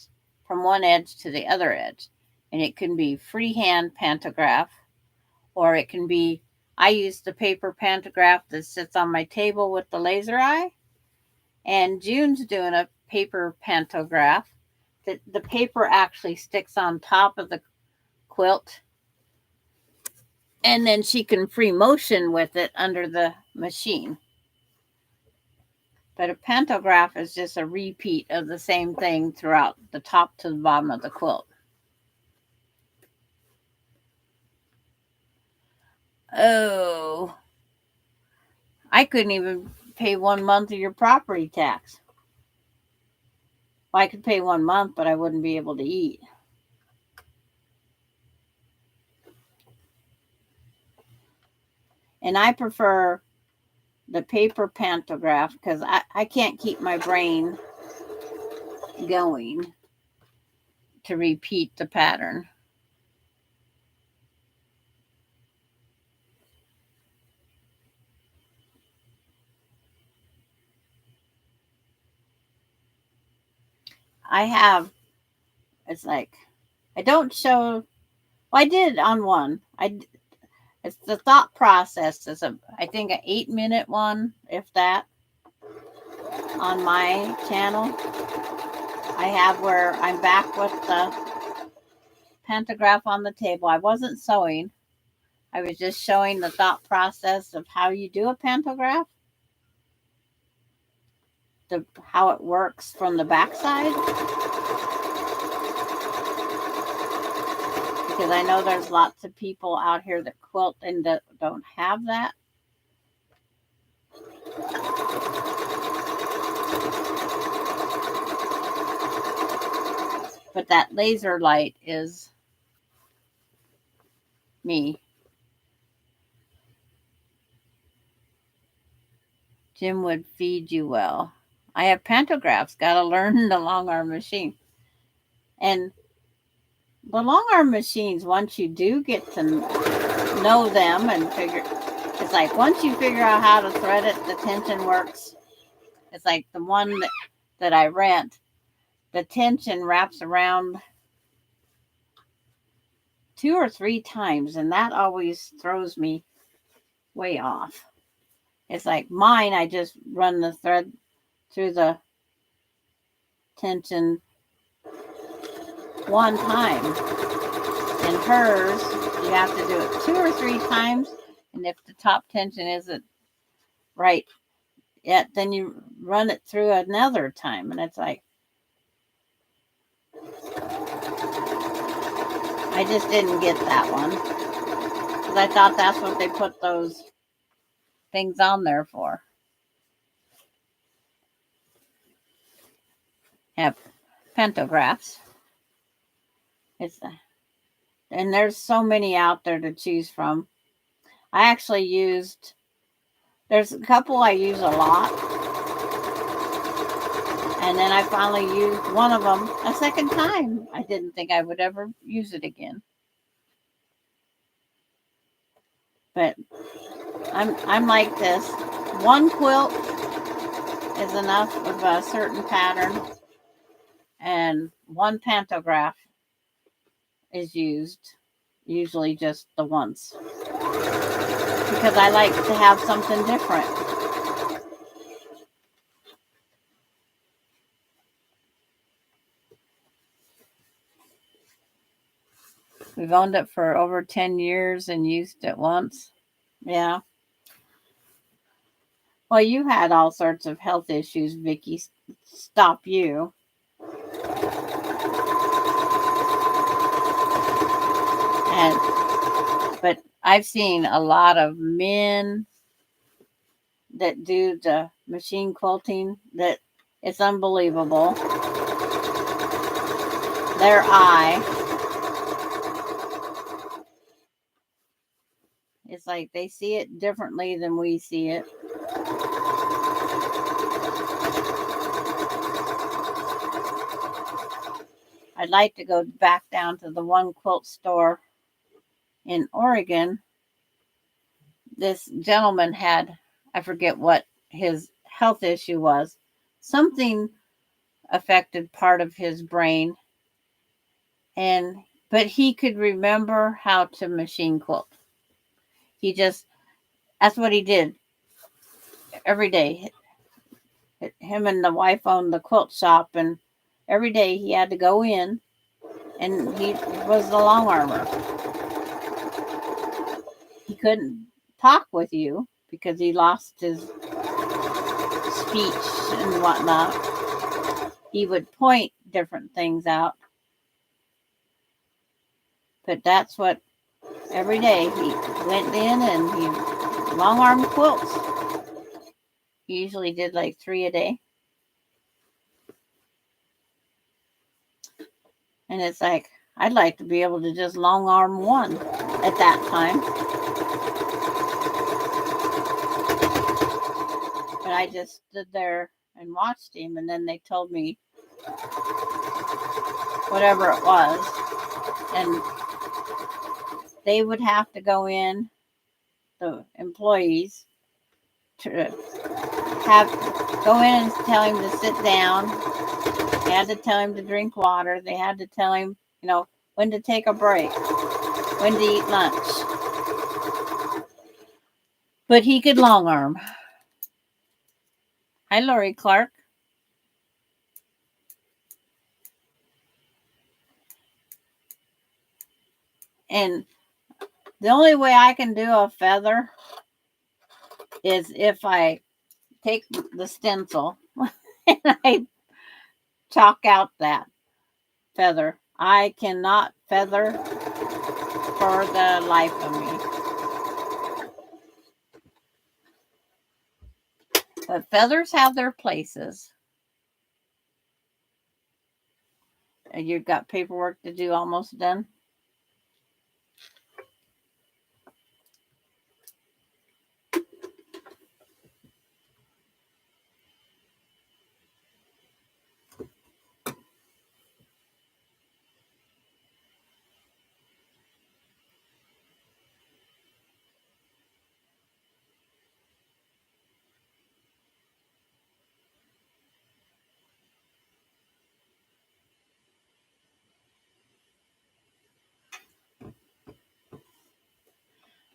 from one edge to the other edge. And it can be freehand pantograph, or it can be, I use the paper pantograph that sits on my table with the laser eye. And June's doing a paper pantograph that the paper actually sticks on top of the quilt. And then she can free motion with it under the machine. But a pantograph is just a repeat of the same thing throughout the top to the bottom of the quilt. Oh, I couldn't even pay 1 month of your property tax. Well, I could pay 1 month, but I wouldn't be able to eat. And I prefer the paper pantograph because I can't keep my brain going to repeat the pattern. I have, it's like, I don't show, well, I did on one. It's the thought process is I think an 8-minute one, if that, on my channel. I have where I'm back with the pantograph on the table. I wasn't sewing. I was just showing the thought process of how you do a pantograph, how it works from the backside. Because I know there's lots of people out here that quilt and that don't have that. But that laser light is me. Jim would feed you well. I have pantographs. Got to learn the long arm machine. And the long arm machines, once you do get to know them and figure, it's like once you figure out how to thread it, the tension works. It's like the one that I rent, the tension wraps around 2 or 3 times, and that always throws me way off. It's like mine, I just run the thread through the tension 1 time. And hers, you have to do it 2 or 3 times. And if the top tension isn't right yet, then you run it through another time. And it's like, I just didn't get that one. Because I thought that's what they put those things on there for. Have pantographs. And there's so many out there to choose from. I actually used, there's a couple I use a lot. And then I finally used one of them a second time. I didn't think I would ever use it again. But I'm like this. One quilt is enough of a certain pattern, and one pantograph is used, usually just the once, because I like to have something different. We've owned it for over 10 years and used it once. Yeah. Well, you had all sorts of health issues, Vicky. Stop you. And But I've seen a lot of men that do the machine quilting that it's unbelievable. Their eye, it's like they see it differently than we see it. I'd like to go back down to the one quilt store in Oregon. This gentleman had, I forget what his health issue was. Something affected part of his brain, but he could remember how to machine quilt. That's what he did every day. Him and the wife owned the quilt shop, and every day he had to go in, and he was the long armer. He couldn't talk with you because he lost his speech and whatnot. He would point different things out. But that's what every day he went in and he long arm quilts. He usually did like 3 a day. And it's like, I'd like to be able to just long arm one at that time. But I just stood there and watched him, and then they told me whatever it was. And they would have to go in, the employees, to go in and tell him to sit down. They had to tell him to drink water. They had to tell him, when to take a break, when to eat lunch. But he could long arm. Hi, Lori Clark. And the only way I can do a feather is if I take the stencil and I chalk out that feather. I cannot feather for the life of me. But feathers have their places. And you've got paperwork to do, almost done.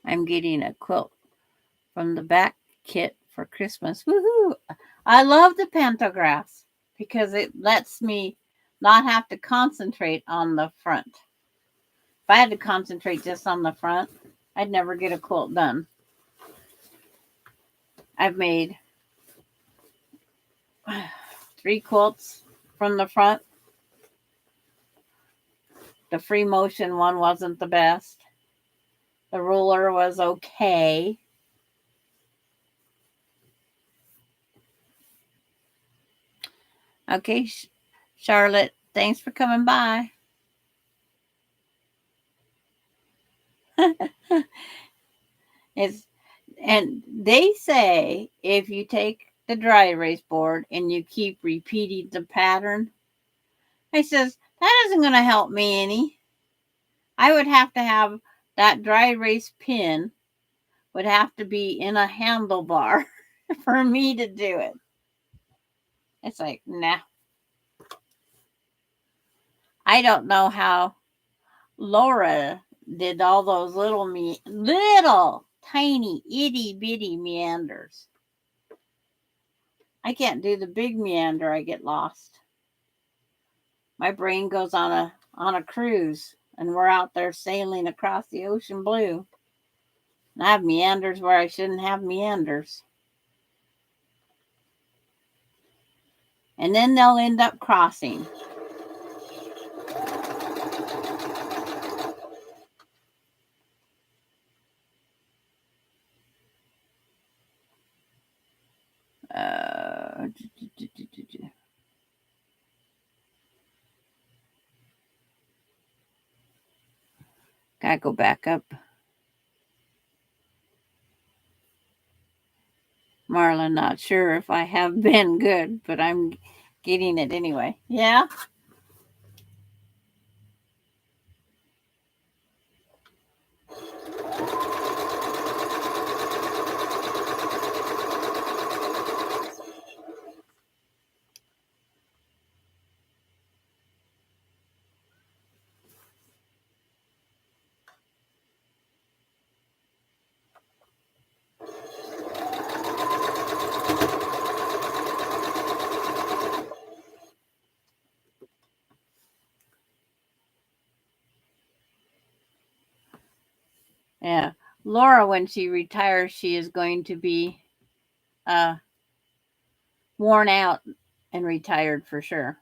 I'm getting a quilt from the back kit for Christmas. Woohoo! I love the pantographs because it lets me not have to concentrate on the front. If I had to concentrate just on the front, I'd never get a quilt done. I've made 3 quilts from the front. The free motion one wasn't the best. The ruler was okay. Okay, Charlotte, thanks for coming by. And they say if you take the dry erase board and you keep repeating the pattern, I says, that isn't going to help me any. I would have to have that dry erase pin would have to be in a handlebar for me to do it. It's like, nah. I don't know how Laura did all those little tiny itty bitty meanders. I can't do the big meander. I get lost. My brain goes on a cruise, and we're out there sailing across the ocean blue. And I have meanders where I shouldn't have meanders. And then they'll end up crossing. Gotta go back up. Marla, not sure if I have been good, but I'm getting it anyway. Yeah? Yeah. Laura, when she retires, she is going to be uh, worn out and retired for sure.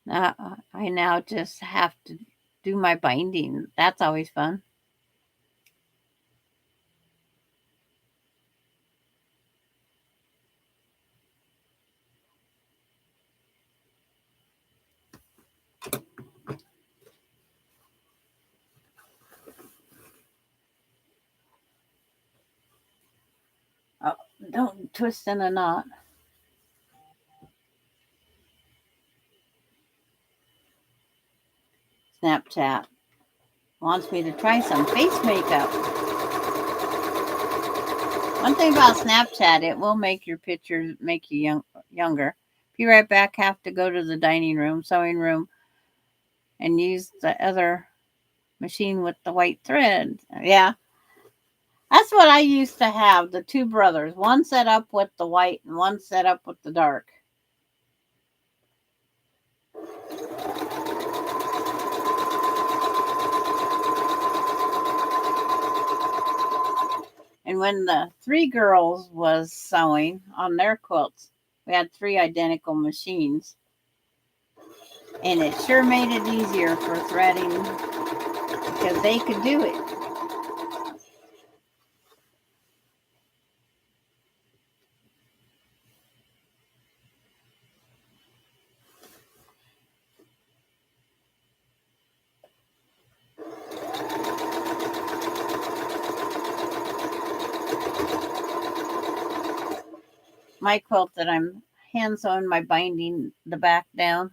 I now just have to do my binding. That's always fun. Oh, don't twist in a knot. Snapchat wants me to try some face makeup. One thing about Snapchat, it will make your pictures make you younger. Be right back. Have to go to the dining room, sewing room, and use the other machine with the white thread. Yeah, that's what I used to have. The two brothers, one set up with the white and one set up with the dark. And when the three girls was sewing on their quilts, we had three identical machines. And it sure made it easier for threading because they could do it. My quilt that I'm hand sewing my binding the back down.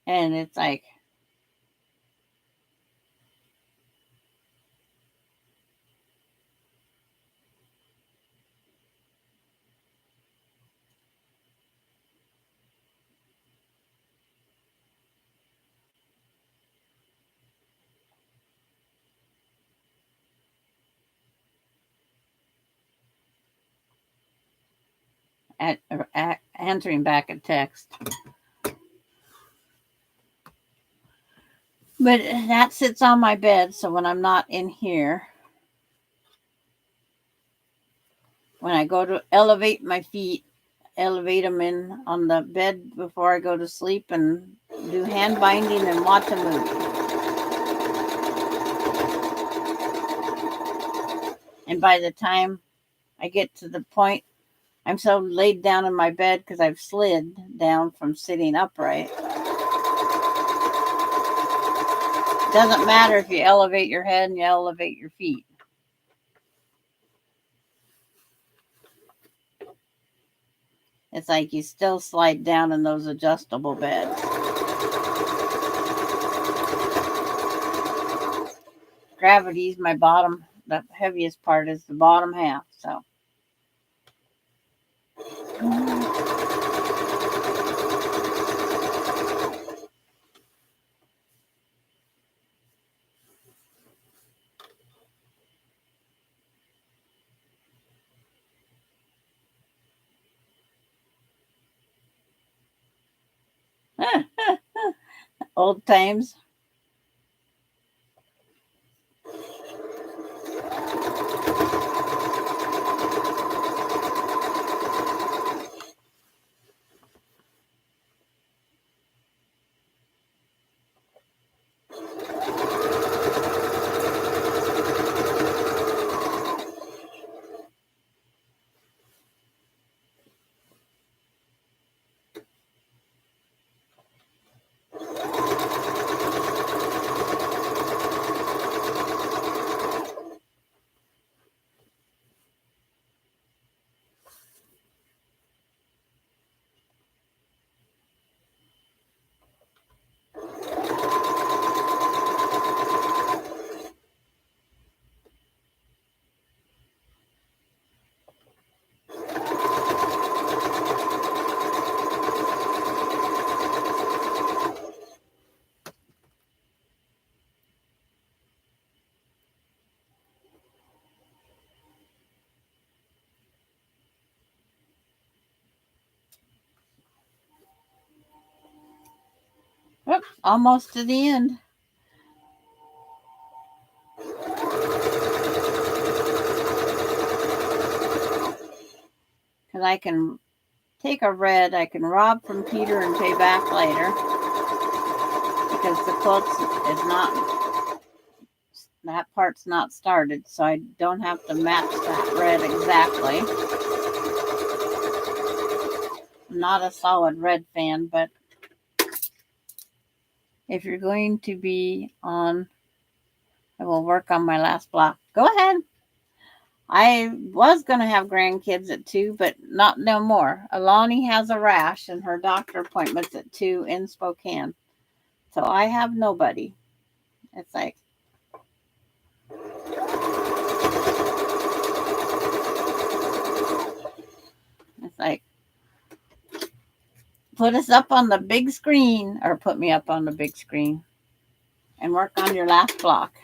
And it's like answering back a text. But that sits on my bed, so when I'm not in here, when I go to elevate my feet, elevate them in on the bed before I go to sleep and do hand binding and watch a movie. And by the time I get to the point, I'm so laid down in my bed because I've slid down from sitting upright. It doesn't matter if you elevate your head and you elevate your feet. It's like you still slide down in those adjustable beds. Gravity's my bottom. The heaviest part is the bottom half. So Old times. Whoop, almost to the end. Because I can take a red, I can rob from Peter and pay back later. Because the quilt is not, that part's not started, so I don't have to match that red exactly. I'm not a solid red fan, but if you're going to be on, I will work on my last block. Go ahead. I was going to have grandkids at 2, but not no more. Alani has a rash and her doctor appointment's at 2 in Spokane. So I have nobody. It's like, put us up on the big screen, or put me up on the big screen and work on your last block.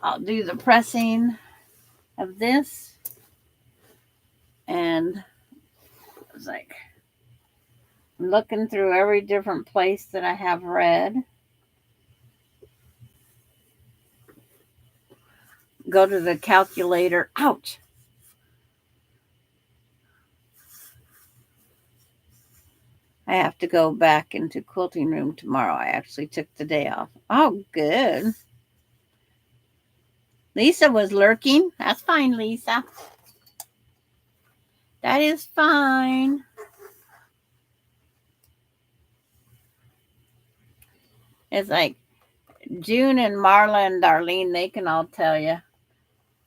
I'll do the pressing of this, and it's like looking through every different place that I have red. Go to the calculator. Ouch! I have to go back into quilting room tomorrow. I actually took the day off. Oh, good. Lisa was lurking. That's fine, Lisa. That is fine. It's like June and Marla and Darlene, they can all tell you.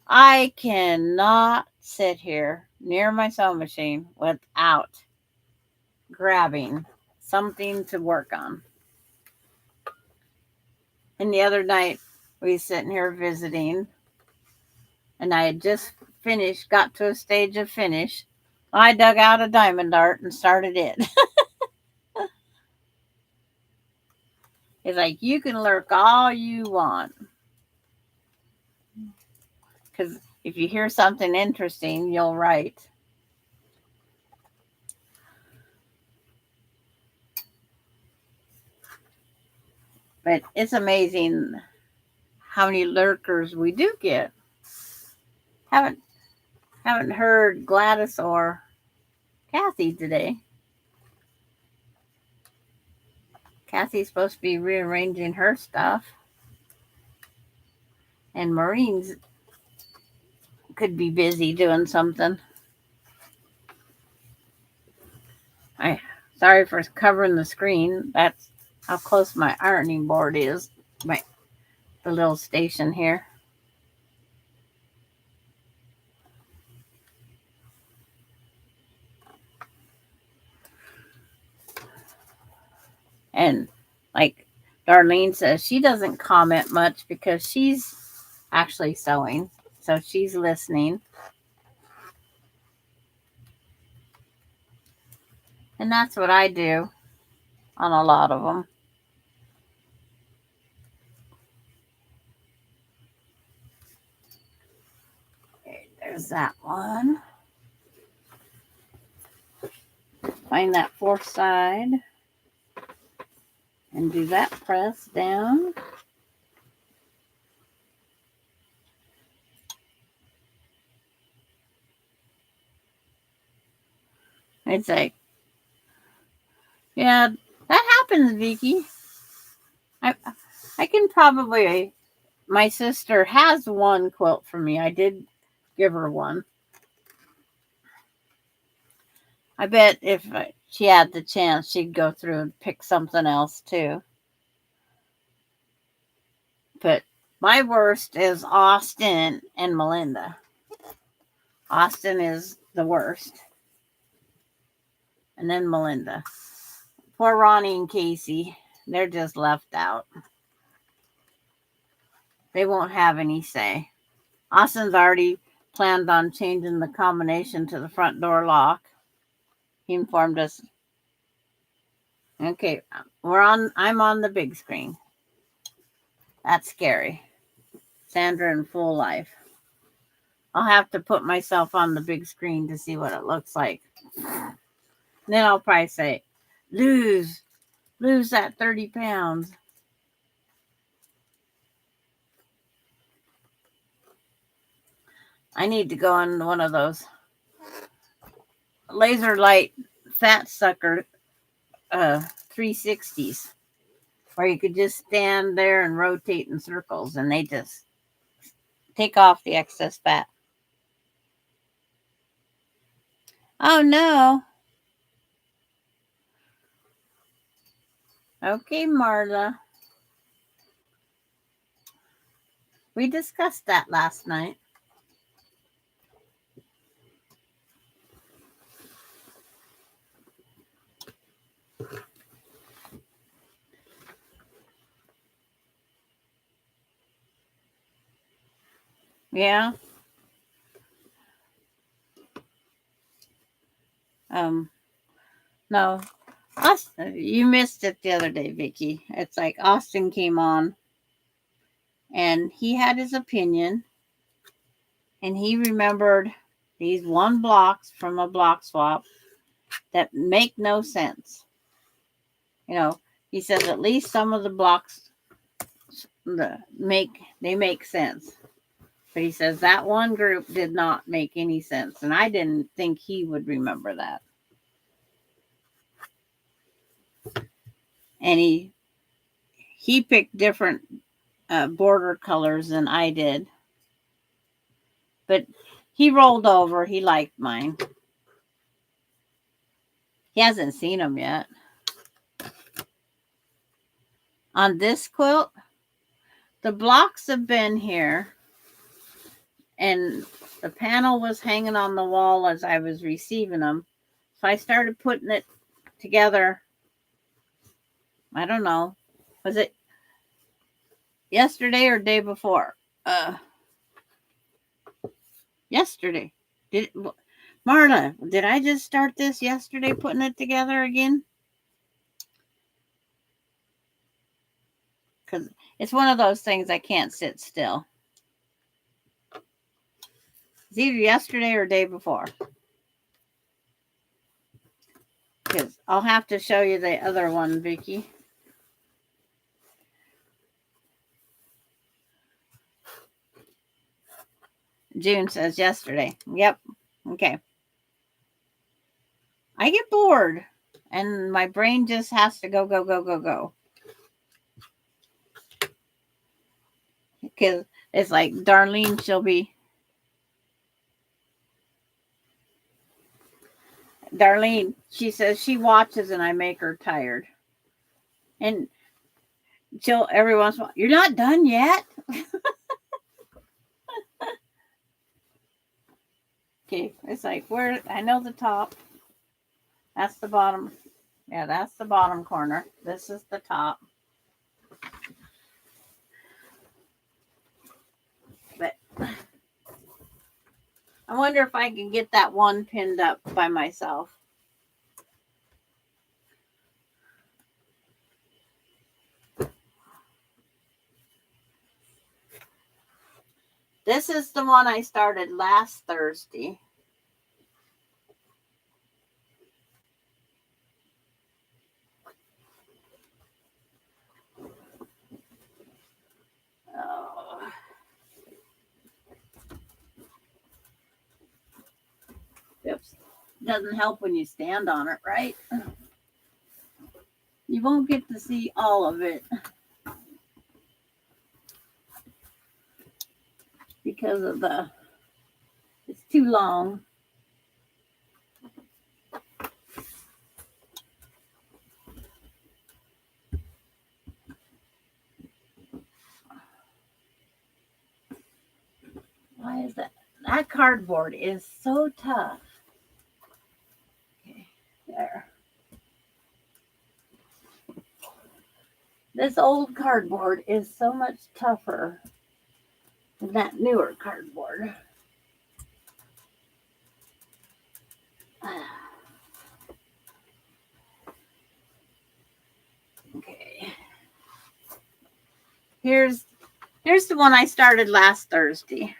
I cannot sit here near my sewing machine without grabbing something to work on. And the other night, we was sitting here visiting, and I had just got to a stage of finish. I dug out a diamond dart and started it. It's like, you can lurk all you want. Because if you hear something interesting, you'll write. But it's amazing how many lurkers we do get. Haven't heard Gladys or Kathy today. Kathy's supposed to be rearranging her stuff. And Maureen's could be busy doing something. Sorry for covering the screen. That's how close my ironing board is. The little station here. And like Darlene says, she doesn't comment much because she's actually sewing. So she's listening. And that's what I do on a lot of them. Okay, there's that one. Find that fourth side and do that press down. It's like, yeah, that happens, Vicky. I can probably, my sister has one quilt for me. I did give her one. I bet if she had the chance, she'd go through and pick something else too. But my worst is Austin and Melinda. Austin is the worst. And then Melinda. Poor Ronnie and Casey. They're just left out. They won't have any say. Austin's already planned on changing the combination to the front door lock. He informed us. Okay, I'm on the big screen. That's scary. Sandra in full life. I'll have to put myself on the big screen to see what it looks like. Then I'll probably say, lose that 30 pounds. I need to go on one of those laser light fat sucker 360s where you could just stand there and rotate in circles and they just take off the excess fat. Oh no. Okay, Marla. We discussed that last night. Yeah. No. Austin, you missed it the other day, Vicky. It's like Austin came on and he had his opinion and he remembered these one blocks from a block swap that make no sense. You know, he says at least some of the blocks make sense. But he says that one group did not make any sense. And I didn't think he would remember that. And he picked different border colors than I did. But he rolled over. He liked mine. He hasn't seen them yet. On this quilt, the blocks have been here. And the panel was hanging on the wall as I was receiving them. So I started putting it together. I don't know. Was it yesterday or day before? Yesterday. Marla, did I just start this yesterday putting it together again? Because it's one of those things I can't sit still. It's either yesterday or day before. Because I'll have to show you the other one, Vicky. June says yesterday. Yep. Okay. I get bored and my brain just has to go, go, go, go, go. Because it's like Darlene, Darlene, she says she watches and I make her tired. And she'll every once in a while, you're not done yet? Okay, it's like, I know the top. That's the bottom. Yeah, that's the bottom corner. This is the top. But I wonder if I can get that one pinned up by myself. This is the one I started last Thursday. Oh. Oops. Doesn't help when you stand on it, right? You won't get to see all of it because of it's too long. Why is that? That cardboard is so tough. Okay, there. This old cardboard is so much tougher than that newer cardboard. Okay. Here's the one I started last Thursday.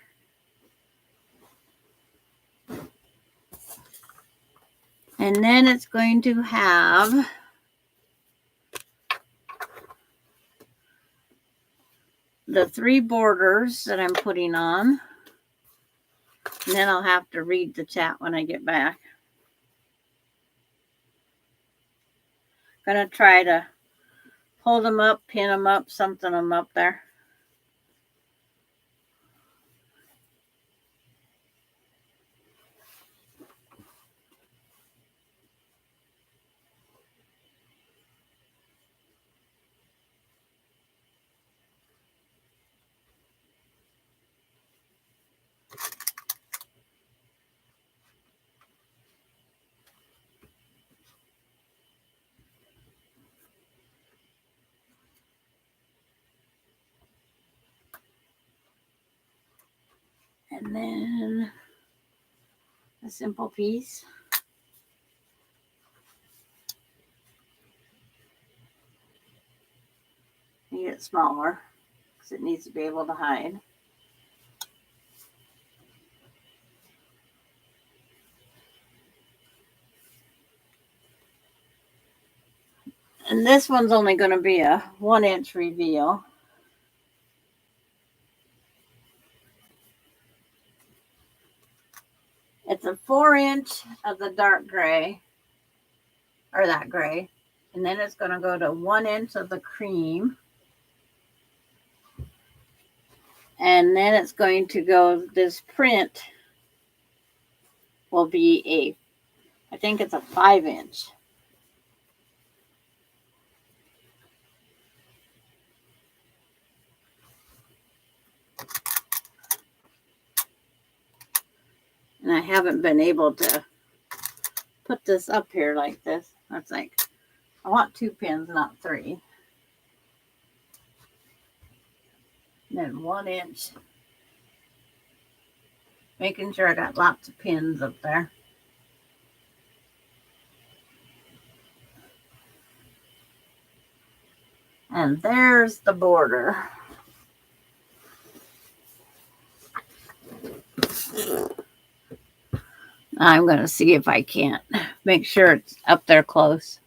And then it's going to have the 3 borders that I'm putting on. And then I'll have to read the chat when I get back. Gonna try to hold them up, pin them up, something them up there. And then a simple piece. Make it smaller because it needs to be able to hide. And this one's only going to be a 1-inch reveal. It's a 4-inch of the dark gray, or that gray. And then it's going to go to 1 inch of the cream. And then it's going to go, this print will be I think it's a 5-inch. And I haven't been able to put this up here like this. That's like, I want 2 pins, not 3. And then 1 inch. Making sure I got lots of pins up there. And there's the border. I'm going to see if I can't make sure it's up there close.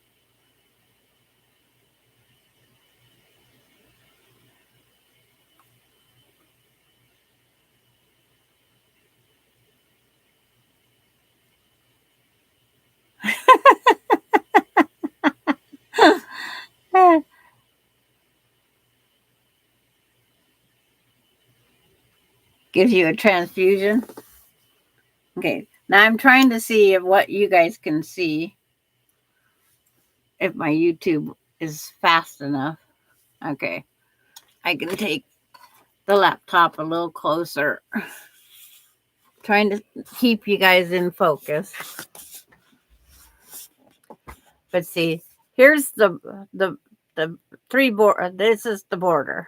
Gives you a transfusion. Okay, now I'm trying to see if what you guys can see. If my YouTube is fast enough. Okay, I can take the laptop a little closer. Trying to keep you guys in focus. But see, here's the 3 border. This is the border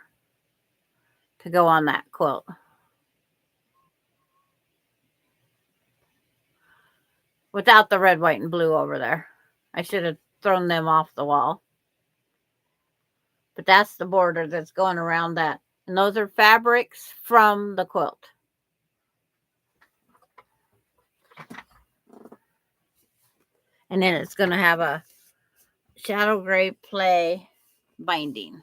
to go on that quilt. without the red, white, and blue over there. I should have thrown them off the wall. But that's the border that's going around that. And those are fabrics from the quilt. And then it's going to have a shadow gray play binding.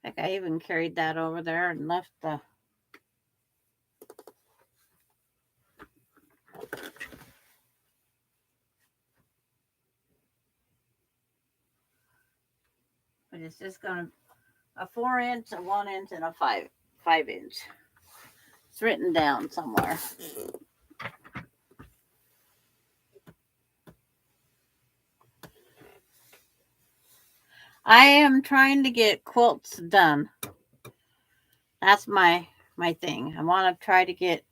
Heck, I even carried that over there and left the... But it's just going to... a 4-inch, a 1-inch, and a 5-inch. It's written down somewhere. I am trying to get quilts done. That's my thing. I want to try to get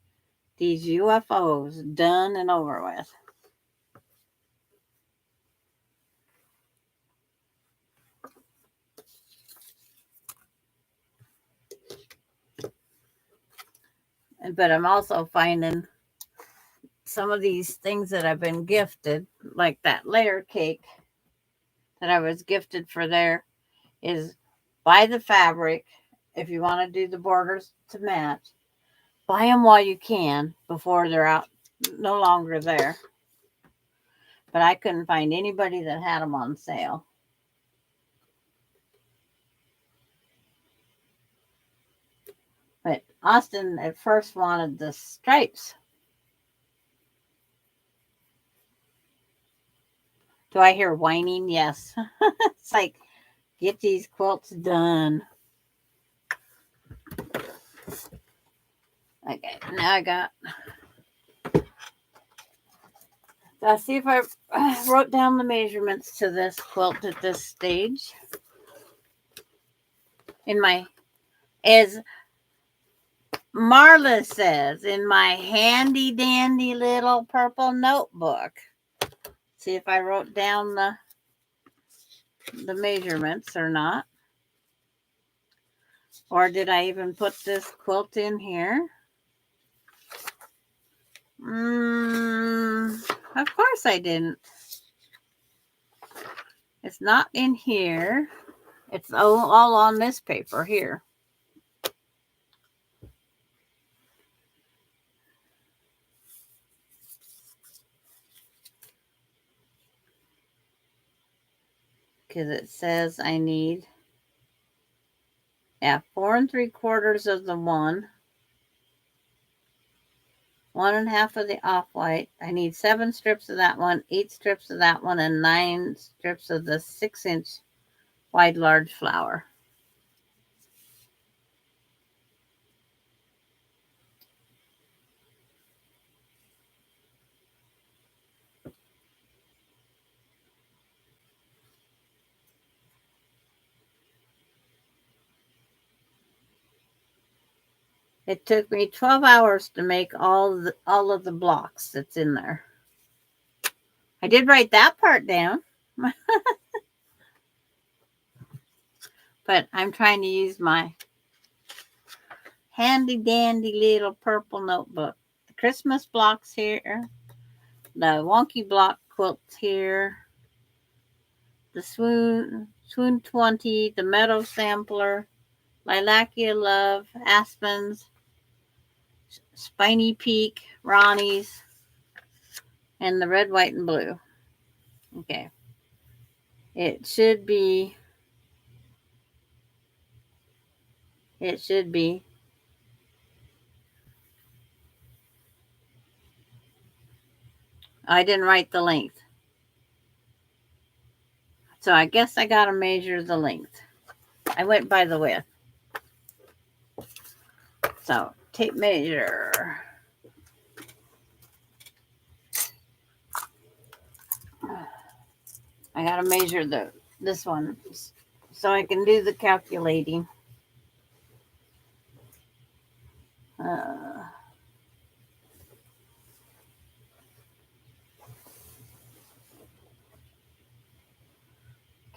these UFOs done and over with. But I'm also finding some of these things that I've been gifted, like that layer cake that I was gifted for there, is buy the fabric if you want to do the borders to match. Buy them while you can before they're out, no longer there. But I couldn't find anybody that had them on sale. But Austin at first wanted the stripes. Do I hear whining? Yes. It's like, get these quilts done. Okay, now I got... Let's see if I wrote down the measurements to this quilt at this stage. In my... as Marla says, in my handy dandy little purple notebook. See if I wrote down the measurements or not. Or did I even put this quilt in here? Of course I didn't. It's not in here. It's all on this paper here. Because it says I need, 4 3/4 of the 1 1.5 of the off-white. I need 7 strips of that one, 8 strips of that one, and 9 strips of the 6-inch wide large flower. It took me 12 hours to make all of the blocks that's in there. I did write that part down. But I'm trying to use my handy dandy little purple notebook. The Christmas blocks here. The wonky block quilts here. The Swoon 20. The Meadow Sampler. Lilacia Love. Aspens. Spiny Peak, Ronnie's, and the red, white, and blue. Okay. It should be. I didn't write the length. So I guess I got to measure the length. I went by the width. So tape measure. I got to measure this one so I can do the calculating.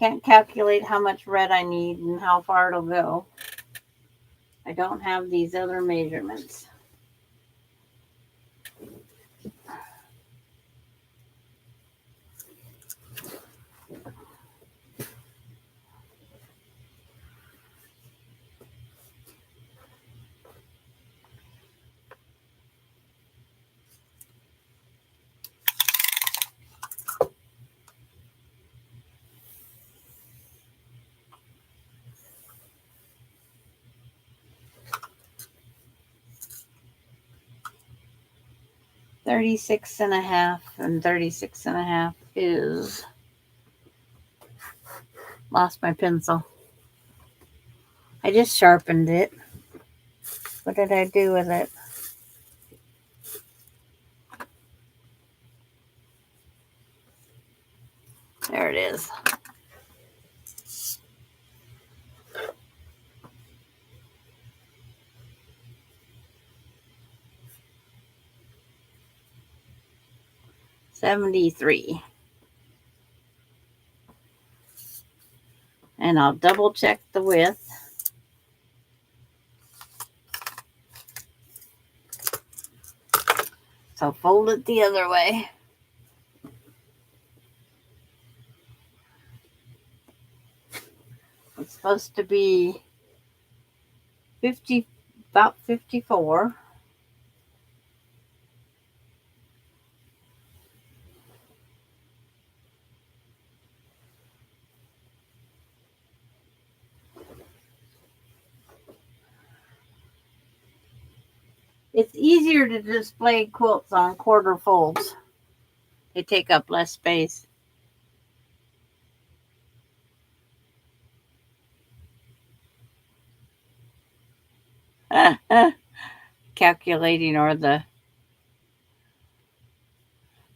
Can't calculate how much red I need and how far it'll go. I don't have these other measurements. $36.5 and $36.5 is, lost my pencil. I just sharpened it. What did I do with it? There it is. $73. And I'll double check the width. So fold it the other way. It's supposed to be about 54. It's easier to display quilts on quarter folds. They take up less space. Calculating, or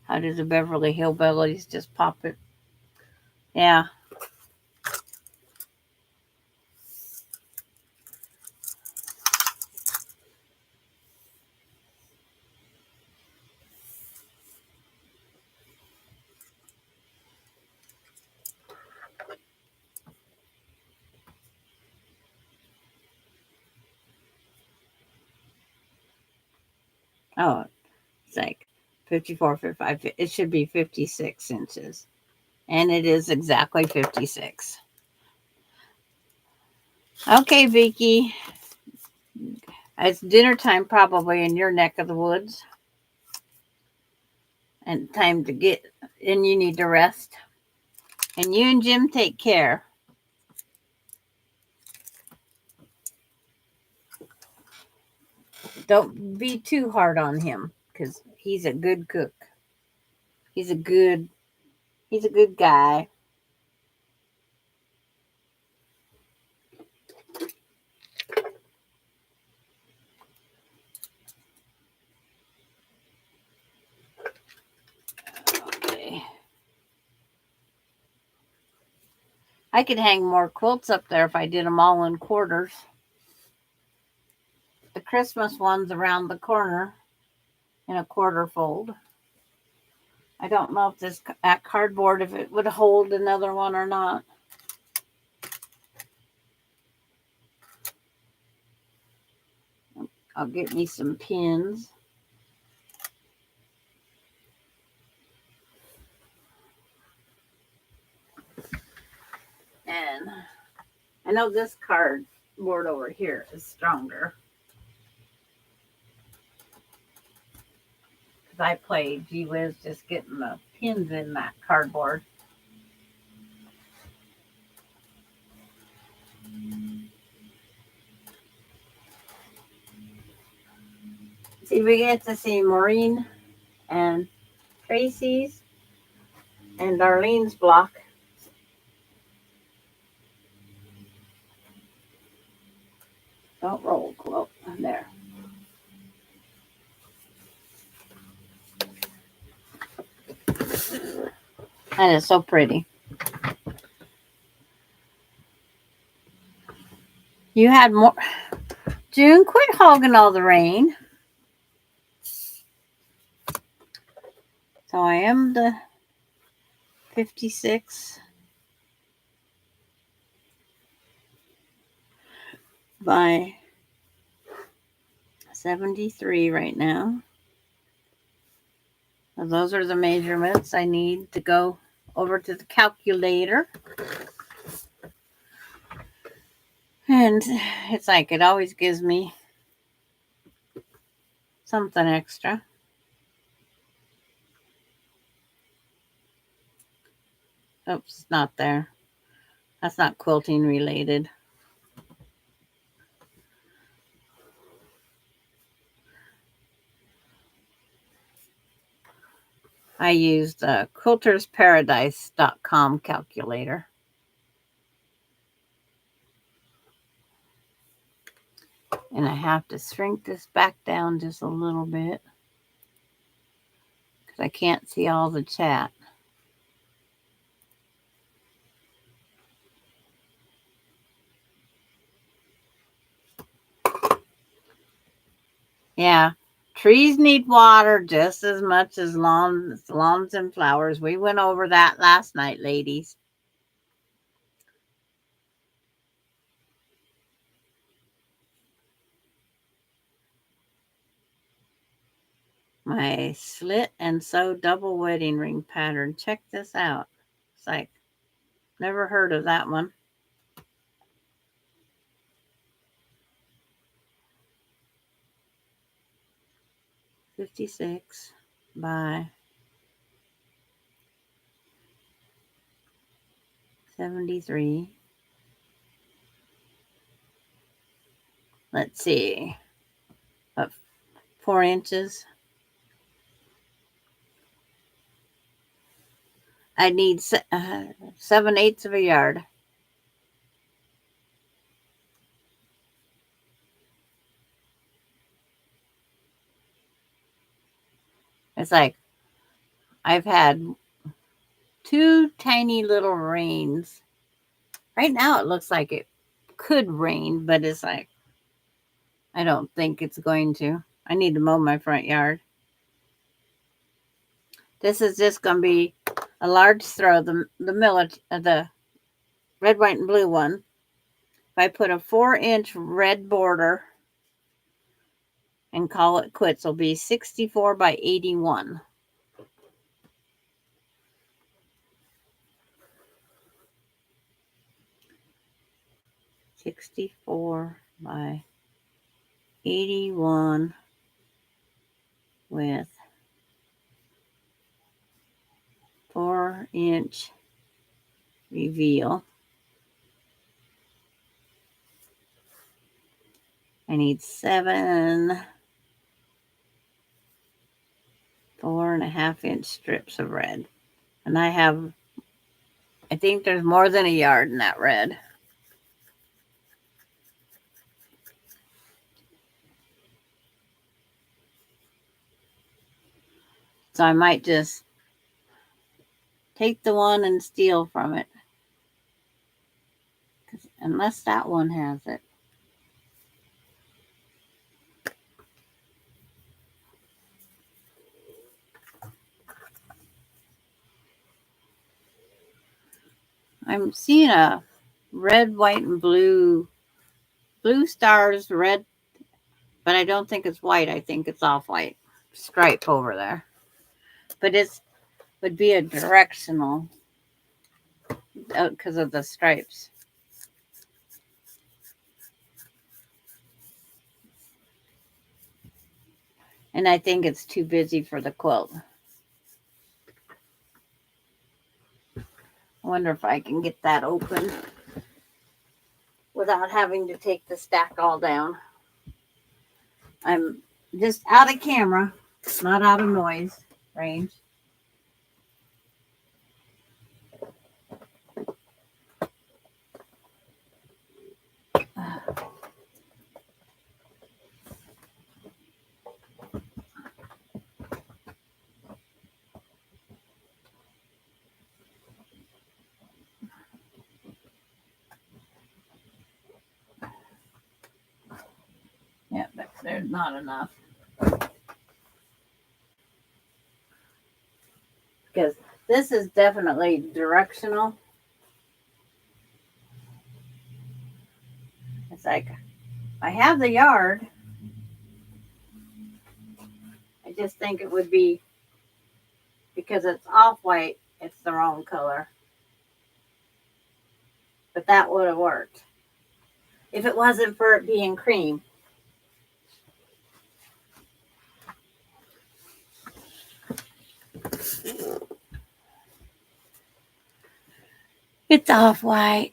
how do the Beverly Hillbillies just pop it? Yeah. Oh, it's like 54, 55. It should be 56 inches. And it is exactly 56. Okay, Vicky. It's dinner time probably in your neck of the woods. And time to get, and you need to rest. And you and Jim take care. Don't be too hard on him, because he's a good cook. He's a good guy. Okay. I could hang more quilts up there if I did them all in quarters. The Christmas one's around the corner in a quarter fold. I don't know if this cardboard, if it would hold another one or not. I'll get me some pins. And I know this cardboard over here is stronger, because I played gee whiz just getting the pins in that cardboard. See, we get to see Maureen and Tracy's and Darlene's block. Don't roll, quilt. There. That is so pretty. You had more. June, quit hogging all the rain. So I am the 56. by 73 right now. So those are the measurements I need to go over to the calculator. And it's like it always gives me something extra. Oops, it's not there. That's not quilting related. I used quiltersparadise.com calculator. And I have to shrink this back down just a little bit because I can't see all the chat. Yeah, trees need water just as much as lawns and flowers. We went over that last night, ladies. My slit and sew double wedding ring pattern. Check this out. It's like, never heard of that one. $56 by 73. Let's see. 4 inches. I need 7/8 of a yard. It's like I've had 2 tiny little rains. Right now it looks like it could rain, but it's like I don't think it's going to. I need to mow my front yard. This is just going to be a large throw, the red, white, and blue one. If I put a 4-inch red border and call it quits, it'll be 64 by 81. $64 by 81 with 4-inch reveal. I need 7 4.5-inch strips of red. And I think there's more than a yard in that red. So I might just take the one and steal from it. Unless that one has it. I'm seeing a red, white, and blue stars, red, but I don't think it's white. I think it's off-white stripe over there. But it would be a directional because of the stripes. And I think it's too busy for the quilt. I wonder if I can get that open without having to take the stack all down. I'm just out of camera, not out of noise range. Yeah, but there's not enough. Because this is definitely directional. It's like I have the yard. I just think it would be, because it's off-white, it's the wrong color. But that would have worked if it wasn't for it being cream. It's off-white.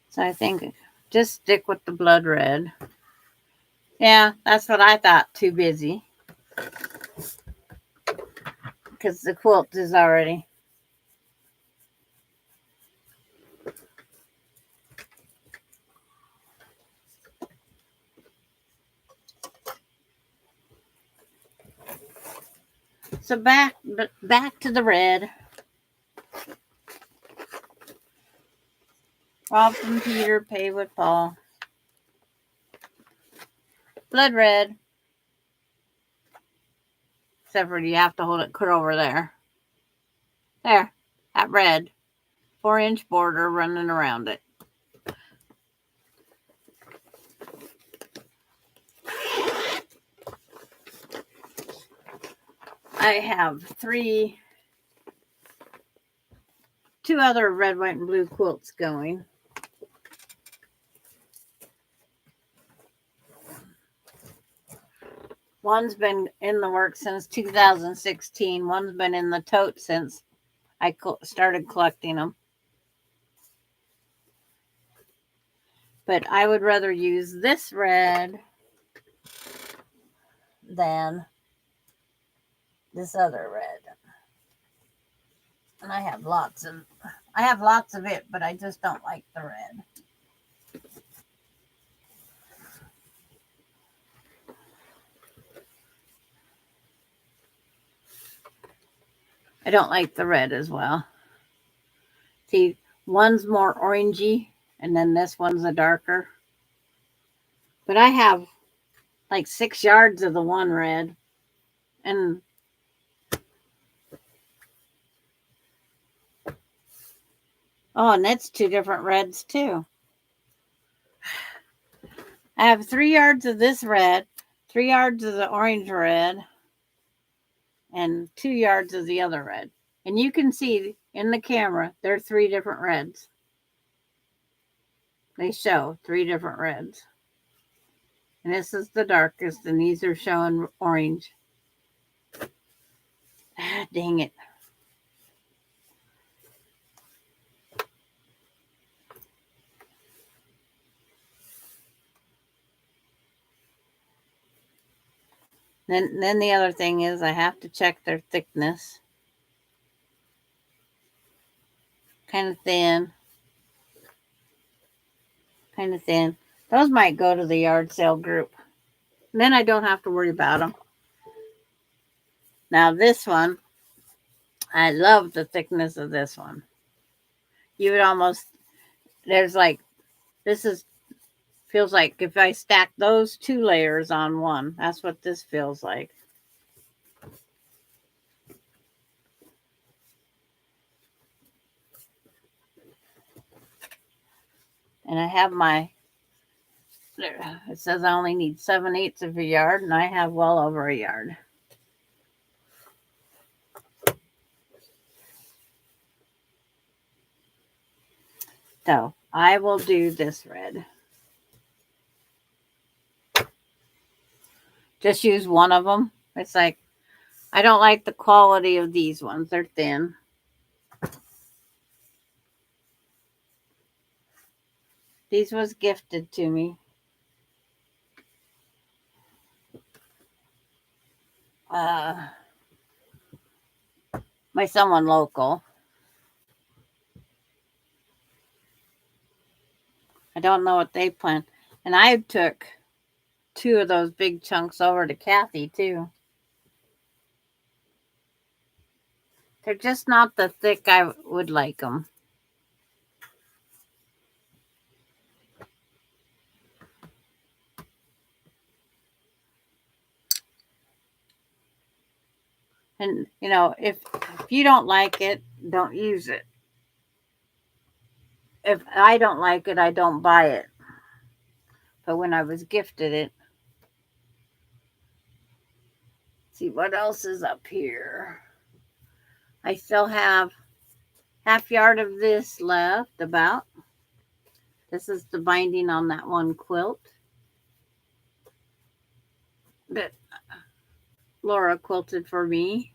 So I think just stick with the blood red. Yeah, that's what I thought. Too busy. Because the quilt is already. So back to the red. Rob from Peter, pay with Paul. Blood red. Except for you have to hold it clear over there. There. That red. 4-inch border running around it. I have two other red, white, and blue quilts going. One's been in the works since 2016. One's been in the tote since I started collecting them. But I would rather use this red than this other red. And I have lots of it, but I just don't like the red. I don't like the red as well. See, one's more orangey, and then this one's a darker. But I have like 6 yards of the one red. And and that's 2 different reds too. I have 3 yards of this red, 3 yards of the orange red, and 2 yards of the other red. And you can see in the camera, there are 3 different reds. They show 3 different reds. And this is the darkest, and these are showing orange. Ah, dang it. Then the other thing is I have to check their thickness. Kind of thin. Kind of thin. Those might go to the yard sale group. And then I don't have to worry about them. Now this one, I love the thickness of this one. You would almost, there's like, feels like if I stack those 2 layers on one, that's what this feels like. And I have it says I only need 7/8 of a yard, and I have well over a yard. So I will do this red. Just use one of them. It's like, I don't like the quality of these ones. They're thin. These was gifted to me. By someone local. I don't know what they plan. And I took 2 of those big chunks over to Kathy too. They're just not the thick I would like them. And, you know, if you don't like it, don't use it. If I don't like it, I don't buy it. But when I was gifted it, see what else is up here. I still have half yard of this left about. This is the binding on that one quilt that Laura quilted for me.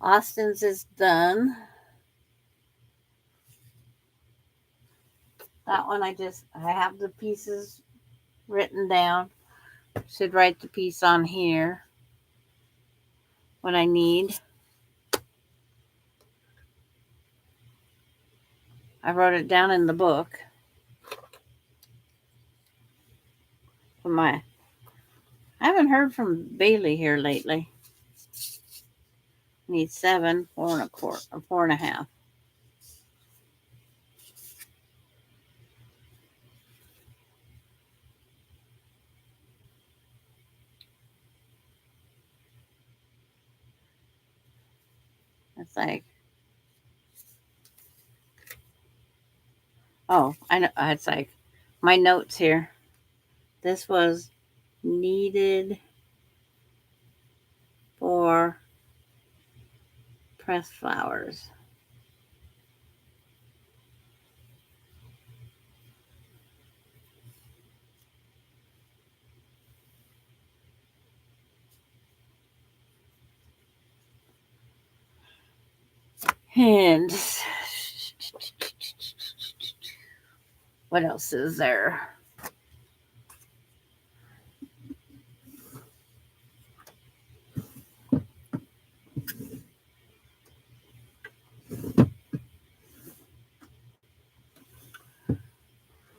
Austin's is done. That one I have the pieces written down. Should write the piece on here. What I need. I wrote it down in the book. I haven't heard from Bailey here lately. Need 7, 4 and a quarter, or 4 and a half. It's like, oh, I know. It's like my notes here. This was needed for pressed flowers. And what else is there?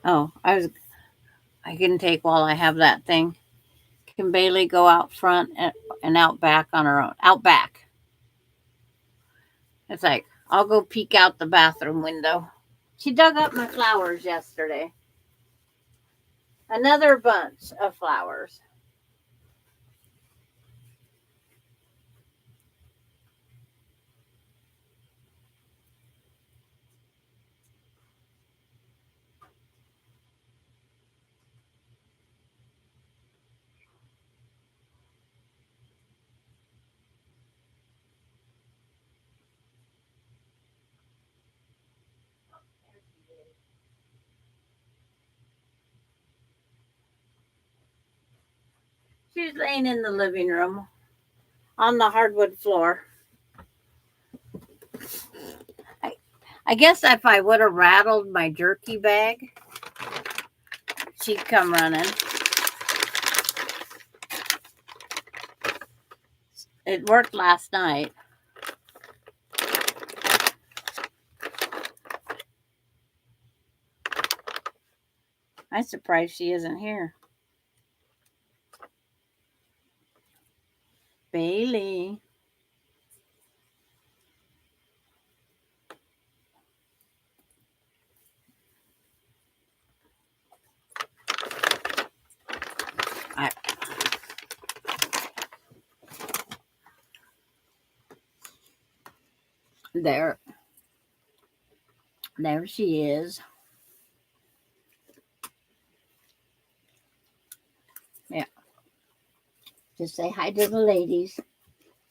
Oh, I can take while I have that thing. Can Bailey go out front and out back on her own? Out back. It's like, I'll go peek out the bathroom window. She dug up my flowers yesterday. Another bunch of flowers. She's laying in the living room on the hardwood floor. I guess if I would have rattled my jerky bag, she'd come running. It worked last night. I'm surprised she isn't here. Bailey. There she is. Yeah. Just say hi to the ladies.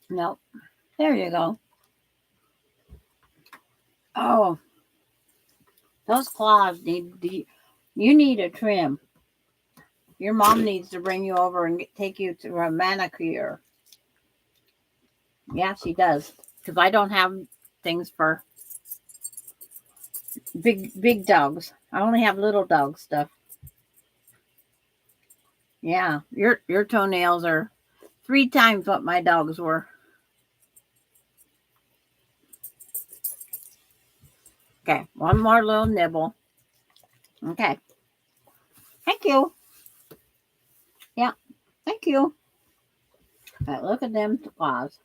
Nope. There you go. Oh, those claws you need a trim. Your mom needs to bring you over and take you to a manicure. Yeah, she does. Because I don't have things for big dogs. I only have little dog stuff. Yeah, your toenails are 3 times what my dogs were. Okay, one more little nibble. Okay. Thank you. Yeah, thank you. Right, look at them claws.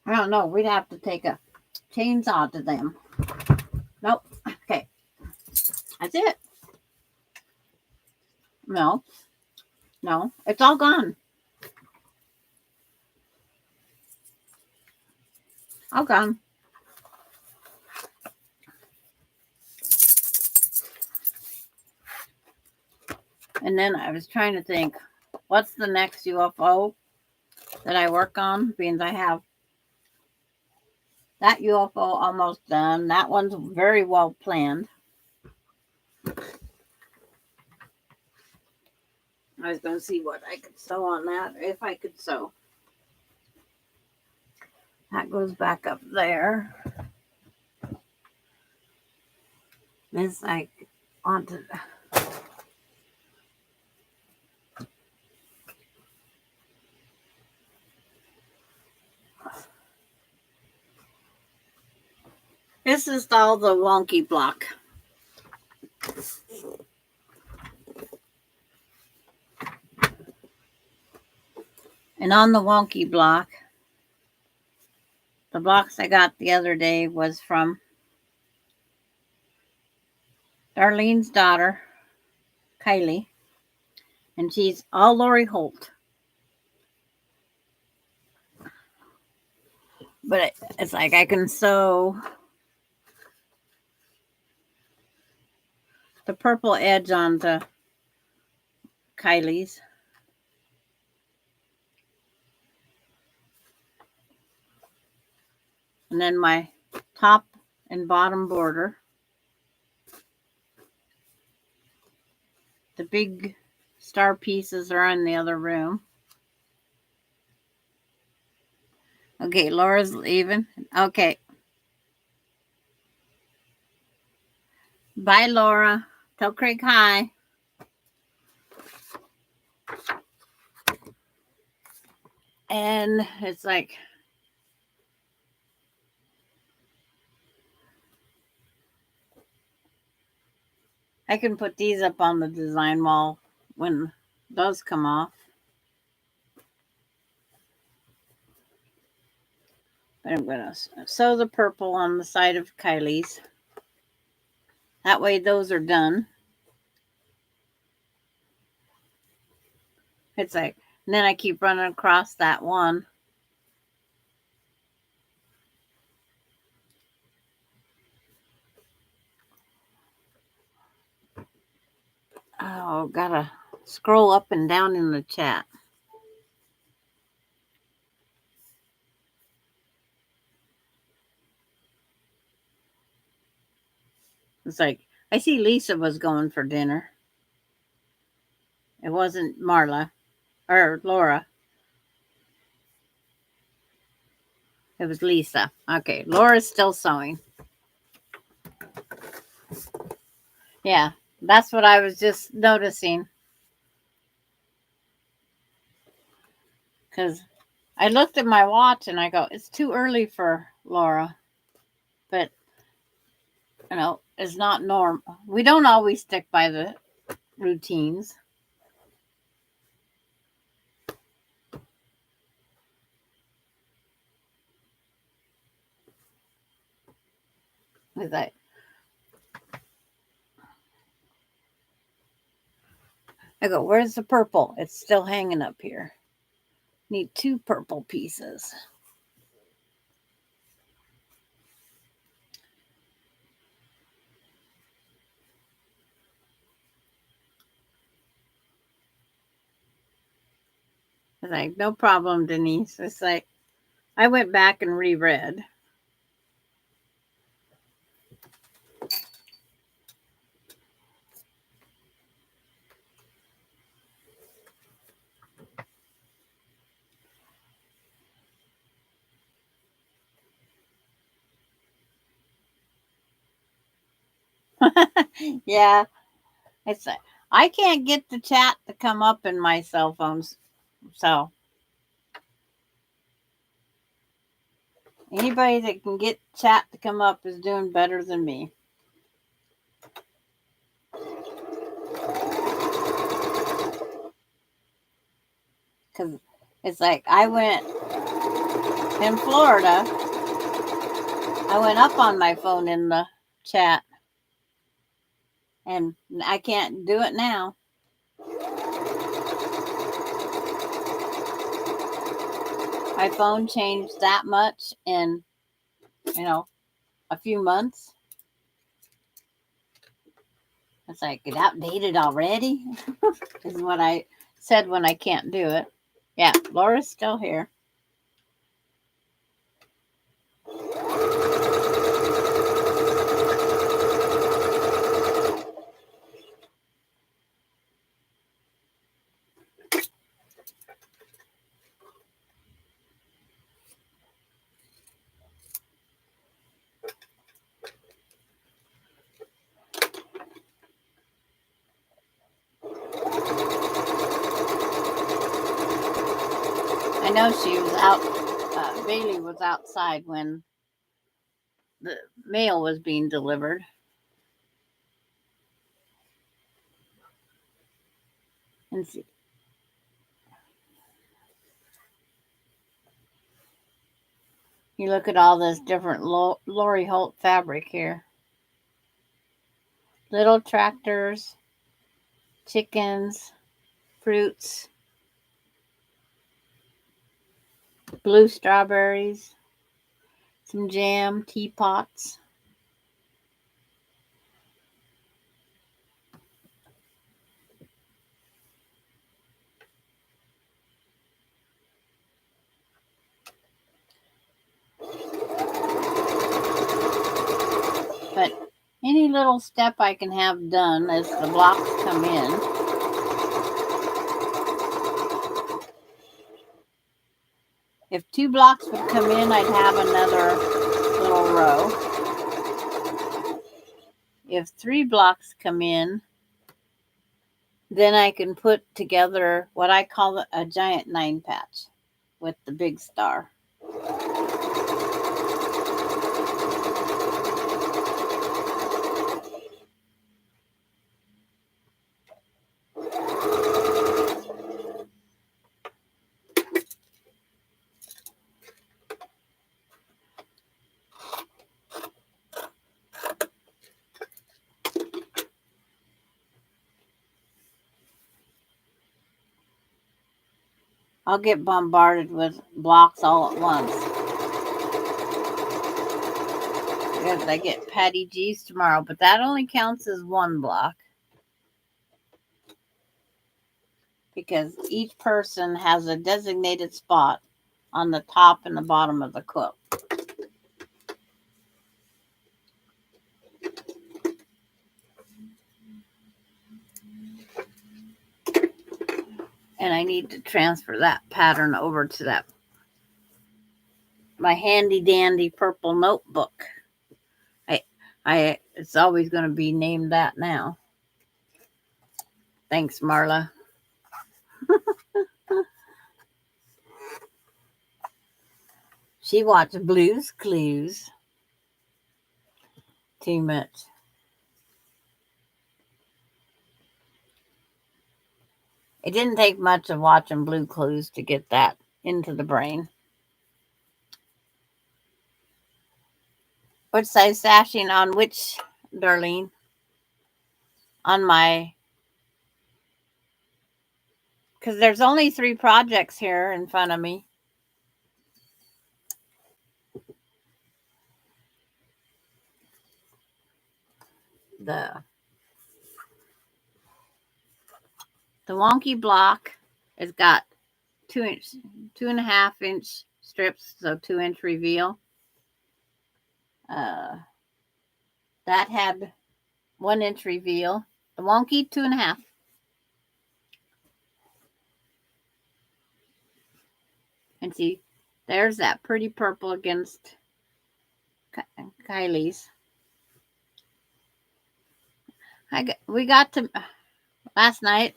I don't know. We'd have to take a chainsaw to them. Nope. Okay. That's it. No, No, it's all gone. All gone. And then I was trying to think, what's the next UFO that I work on? Being I have that UFO almost done. That one's very well planned. I was going to see what I could sew on that, if I could sew. That goes back up there. This I wanted. This is all the wonky block. And on the wonky block, the blocks I got the other day was from Darlene's daughter, Kylie, and she's all Lori Holt. But it's like I can sew the purple edge onto Kylie's. And then my top and bottom border. The big star pieces are in the other room. Okay, Laura's leaving. Okay. Bye, Laura. Tell Craig hi. And it's like, I can put these up on the design wall when those come off. But I'm going to sew the purple on the side of Kylie's. That way those are done. It's like, and then I keep running across that one. Oh, gotta scroll up and down in the chat. It's like, I see Lisa was going for dinner. It wasn't Marla or Laura. It was Lisa. Okay, Laura's still sewing. Yeah, that's what I was just noticing. Because I looked at my watch and I go, it's too early for Laura. But, you know, it's not normal. We don't always stick by the routines. It's like, I go, where's the purple? It's still hanging up here. Need 2 purple pieces. It's like, no problem, Denise. It's like, I went back and reread. Yeah, it's like, I can't get the chat to come up in my cell phones. So anybody that can get chat to come up is doing better than me. Because it's like, I went in Florida. I went up on my phone in the chat. And I can't do it now. my phone changed that much in, a few months. It's like, it outdated already? Is what I said when I can't do it. Yeah, Laura's still here. I know she was out, Bailey was outside when the mail was being delivered. And see, you look at all this different Lori Holt fabric here. Little tractors, chickens, fruits, blue strawberries, some jam, teapots. But any little step I can have done as the blocks come in. If 2 blocks would come in, I'd have another little row. If 3 blocks come in, then I can put together what I call a giant 9 patch with the big star. I'll get bombarded with blocks all at once. Because I get Patty G's tomorrow, but that only counts as 1 block. Because each person has a designated spot on the top and the bottom of the quilt. And I need to transfer that pattern over to my handy dandy purple notebook. It's always going to be named that now. Thanks, Marla. She watched Blue's Clues too much. It didn't take much of watching Blue Clues to get that into the brain. What size sashing on which, Darlene? On my... Because there's only 3 projects here in front of me. The wonky block has got 2.5 inch strips, so 2-inch reveal. That had 1-inch reveal. The wonky 2.5. And see, there's that pretty purple against Kylie's. We got to last night.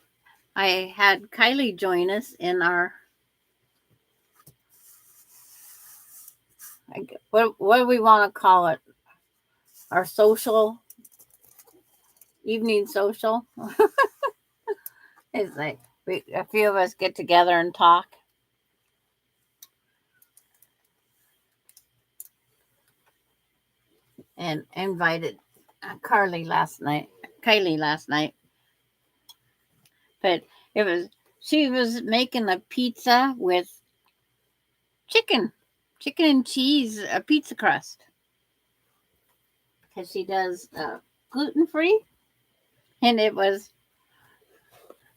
I had Kylie join us in our what do we want to call it? Our social evening social. It's like a few of us get together and talk. And invited Kylie last night. But she was making a pizza with chicken and cheese pizza crust. Because she does gluten-free. And it was,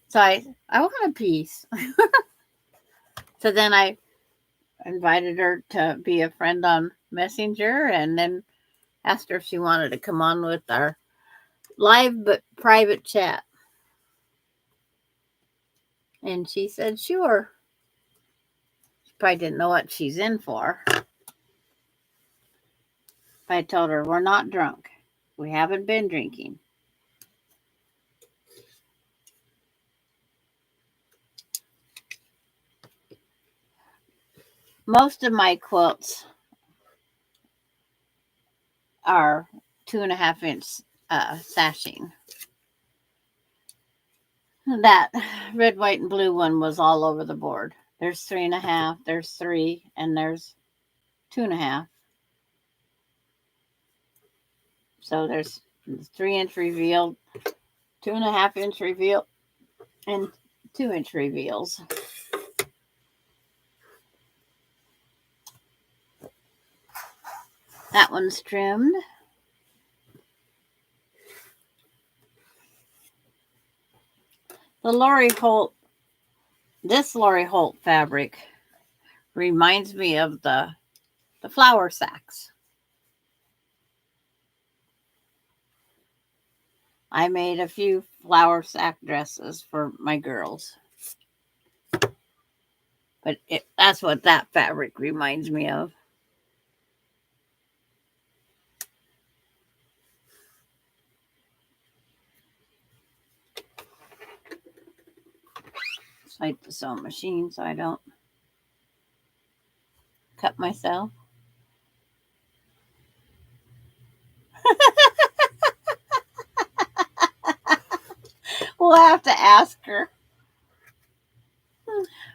so I want a piece. So then I invited her to be a friend on Messenger and then asked her if she wanted to come on with our live but private chat. And she said, sure. She probably didn't know what she's in for. I told her, we're not drunk. We haven't been drinking. Most of my quilts are 2.5 inch sashing. That red, white, and blue one was all over the board. There's 3.5, there's 3, and there's 2.5. So there's 3-inch reveal, 2.5-inch reveal, and 2-inch reveals. That one's trimmed. The Lori Holt, this Lori Holt fabric reminds me of the flour sacks. I made a few flour sack dresses for my girls. But that's what that fabric reminds me of. Swipe the sewing machine so I don't cut myself. We'll have to ask her.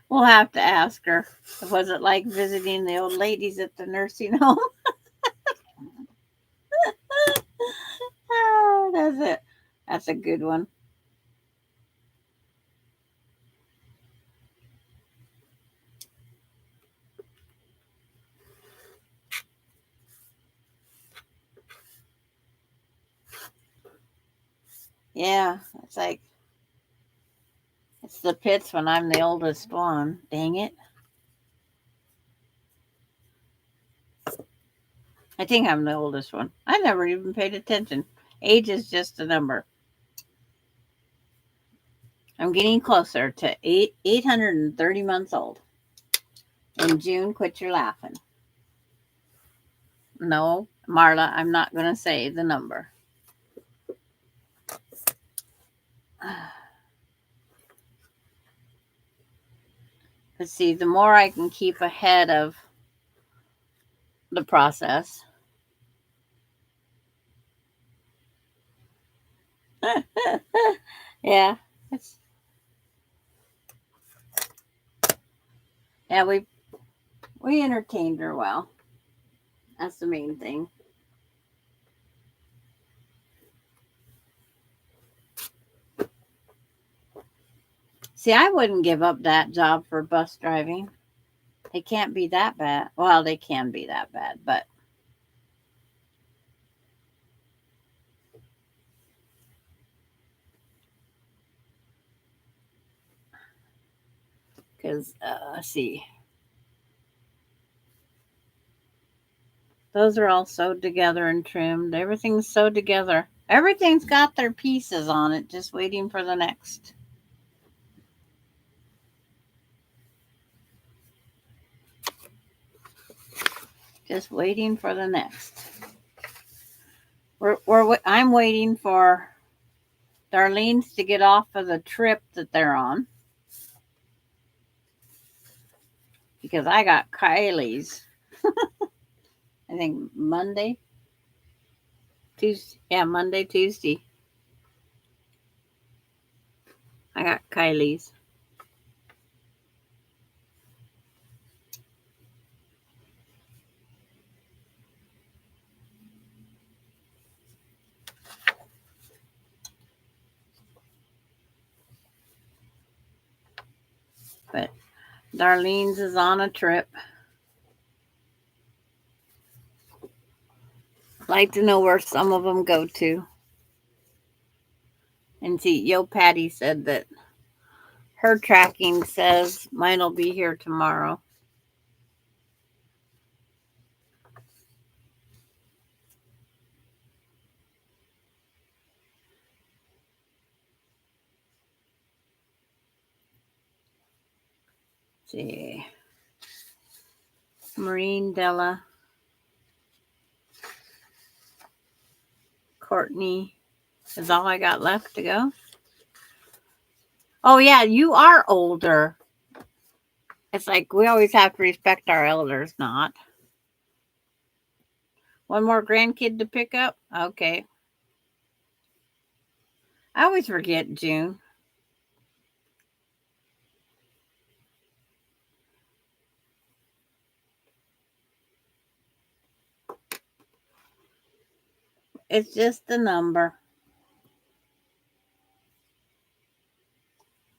We'll have to ask her. Was it like visiting the old ladies at the nursing home? Oh, that's it. That's a good one. Yeah, it's like, it's the pits when I'm the oldest one. Dang it. I think I'm the oldest one. I never even paid attention. Age is just a number. I'm getting closer to 830 months old. In June, quit your laughing. No, Marla, I'm not going to say the number. But see, the more I can keep ahead of the process. Yeah. Yeah, we entertained her well. That's the main thing. See, I wouldn't give up that job for bus driving. They can't be that bad. Well, they can be that bad, but because let's see, those are all sewed together and trimmed. Everything's sewed together. Everything's got their pieces on it, just waiting for the next. Just waiting for the next. I'm waiting for Darlene's to get off of the trip that they're on. Because I got Kylie's. I think Monday. Tuesday. Yeah, Monday, Tuesday. I got Kylie's. But Darlene's is on a trip. Like to know where some of them go to. And see, Yo Patty said that her tracking says mine will be here tomorrow. Let's see. Marine Della. Courtney is all I got left to go. Oh, yeah, you are older. It's like we always have to respect our elders, not. One more grandkid to pick up? Okay. I always forget June. It's just a number.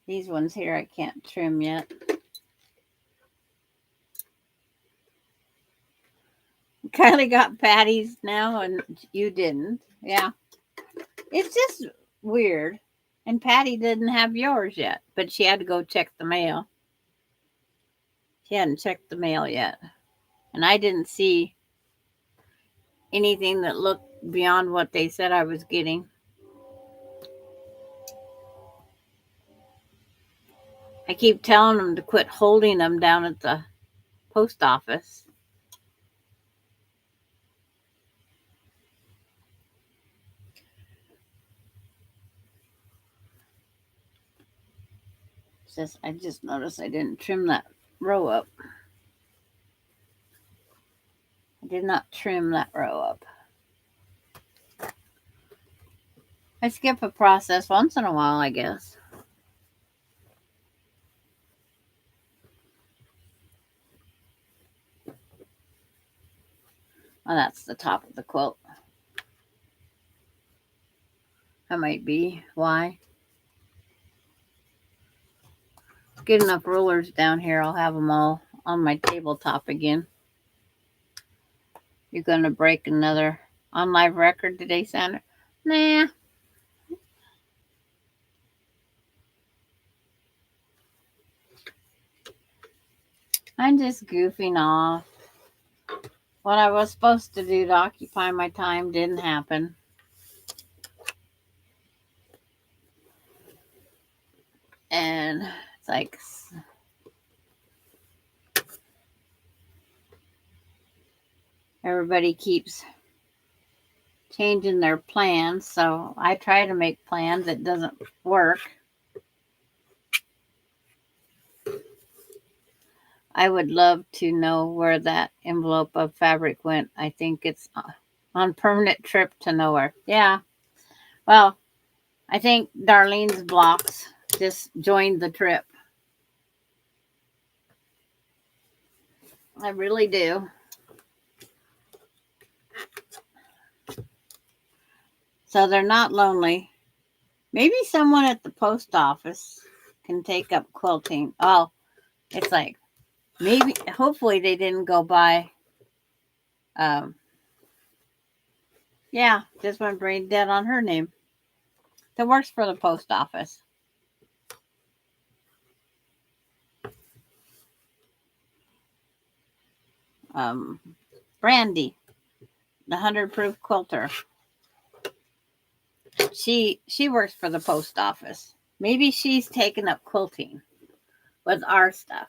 These ones here I can't trim yet. Kylie got Patty's now and you didn't. Yeah. It's just weird. And Patty didn't have yours yet, but she had to go check the mail. She hadn't checked the mail yet. And I didn't see anything that looked beyond what they said I was getting. I keep telling them to quit holding them down at the post office. I just noticed I didn't trim that row up. I did not trim that row up. I skip a process once in a while, I guess. Oh, that's the top of the quilt. That might be why. Get enough rulers down here. I'll have them all on my tabletop again. You're going to break another on live record today, Sandra? Nah. I'm just goofing off. What I was supposed to do to occupy my time didn't happen. And it's like everybody keeps changing their plans, so I try to make plans. It doesn't work. I would love to know where that envelope of fabric went. I think it's on permanent trip to nowhere. Yeah. Well, I think Darlene's blocks just joined the trip. I really do. So they're not lonely. Maybe someone at the post office can take up quilting. Oh, it's like maybe, hopefully they didn't go by. Yeah, just went brain dead on her name. That works for the post office. Brandy, the 100 proof quilter. She works for the post office. Maybe she's taken up quilting with our stuff.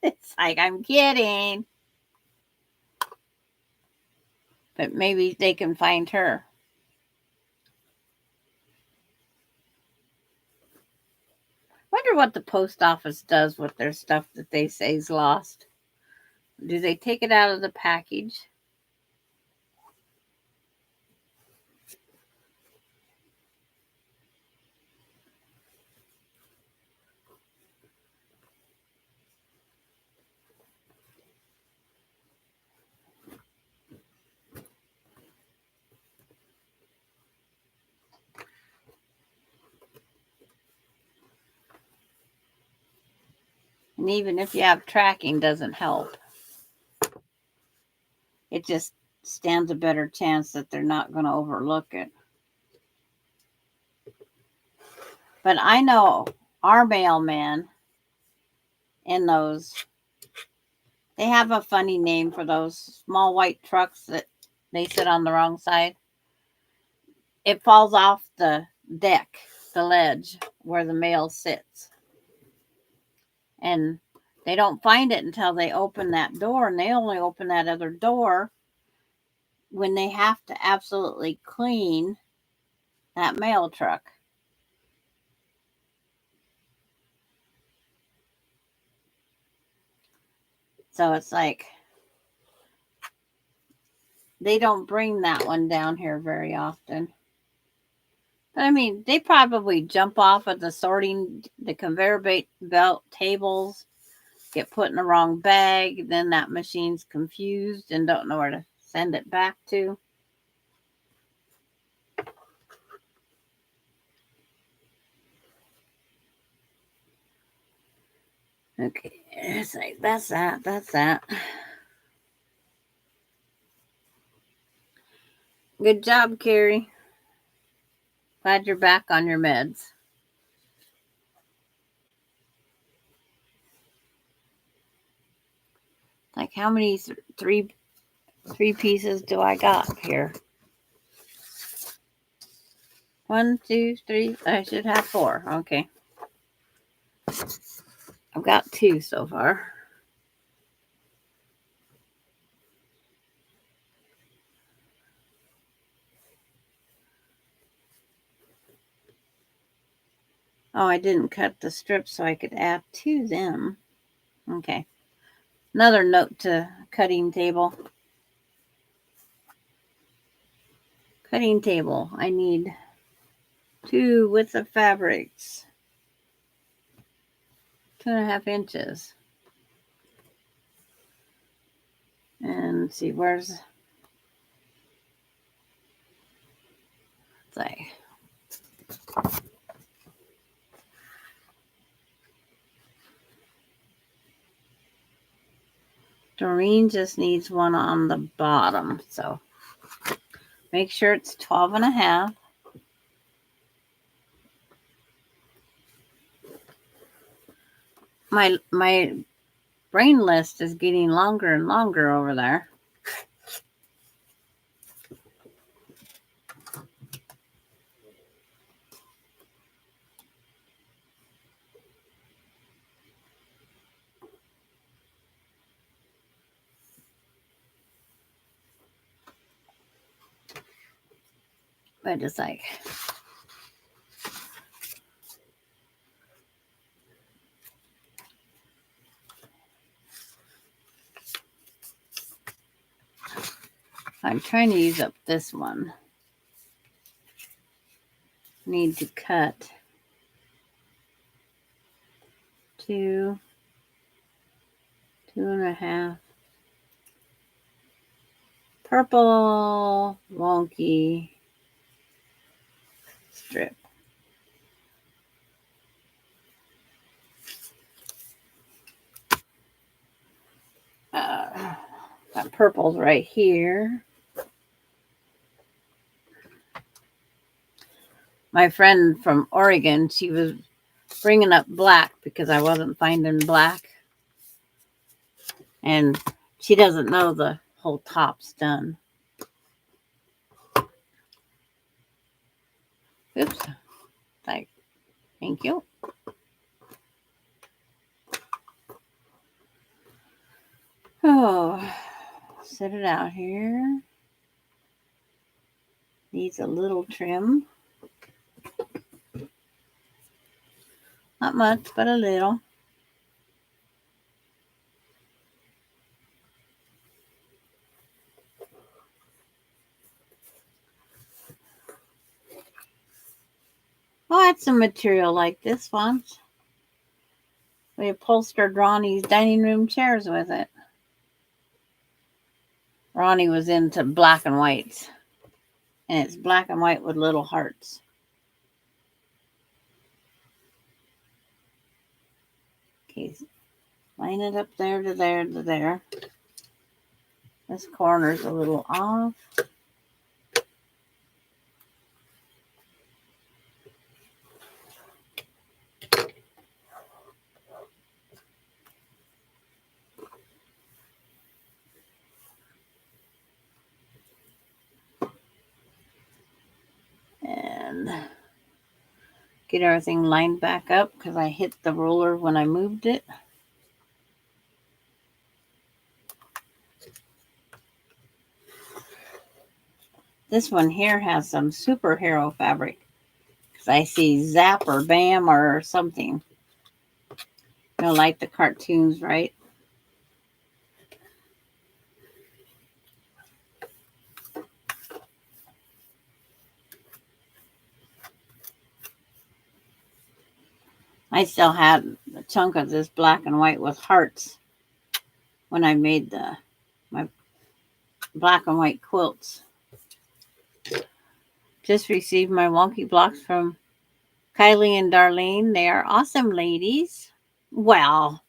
It's like, I'm kidding. But maybe they can find her. Wonder what the post office does with their stuff that they say is lost. Do they take it out of the package? And even if you have tracking, doesn't help. It just stands a better chance that they're not going to overlook it. But I know our mailmen in those, they have a funny name for those small white trucks that they sit on the wrong side. It falls off the deck, the ledge where the mail sits. And they don't find it until they open that door, and they only open that other door when they have to absolutely clean that mail truck. So it's like they don't bring that one down here very often. But I mean, they probably jump off of the conveyor belt tables, get put in the wrong bag, then that machine's confused and don't know where to send it back to. Okay, it's like that's that. Good job, Carrie. Glad you're back on your meds. Like, how many three pieces do I got here? 1, 2, 3. I should have 4. Okay. I've got 2 so far. Oh, I didn't cut the strips so I could add to them. Okay. Another note to cutting table. Cutting table. I need 2 width of fabrics. 2.5 inches. And let's see, where's... It's like... Doreen just needs one on the bottom, so make sure it's 12.5. My brain list is getting longer and longer over there. But it's like... I'm trying to use up this one. Need to cut 2.5 purple wonky strip. That purple's right here. My friend from Oregon, she was bringing up black because I wasn't finding black. And she doesn't know the whole top's done. Oops. Like, thank you. Oh, set it out here. Needs a little trim. Not much, but a little. Oh, I had some material like this once. We upholstered Ronnie's dining room chairs with it. Ronnie was into black and whites. And it's black and white with little hearts. Okay, line it up there to there to there. This corner's a little off. And get everything lined back up because I hit the roller when I moved it. This one here has some superhero fabric because I see Zap or Bam or something. You know, like the cartoons, right? I still had a chunk of this black and white with hearts when I made my black and white quilts. Just received my wonky blocks from Kylie and Darlene. They are awesome ladies. Well,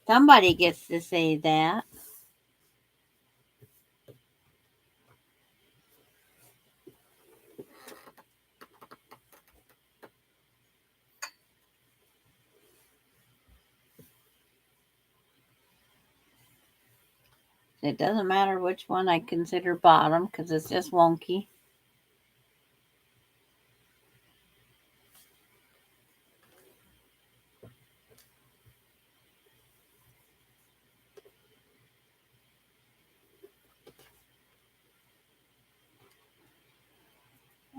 somebody gets to say that. It doesn't matter which one I consider bottom because it's just wonky.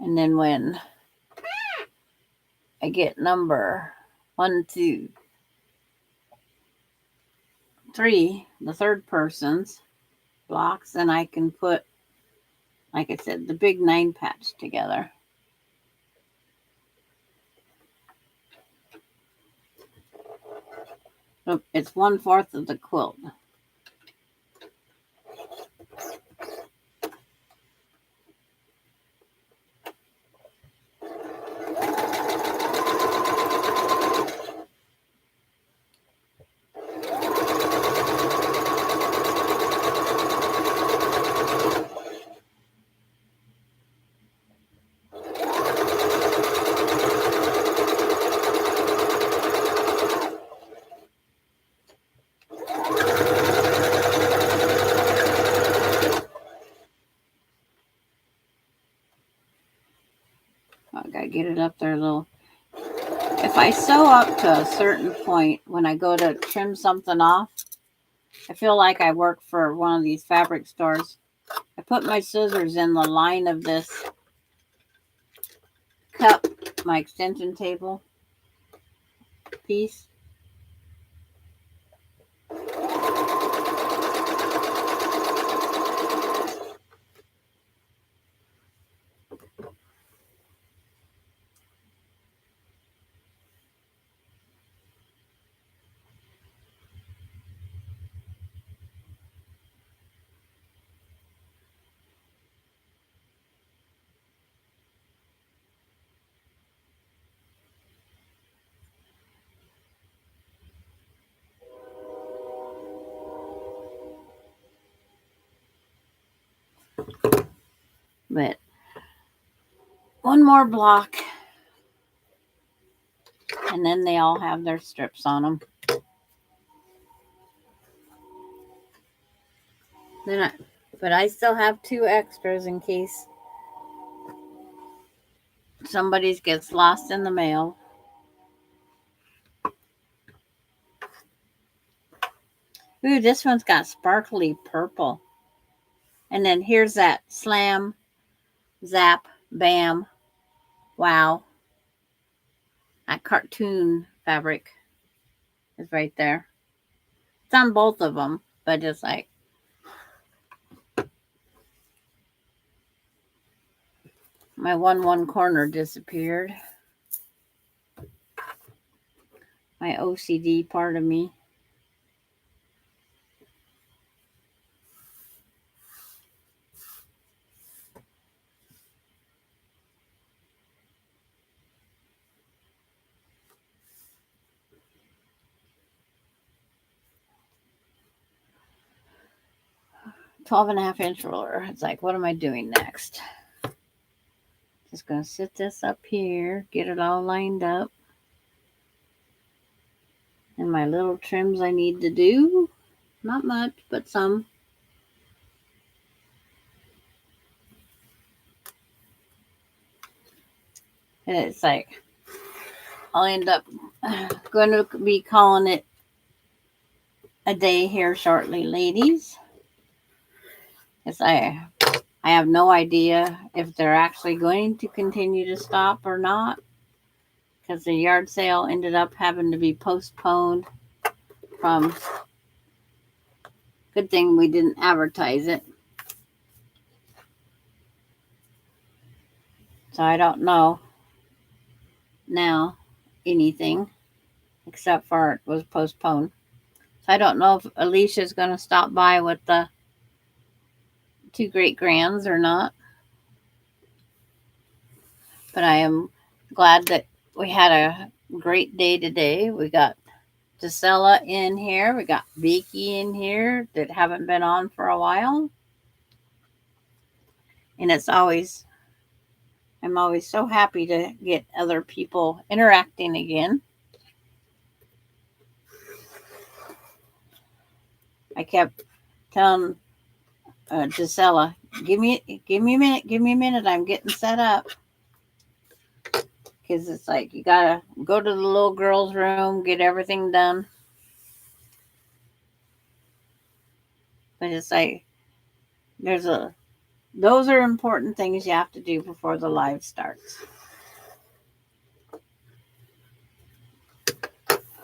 And then when I get number 1, 2, 3, the third person's blocks, then I can put, like I said, the big 9 patch together. So it's 1/4 of the quilt. I gotta get it up there a little. If I sew up to a certain point, when I go to trim something off, I feel like I work for one of these fabric stores. I put my scissors in the line of this cup, my extension table piece. But one more block, and then they all have their strips on them. But I still have 2 extras in case somebody's gets lost in the mail. Ooh, this one's got sparkly purple. And then here's that Slam, Zap, Bam, Wow. That cartoon fabric is right there. It's on both of them, but just like my one corner disappeared. My OCD part of me. 12.5-inch ruler. It's like, what am I doing next? Just going to sit this up here, get it all lined up. And my little trims I need to do. Not much, but some. And it's like, I'll end up going to be calling it a day here shortly, ladies. It's I have no idea if they're actually going to continue to stop or not, because the yard sale ended up having to be postponed from. Good thing we didn't advertise it. So I don't know now anything except for it was postponed. So I don't know if Alicia's going to stop by with the 2 great grands or not. But I am glad that we had a great day today. We got Gisela in here. We got Vicky in here that haven't been on for a while. And I'm always so happy to get other people interacting again. I kept telling Gisela, give me a minute. I'm getting set up. Because it's like you gotta go to the little girl's room, get everything done. But it's like those are important things you have to do before the live starts.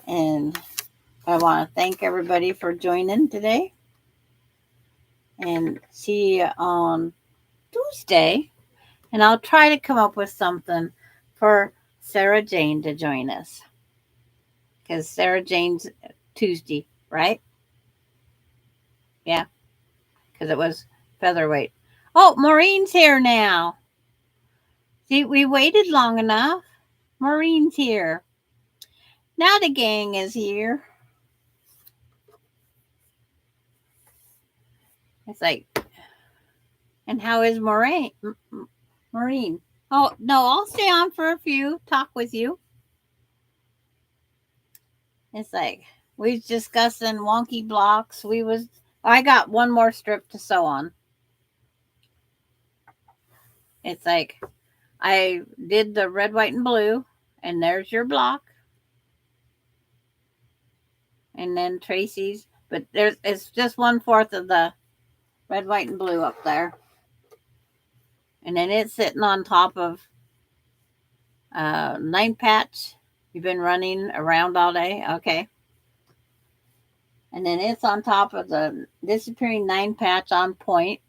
And I want to thank everybody for joining today. And see you on Tuesday. And I'll try to come up with something for Sarah Jane to join us. Because Sarah Jane's Tuesday, right? Yeah. Because it was featherweight. Oh, Maureen's here now. See, we waited long enough. Maureen's here. Now the gang is here. It's like, and how is Maureen? Oh, no, I'll stay on for a few, talk with you. It's like, we was discussing wonky blocks. I got one more strip to sew on. It's like, I did the red, white, and blue, and there's your block. And then Tracy's, but it's just 1/4 of the red, white, and blue up there. And then it's sitting on top of 9 patch. You've been running around all day. Okay. And then it's on top of the disappearing 9 patch on point.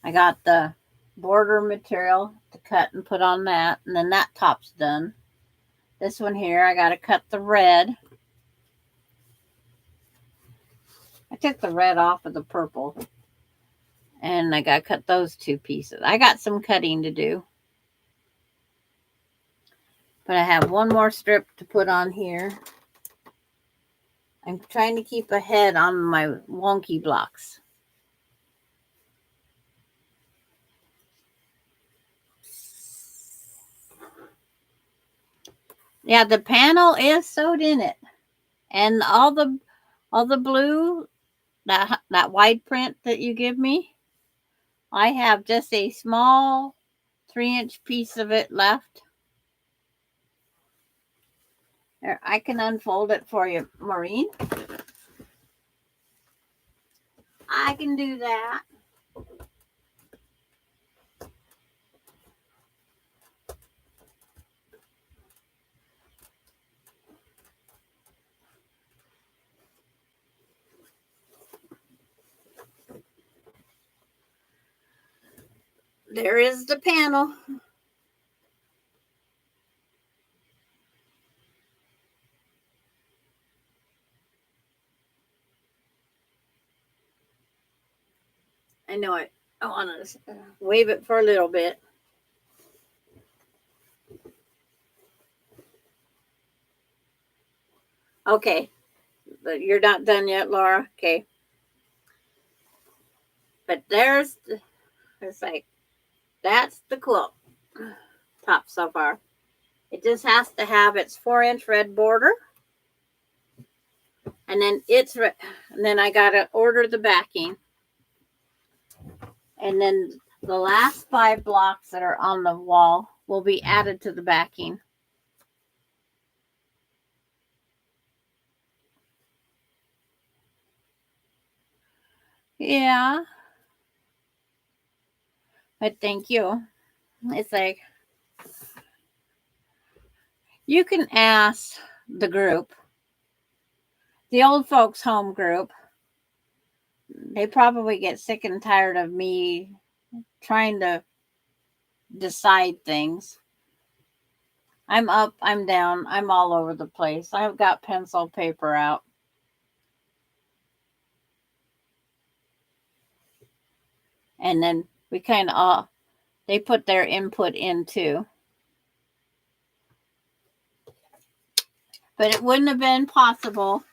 I got the border material to cut and put on that. And then that top's done. This one here, I got to cut the red. I took the red off of the purple. And I got to cut those 2 pieces. I got some cutting to do. But I have one more strip to put on here. I'm trying to keep ahead on my wonky blocks. Yeah, the panel is sewed in it. And all the blue, that wide print that you give me, I have just a small 3-inch piece of it left. There, I can unfold it for you, Maureen. I can do that. There is the panel. I know I want to wave it for a little bit. Okay. But you're not done yet, Laura? Okay. But it's like, that's the quilt top so far. It just has to have its 4-inch red border. And then and then I got to order the backing. And then the last 5 blocks that are on the wall will be added to the backing. Yeah. But thank you. It's like, you can ask the group, the old folks home group. They probably get sick and tired of me trying to decide things. I'm up, I'm down, I'm all over the place. I've got pencil paper out. And then we kind of, they put their input in too. But it wouldn't have been possible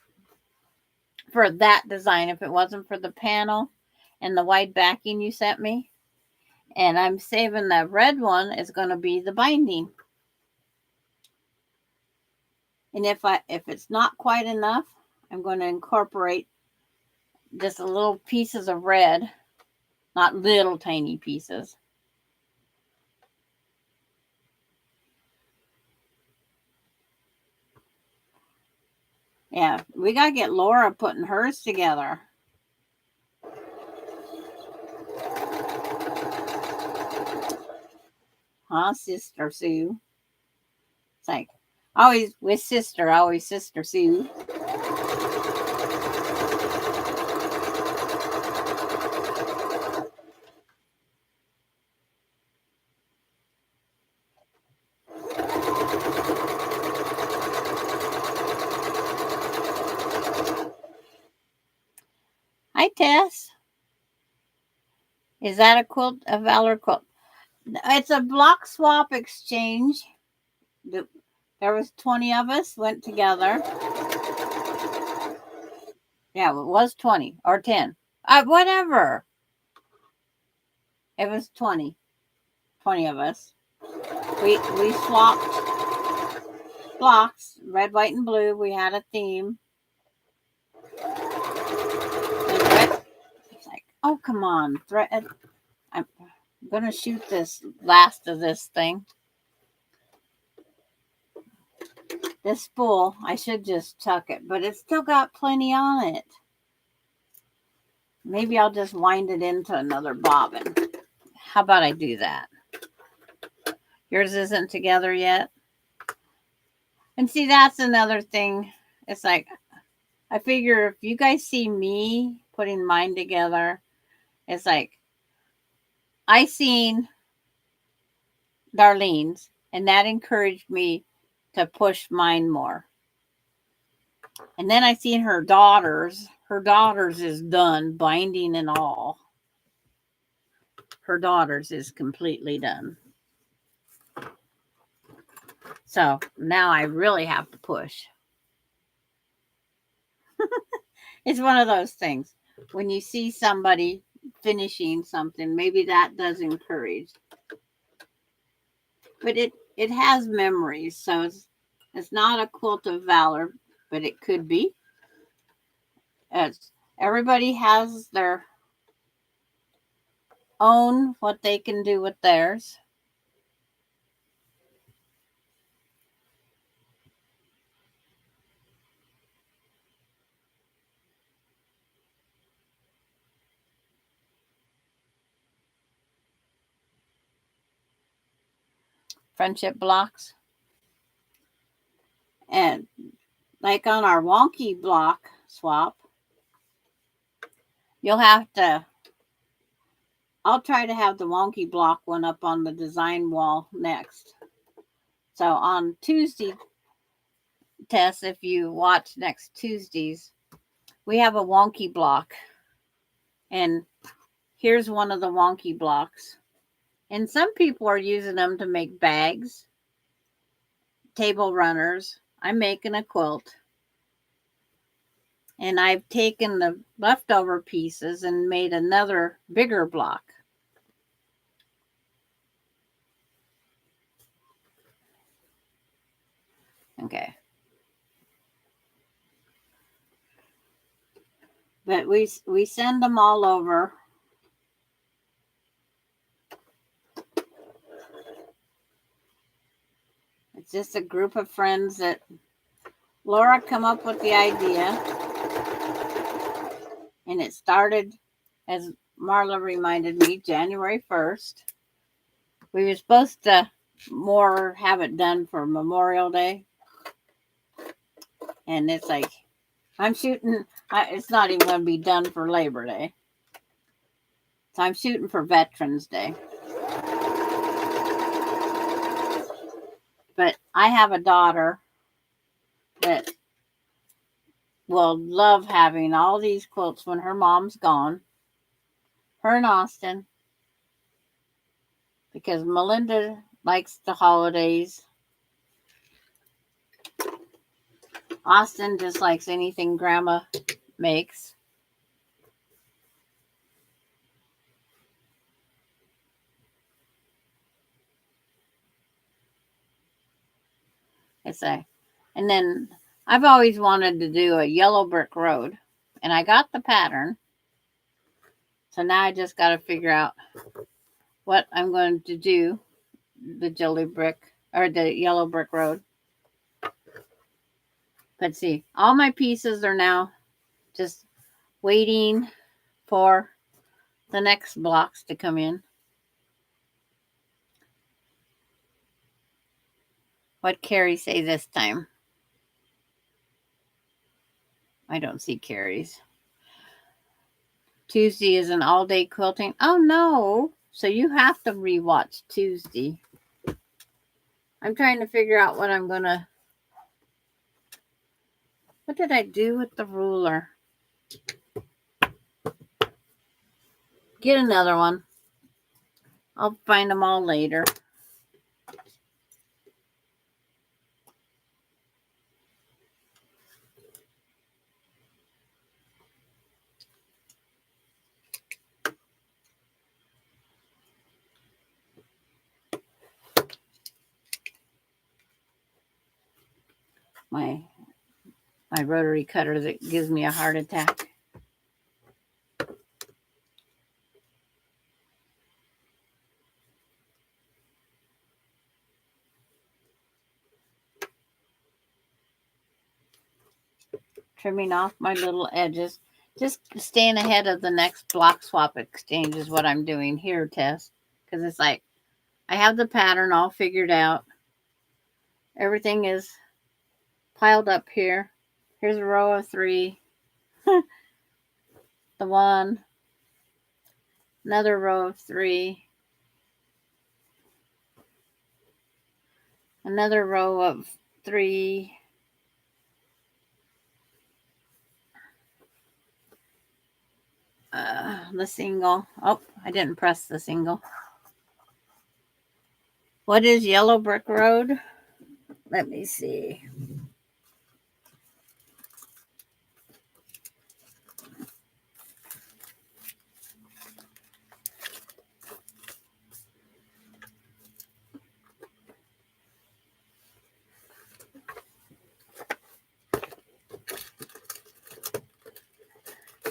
for that design if it wasn't for the panel and the wide backing you sent me. And I'm saving the red one is going to be the binding. And if it's not quite enough, I'm going to incorporate just a little pieces of red, not little tiny pieces. Yeah, we got to get Laura putting hers together. Huh, Sister Sue? It's like, always with sister, always Sister Sue. Hi, Tess. Is that a quilt, a Valor quilt? It's a block swap exchange. There was 20 of us went together. Yeah, it was 20 or 10. Whatever. It was 20. 20 of us. We swapped blocks, red, white, and blue. We had a theme. It's like, oh, come on, thread. I'm going to shoot this last of this thing. This spool, I should just tuck it, but it's still got plenty on it. Maybe I'll just wind it into another bobbin. How about I do that? Yours isn't together yet? And see, that's another thing. It's like, I figure if you guys see me putting mine together, it's like, I seen Darlene's, and that encouraged me to push mine more. And then I seen her daughter's. Her daughter's is done, binding and all. Her daughter's is completely done. So now I really have to push. It's one of those things. When you see somebody finishing something, maybe that does encourage. But it has memories, so it's not a quilt of valor, but it could be. Everybody has their own what they can do with theirs. Friendship blocks. And like on our wonky block swap, you'll have to, I'll try to have the wonky block one up on the design wall next. So on Tuesday, Tess, if you watch next Tuesdays, we have a wonky block. And here's one of the wonky blocks. And some people are using them to make bags, table runners. I'm making a quilt. And I've taken the leftover pieces and made another bigger block. Okay. But we send them all over. It's just a group of friends that Laura come up with the idea. And it started, as Marla reminded me, January 1st. We were supposed to more have it done for Memorial Day. And it's like, I'm shooting, it's not even going to be done for Labor Day. So I'm shooting for Veterans Day. But I have a daughter that will love having all these quilts when her mom's gone. Her and Austin. Because Melinda likes the holidays. Austin just likes anything Grandma makes. And then I've always wanted to do a yellow brick road, and I got the pattern. So now I just got to figure out what I'm going to do, the jelly brick or the yellow brick road. But see, all my pieces are now just waiting for the next blocks to come in. What Carrie say this time? I don't see Carrie's. Tuesday is an all-day quilting. Oh, no. So you have to rewatch Tuesday. I'm trying to figure out what I'm going to... What did I do with the ruler? Get another one. I'll find them all later. My rotary cutter that gives me a heart attack. Trimming off my little edges. Just staying ahead of the next block swap exchange is what I'm doing here, Tess. Because it's like, I have the pattern all figured out. Everything is piled up here. Here's a row of 3. The one. Another row of 3. Another row of 3. The single. Oh, I didn't press the single. What is Yellow Brick Road? Let me see.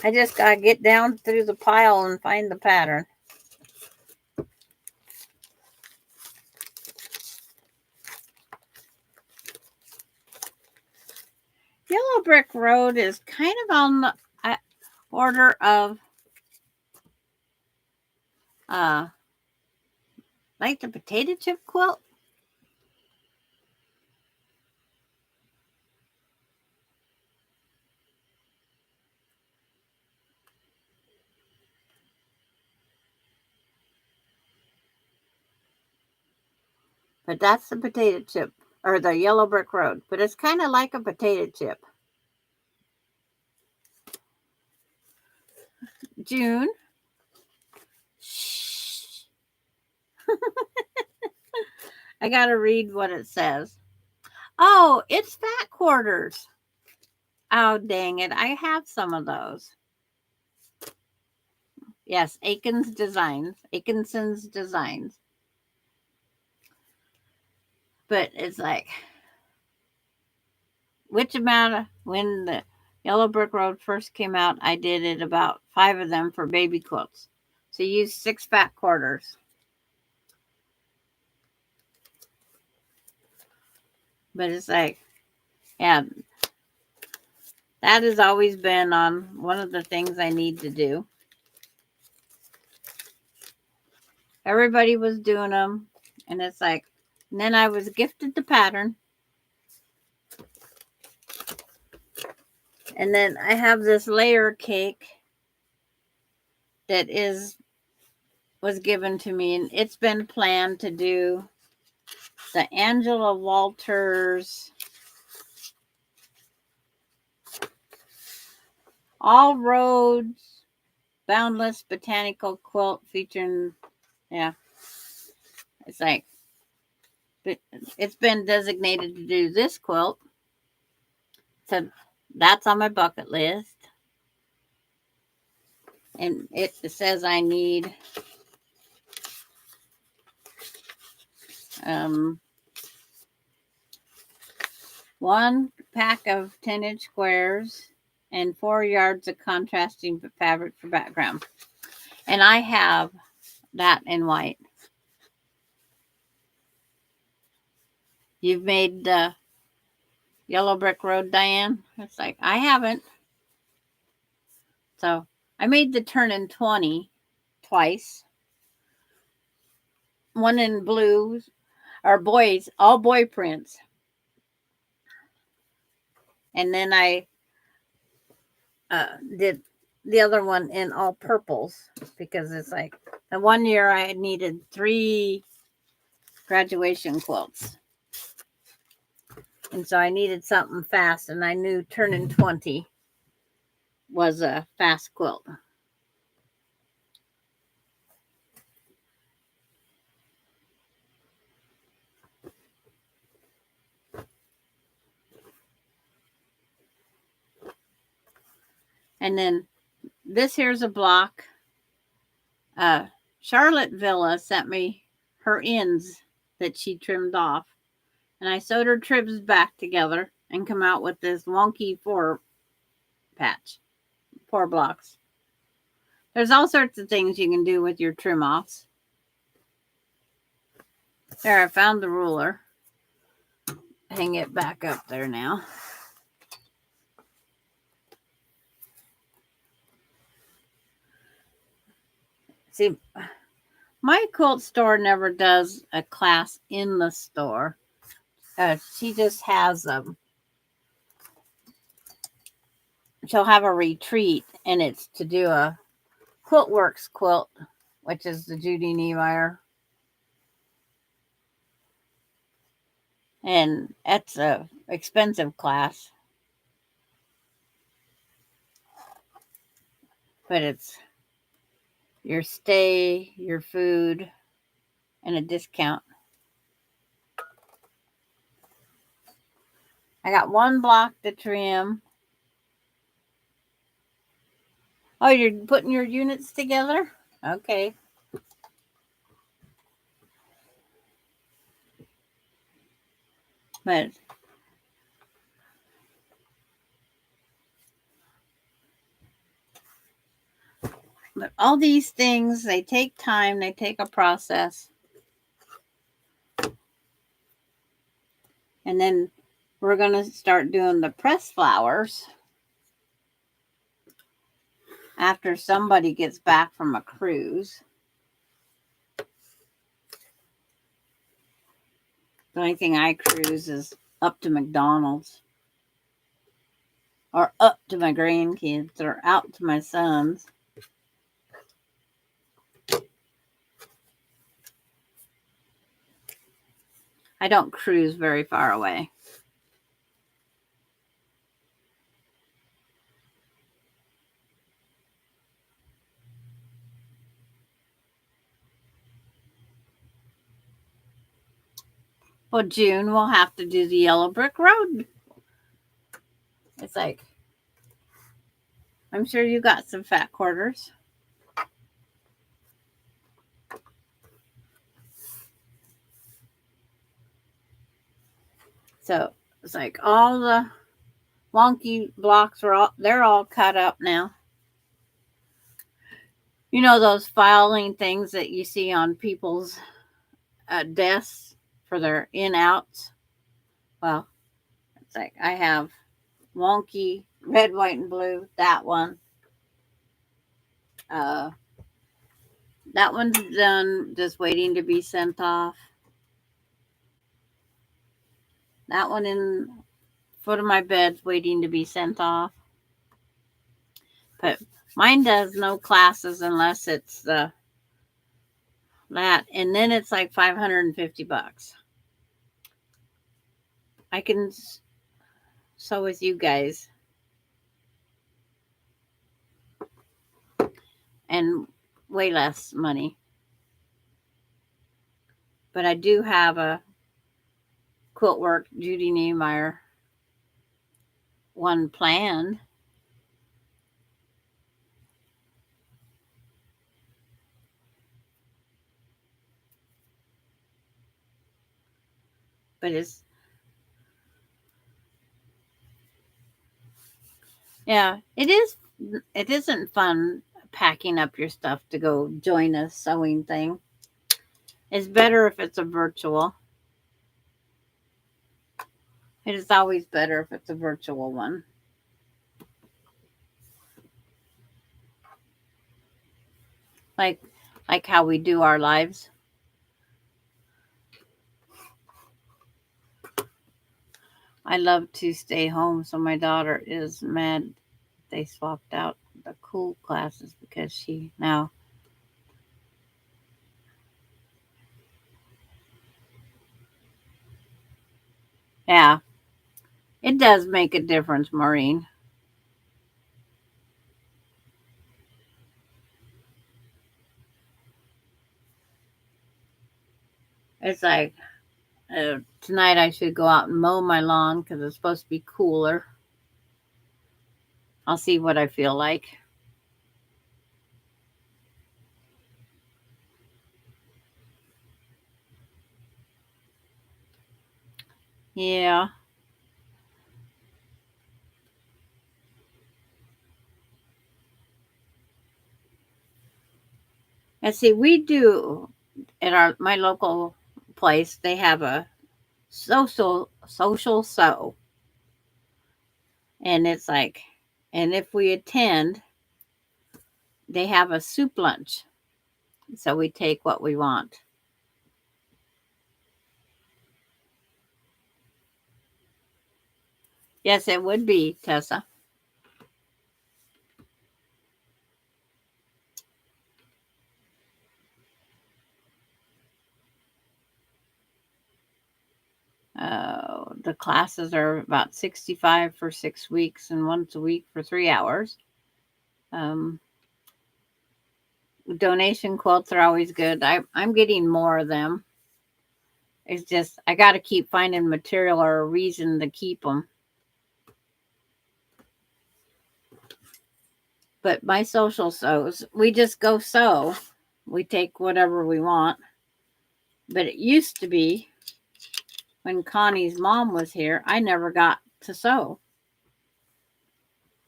I just got to get down through the pile and find the pattern. Yellow Brick Road is kind of on the order of like the potato chip quilt. But that's the potato chip, or the Yellow Brick Road. But it's kind of like a potato chip. June. Shh. I got to read what it says. Oh, it's fat quarters. Oh, dang it. I have some of those. Yes, Atkinson's Designs. But it's like, which amount of, when the Yellow Brick Road first came out, I did it about 5 of them for baby quilts. So you use 6 fat quarters. But it's like, yeah, that has always been on one of the things I need to do. Everybody was doing them. And it's like, and then I was gifted the pattern. And then I have this layer cake that was given to me, and it's been planned to do the Angela Walters All Roads Boundless Botanical Quilt featuring, yeah, it's like, it's been designated to do this quilt. So that's on my bucket list. And it says I need 1 pack of 10-inch squares and 4 yards of contrasting fabric for background. And I have that in white. You've made the Yellow Brick Road, Diane? It's like, I haven't. So I made the Turn-In 20 twice. One in blues, or boys, all boy prints. And then I did the other one in all purples, because it's like, the one year I needed 3 graduation quilts. And so I needed something fast, and I knew Turn-In 20 was a fast quilt. And then this here's a block. Charlotte Villa sent me her ends that she trimmed off. And I sewed her tribs back together and come out with this wonky 4 blocks. There's all sorts of things you can do with your trim offs. There, I found the ruler. Hang it back up there now. See, my quilt store never does a class in the store. She just has she'll have a retreat, and it's to do a Quiltworks quilt, which is the Judy Niemeyer. And that's a expensive class. But it's your stay, your food, and a discount. I got 1 block to trim. Oh, you're putting your units together? Okay. But all these things, they take time, they take a process. And then we're going to start doing the press flowers after somebody gets back from a cruise. The only thing I cruise is up to McDonald's, or up to my grandkids, or out to my sons. I don't cruise very far away. Well, June we'll have to do the Yellow Brick Road. It's like, I'm sure you got some fat quarters. So it's like all the wonky blocks they're all cut up now. You know those filing things that you see on people's desks for their in outs? Well, it's like I have wonky red, white, and blue. That one. Uh, that one's done, just waiting to be sent off. That one in foot of my bed's waiting to be sent off. But mine does no classes unless it's that, and then it's like $550. I can sew with you guys, and way less money. But I do have a quilt work Judy Niemeyer one planned. But it isn't fun packing up your stuff to go join a sewing thing. It's better if it's a virtual. It is always better if it's a virtual one. Like how we do our lives. I love to stay home, so my daughter is mad they swapped out the cool classes because she now. Yeah, it does make a difference, Maureen. It's like tonight I should go out and mow my lawn because it's supposed to be cooler. I'll see what I feel like. Yeah. And see, we do at my local place. They have a social sew, and it's like, and if we attend, they have a soup lunch, so we take what we want. Yes, it would be, Tessa. The classes are about 65 for 6 weeks and once a week for 3 hours. Um, donation quilts are always good. I'm getting more of them. It's just I got to keep finding material or a reason to keep them. But my social sews, we just go sew. We take whatever we want. But it used to be when Connie's mom was here, I never got to sew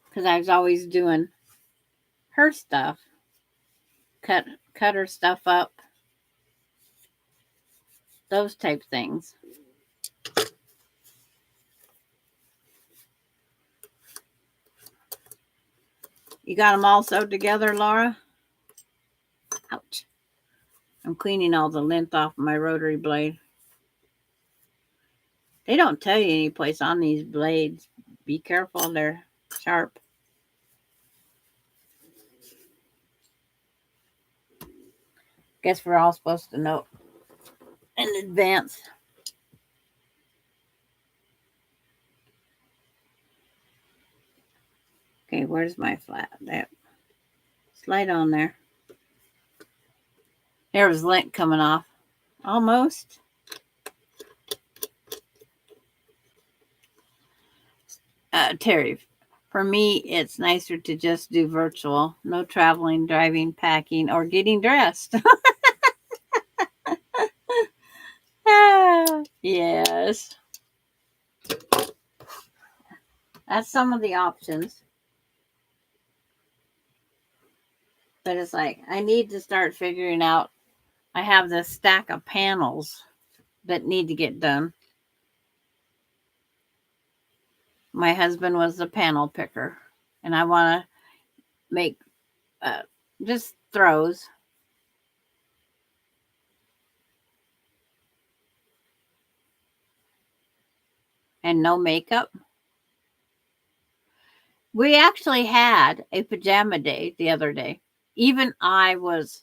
because I was always doing her stuff, cut her stuff up, those type things. You got them all sewed together, Laura? Ouch. I'm cleaning all the lint off my rotary blade. They don't tell you any place on these blades. Be careful, they're sharp. Guess we're all supposed to know in advance. Okay, where's my flat? That slide on there. There was lint coming off. Almost. Terry, For me, it's nicer to just do virtual. No traveling, driving, packing, or getting dressed. Yes. That's some of the options. But it's like, I need to start figuring out. I have this stack of panels that need to get done. My husband was the panel picker, and I want to make just throws. And no makeup. We actually had a pajama day the other day. Even I was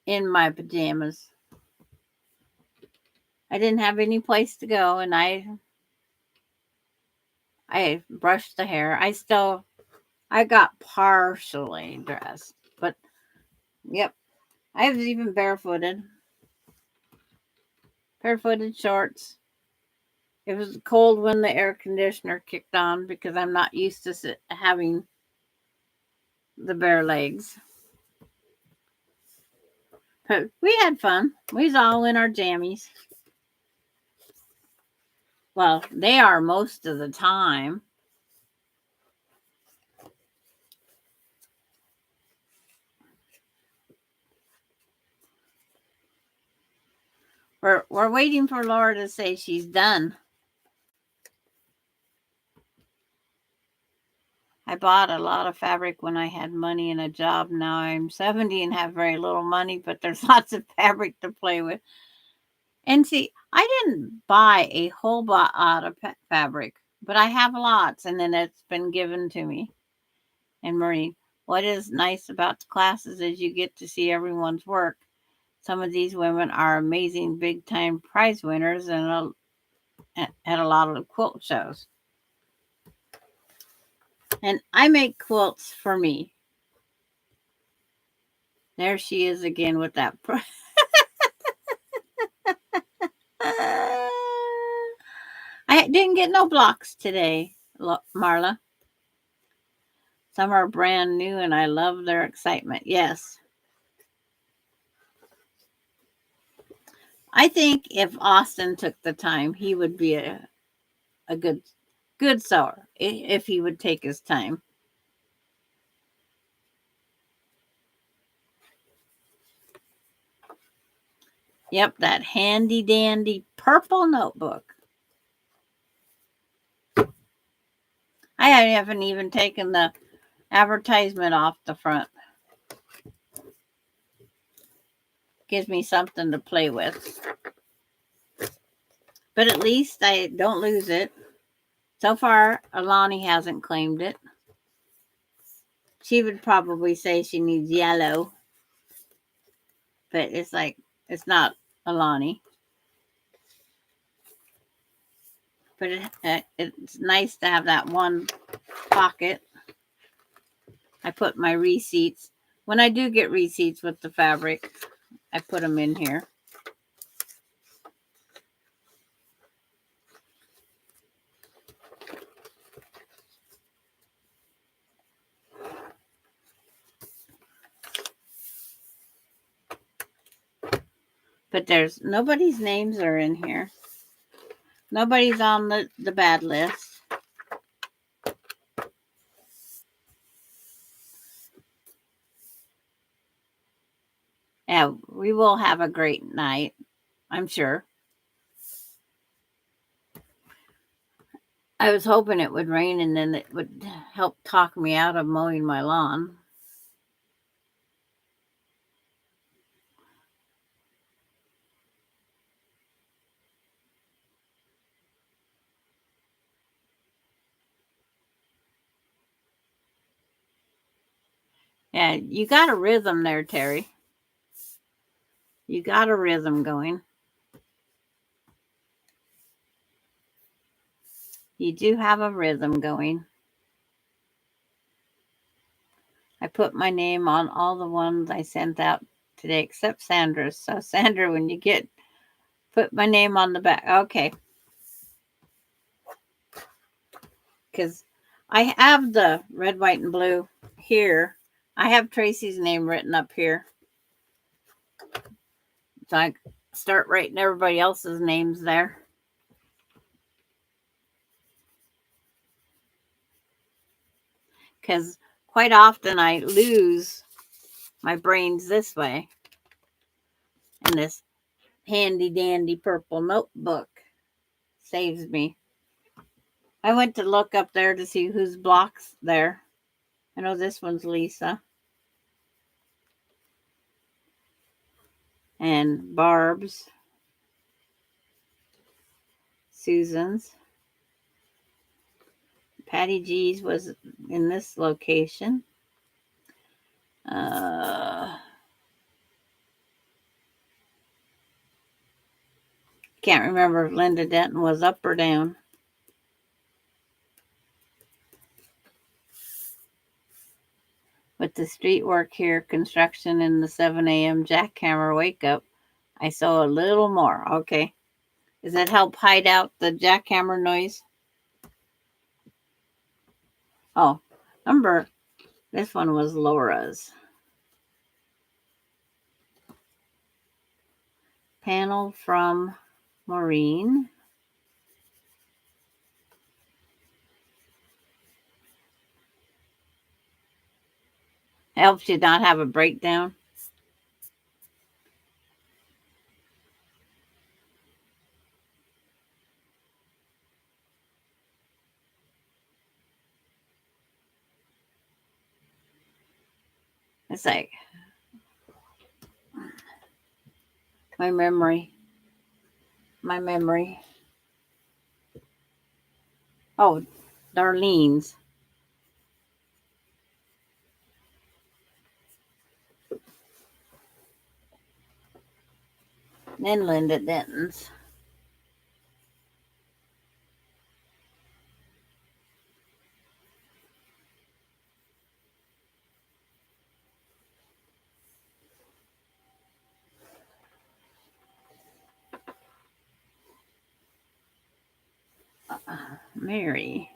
in my pajamas. I didn't have any place to go, and I brushed the hair. I got partially dressed, but yep, I was even barefooted shorts. It was cold when the air conditioner kicked on because I'm not used to having the bare legs. But we had fun. We was all in our jammies. Well, they are most of the time. We're waiting for Laura to say she's done. I bought a lot of fabric when I had money and a job. Now I'm 70 and have very little money, but there's lots of fabric to play with. And see, I didn't buy a whole lot of fabric, but I have lots, and then it's been given to me. And Marie, what is nice about the classes is you get to see everyone's work. Some of these women are amazing big time prize winners and at a lot of the quilt shows. And I make quilts for me. There she is again with that. I didn't get no blocks today, Marla. Some are brand new and I love their excitement. Yes. I think if Austin took the time, he would be a good sewer if he would take his time. Yep, that handy dandy purple notebook. I haven't even taken the advertisement off the front. Gives me something to play with. But at least I don't lose it. So far, Alani hasn't claimed it. She would probably say she needs yellow. But it's like, it's not Alani. But it's nice to have that one pocket. I put my receipts. When I do get receipts with the fabric, I put them in here. But there's nobody's names are in here. Nobody's on the bad list. Yeah, we will have a great night, I'm sure. I was hoping it would rain and then it would help talk me out of mowing my lawn. Yeah, you got a rhythm there, Terry. You got a rhythm going. You do have a rhythm going. I put my name on all the ones I sent out today except Sandra's. So, Sandra, when you put my name on the back. Okay. Because I have the red, white, and blue here. I have Tracy's name written up here. So I start writing everybody else's names there. Because quite often I lose my brains this way. And this handy dandy purple notebook saves me. I went to look up there to see whose block's there. I know this one's Lisa. And Barb's. Susan's. Patty G's was in this location. Can't remember if Linda Denton was up or down. With the street work here, construction in the 7 a.m. jackhammer wake up, I saw a little more. Okay. Does that help hide out the jackhammer noise? Oh, remember, this one was Laura's. Panel from Maureen. Helps you not have a breakdown. It's like my memory. Oh, Darlene's. Then Linda Denton's. Mary.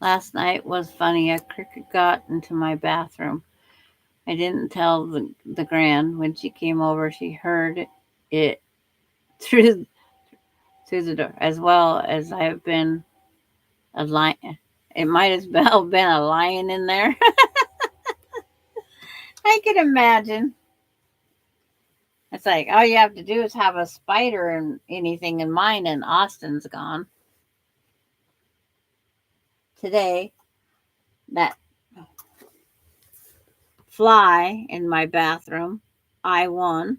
Last night was funny. A cricket got into my bathroom. I didn't tell the grand. When she came over, she heard it through the door, as well as I have been a lion. It might as well been a lion in there. I can imagine. It's like all you have to do is have a spider and anything in mine, and Austin's gone. Today, that fly in my bathroom, I won.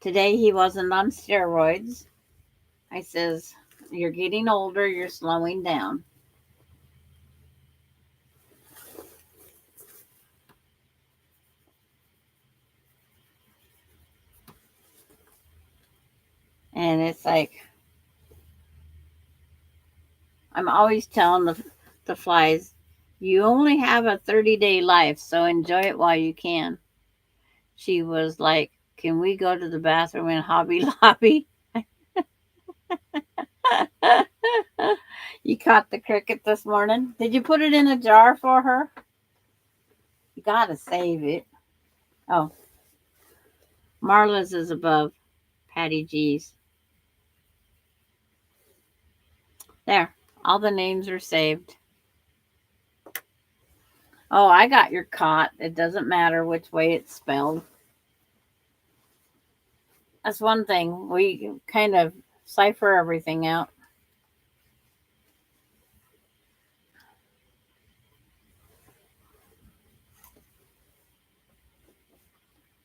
Today he wasn't on steroids. I says, you're getting older, you're slowing down. And it's like, I'm always telling the flies, you only have a 30-day life, so enjoy it while you can. She was like, can we go to the bathroom in Hobby Lobby? You caught the cricket this morning. Did you put it in a jar for her? You gotta save it. Oh, Marla's is above Patty G's. There, all the names are saved. Oh, I got your cot. It doesn't matter which way it's spelled. That's one thing. We kind of cipher everything out.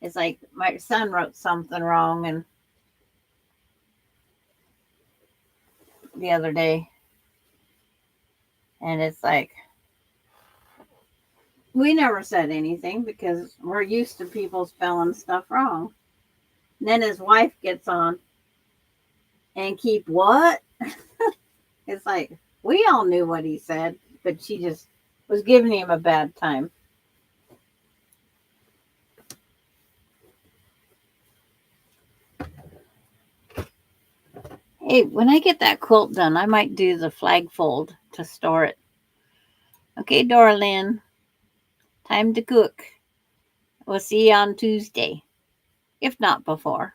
It's like my son wrote something wrong and the other day. And it's like, we never said anything because we're used to people spelling stuff wrong. And then his wife gets on and keep what? It's like, we all knew what he said, but she just was giving him a bad time. Hey, when I get that quilt done, I might do the flag fold to store it. Okay, Dorlyn, time to cook. We'll see you on Tuesday, if not before.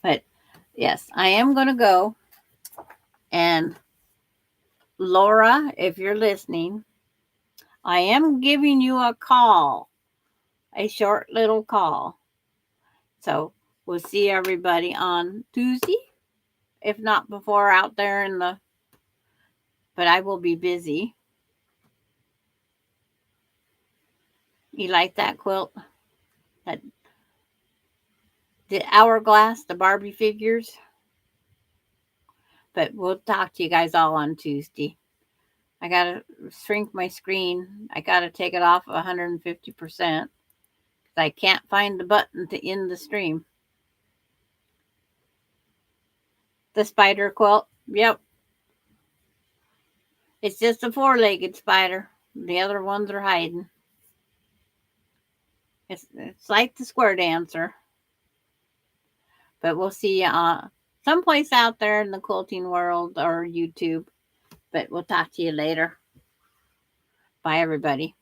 But yes, I am going to go. And Laura, if you're listening, I am giving you a call, a short little call. So we'll see everybody on Tuesday, if not before out there in the, but I will be busy. You like that quilt? That the hourglass, the Barbie figures? But we'll talk to you guys all on Tuesday. I got to shrink my screen. I got to take it off 150% because I can't find the button to end the stream. The spider quilt. Yep. It's just a four-legged spider. The other ones are hiding. It's like the square dancer. But we'll see you someplace out there in the quilting world or YouTube. But we'll talk to you later. Bye, everybody.